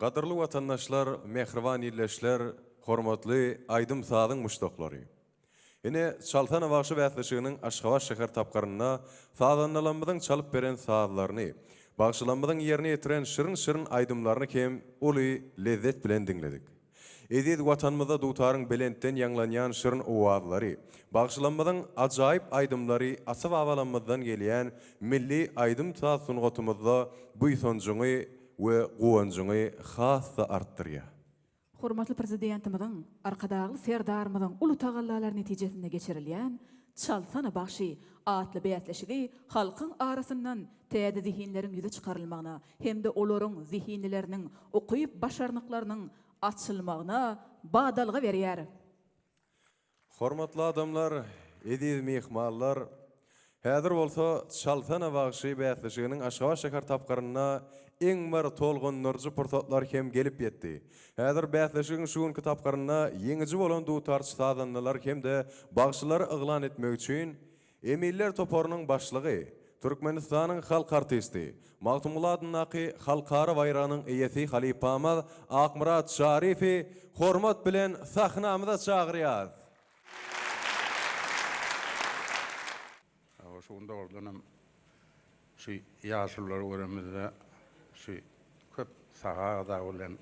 Qadırlı vatandaşlar, mehriban illeşler, hormatly Aydym Sadyň muşdoklary. Ene Çaltan Awakşy bätleşiginiň Aşgabat şäher tapgarynda sadanlalanmadan çalyp beren saatlaryny, bagşylanmadan ýerine ýetiren şirin aýdymlaryny kem uly lezzet bilen diňledik. Edid watanmyzda dutaryň belentden ýanglanýan şirin owazlary, bagşylanmadan ajaýyp aýdymlary asy babalanmadan gelýän milli aýdym saat sungatymyzda bu ýonjuňy we gowanjuňy hassa artdyrýar. Hormatly prezidentimizin arkadagy serdarmyzyň uly tagallalary netijesinde geçirilýän Çalsana Bagşy atly beýatleşigi halkyň arasyndan täze zihinleriň ýüze çykarylmagyna hem de olaryň zihinleriniň okuýup başarnyklarynyň açylmagyna badalga berýär. Hormatly adamlar, ediz mehmanlar, häzir bolsa Çalsana Bagşy beýatleşiginiň Aşgabat şäher tapgaryna eň bir tolgun nurjy pursatlar hem gelip ýetdi. Häzir beýatleşigiň şu kitapgaryna ýeňiji bolan dutar sadanlar hem de bagşylar yglan etmek üçin Emiller toporunyň başlygy, Türkmenistanyň halk artisti, Magtumuladynaky halkara bayranyň eýesi Halipamaz Akmurat Şarifi hormat bilen sahnamyza çagyrýar. Şunda ordanam şu ýaşullar göremizde şu köp sahada bilen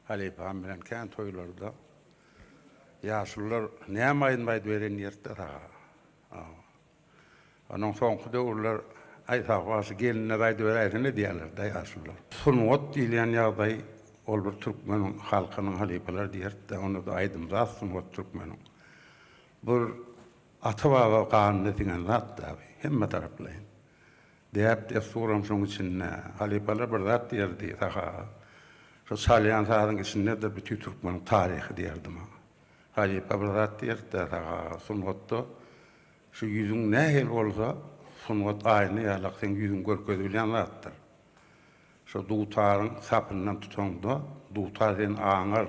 Halipam bilen kän toýlarda ýaşullar näme aýdymydy beren ýerde ta. Onuň soňky döwürler aýsawasy gelinne aýdy beräýärni diýerler da ýaşullar. Sunwat diýilen ýagdaý ol bir türkmen halkynyň halipalar diýerdi, onu da aýdymda sunwat türkmeniň. Bir ata-baba kanyny diňen zat da hemme taraplaýyn. Deyip de sorum şoň içinde halipalar bir zat diýerdi taha. Şu salyan sadyň içinde de bütün türkmen taryhy diýerdim. Halipa bir zat diýerdi taha sunwatda şu yüzüň nähel bolsa sunwat aýyny ýalak sen yüzüň görkezip bilen zatdyr. Şu dutaryň sapyndan tutanda dutar sen aňar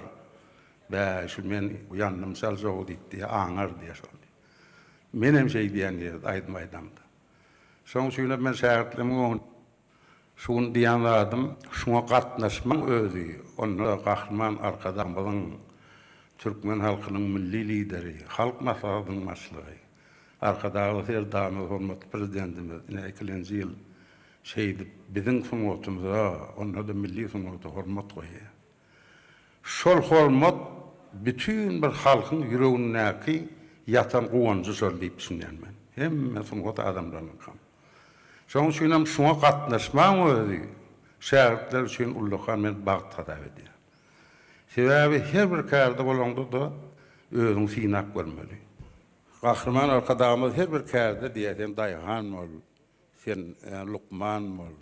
bä şu men uyandım sal jow diýdi aňar diýär. Menem şey diýen ýer aýdym aýdamda. Soň şüňe men şähertlimi şuň diýen adam şuňa gatnaşmaň özü, onu Gahrman arkadan bolan türkmen halkynyň milli lideri, halk maslahatynyň başlygy. Arkadagy serdamy hormatly prezidentimiz ine 2-nji ýyl şeýdip biziň sunwatymyza, onu da milli sunwata hormat goýýar. Şol hormat bütün bir halkyň ýüregindäki yatan gowanjy şol diýip düşünýärmen. Hemme sunwat adamlaryň kam. Şoň üçin hem şuňa gatnaşmaň özü şähertler üçin ullakan men bagt tadap edýär. Sebäbi her bir kärde bolanda da özüň synak görmeli. Gahrman arkadamyz her bir kärde diýerim Daýhan bol, sen Lukman bol,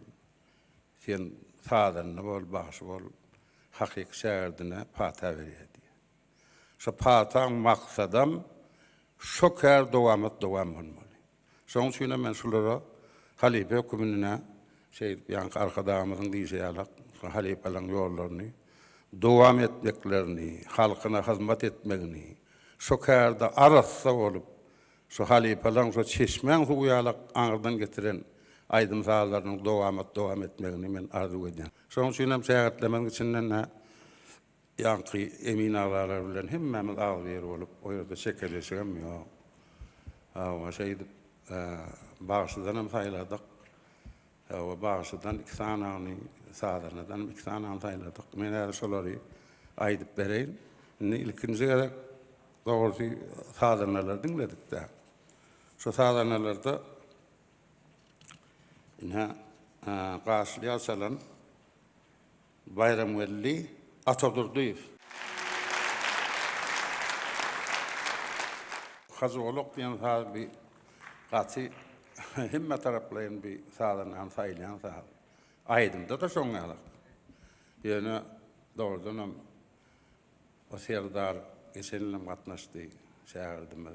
sen Sadanly bol, Bagşy bol, hakyky şäherdine pata berýärdi. Şu pataň maksadam şu kär dowam bolmaly. Şoň üçin men şulara Halipe hökümine ýa-ni arkadamyzyň diýýärler, halipalaryň ýollaryny dowam etmeklerini, halkyna hyzmat etmegini, şu kärde arassa bolup, şu halipalaryň şu çeşmeň suwýalak aňyrdan getiren aýdym saatlarynyň dowam etmegini men arzu edýän. Şoň üçin hem şähertlemek içinden ýa-ni emin agalar bilen hemmemiz ağ ber bolup, o ýerde çekeleşigem ýok. Şeýdip Bagşydan hem saýladyk. Bagşydan 2 sanagyny, Sadanydan 2 sanagyny saýladyk. Men häzir şolary aydıp bereyim. İlkinci gerek doğrusu sadanlar dinledik de. Şu sadanlarda qarşıya salan Bayram Veli Atadurduyev. Hazırlık diyen bir katı himme taraflayan bir sadan saylayan sadan. Aydımda da şonyalık. Yani doğrudan o Serdar geçenle katnaştı şehirdim.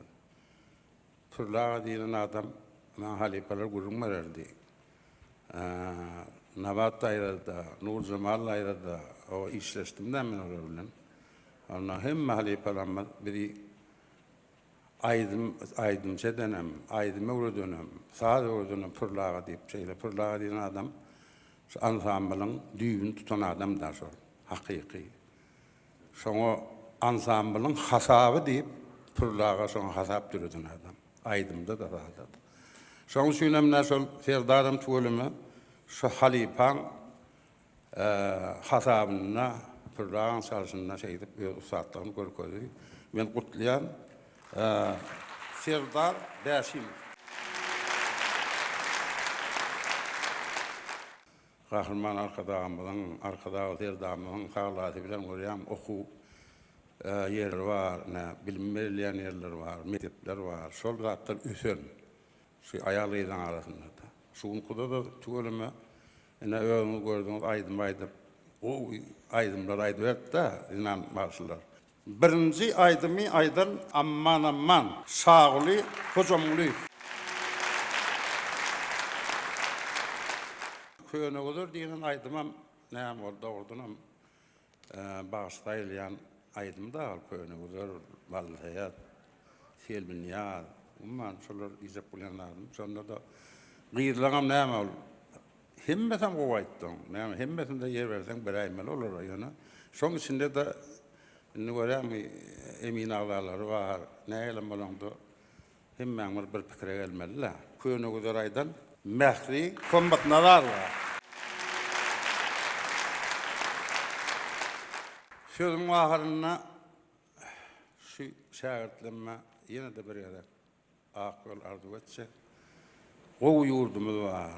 Turlağa diyen adam halifeler gurur verdi. Nabat ayrıda, Nur Cemal ayrıda o işleştim de ben orayla. Ona hem halifeler biri aydım dönem, aydım öyle dönem, saat öyle dönem turlağa deyip şeyle turlağa diyen adam ansambılın düğün tutan adam da sonra hakiki. Sonra ansambılın hasabı deyip turlağa sonra hasap türüdün adam. Aydımda da zaten. Sonra söylemler sonra Serdar'ım tuğulümü şu halipan hasabına turlağın sarısına şey edip saatlarını görüyordu. Ben kutlayan Serdar Bəşim. Kahraman arkadağı Serdar'ımın sağlatı bilen görüyorum oku yer var, bilinmeyen yerler var, mektepler var. Sol zatlar üsön. Şu ayarlıydan arasında da. Şuun kuda da tügölüme öğünü gördüğünüz aydım. O aydımlar aydı verdi de inan marşılar. Birinci aydımı aydan amman sağlı hocamlı. Köyüne olur diyen aydımam neyim orada ordunam bağıştaylayan aydım da al köyüne olur vallahi selbin ya umman şolar izep bulanlarım sonra da gıyırlağım neyim ol himmeten kovayttın neyim himmeten de yer versen beraymel olur yana son içinde de nüvarami emin ağlarları var neylem olandı himmen bir fikre gelmeliler köyüne olur aydan mehri kombatnalar var. Sözümün ahırına şu şagirdlerime yine de bir yere akıl arzu etse o yurdumuz var.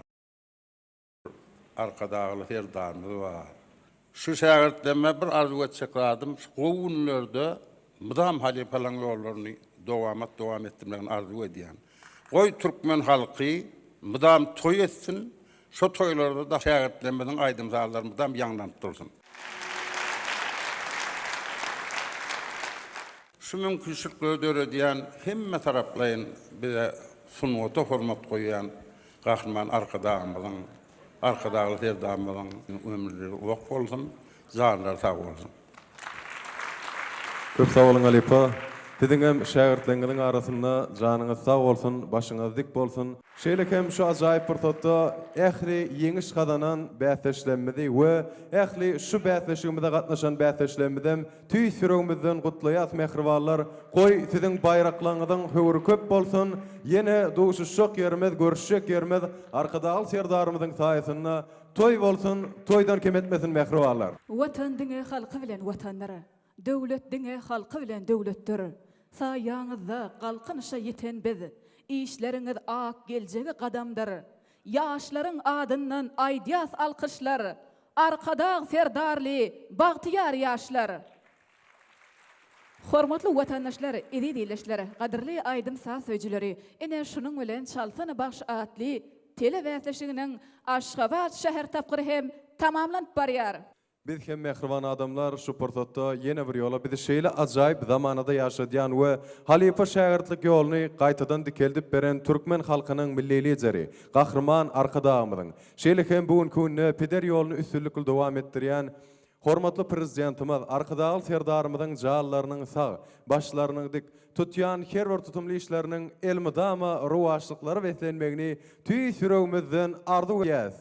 Arkadağlı Serdar'ımız var. Şu şagirdlerime bir arzu etsek lazım. O günlerde müdam halifeler'in yollarını devam ettirmelerini arzu ediyen. Koy Türkmen halkı müdam toy etsin. Şu toylarda da şagirdlerimizin aydımsallarını müdam yanlanıp dursun. Şu mümkünçülükleri ödeyen himme taraflayın bize sunuata hormat koyan kahraman arkadağlı Serdar'ımızın ömürleri vakf olsun, zanlar sağ olsun. Köp sağ olun Alipa. Dediğim şagirdlerinin arasında canınız sağ olsun, başınız dik bolsun. Şeylekem şu acayip fırsatda ehli yeniş kadanan bäsleşlemidi ve ehli şu bäsleşimizde gatnaşan bäsleşlemizden tüy sürüğümüzden kutlayat mehrivallar koy sizin bayraklarınızdan hüvür köp bolsun. Yine duşuşuk yerimiz, görüşecek yerimiz arkadağıl Serdar'ımızın sayesinde toy bolsun, toydan kim etmesin mehrivallar. Vatan dine halkı bilen vatanları, devlet dine halkı bilen devletleri. Sayanızda kalkınışa yeten biz, işleriniz ak geleceği kadamdır. Yaşların adından aydiyas alkışlar, arkadağ Serdarlı, bağtiyar yaşlar. Hormatlı vatandaşlar, izleyiciler, kadirli aydım sağ sözcüleri, ene şunun bilen çalsana baş atlı, tele vəsleşiginin Aşgabat şehir tapqırı hem tamamlanıp barıyar. Biz hem mehriban adamlar şu fırsatda yine bir yola bizi şeyle acayip zamanada yaşayan ve halife şagirdlik yolunu qaytadan dikeldip beren Türkmen halkının milli lideri, kahraman arkadağımızın. Şeyle hem bugün günü peder yolunu üstünlükle devam ettiriyen hormatlı prezidentimiz arkadağıl Serdar'ımızın jaallarının sağ, başlarının dik tutyan her bir tutumlu işlerinin elmidama ruvaşlıkları veslenmegini tüy sürüğümüzden arzu ederiz.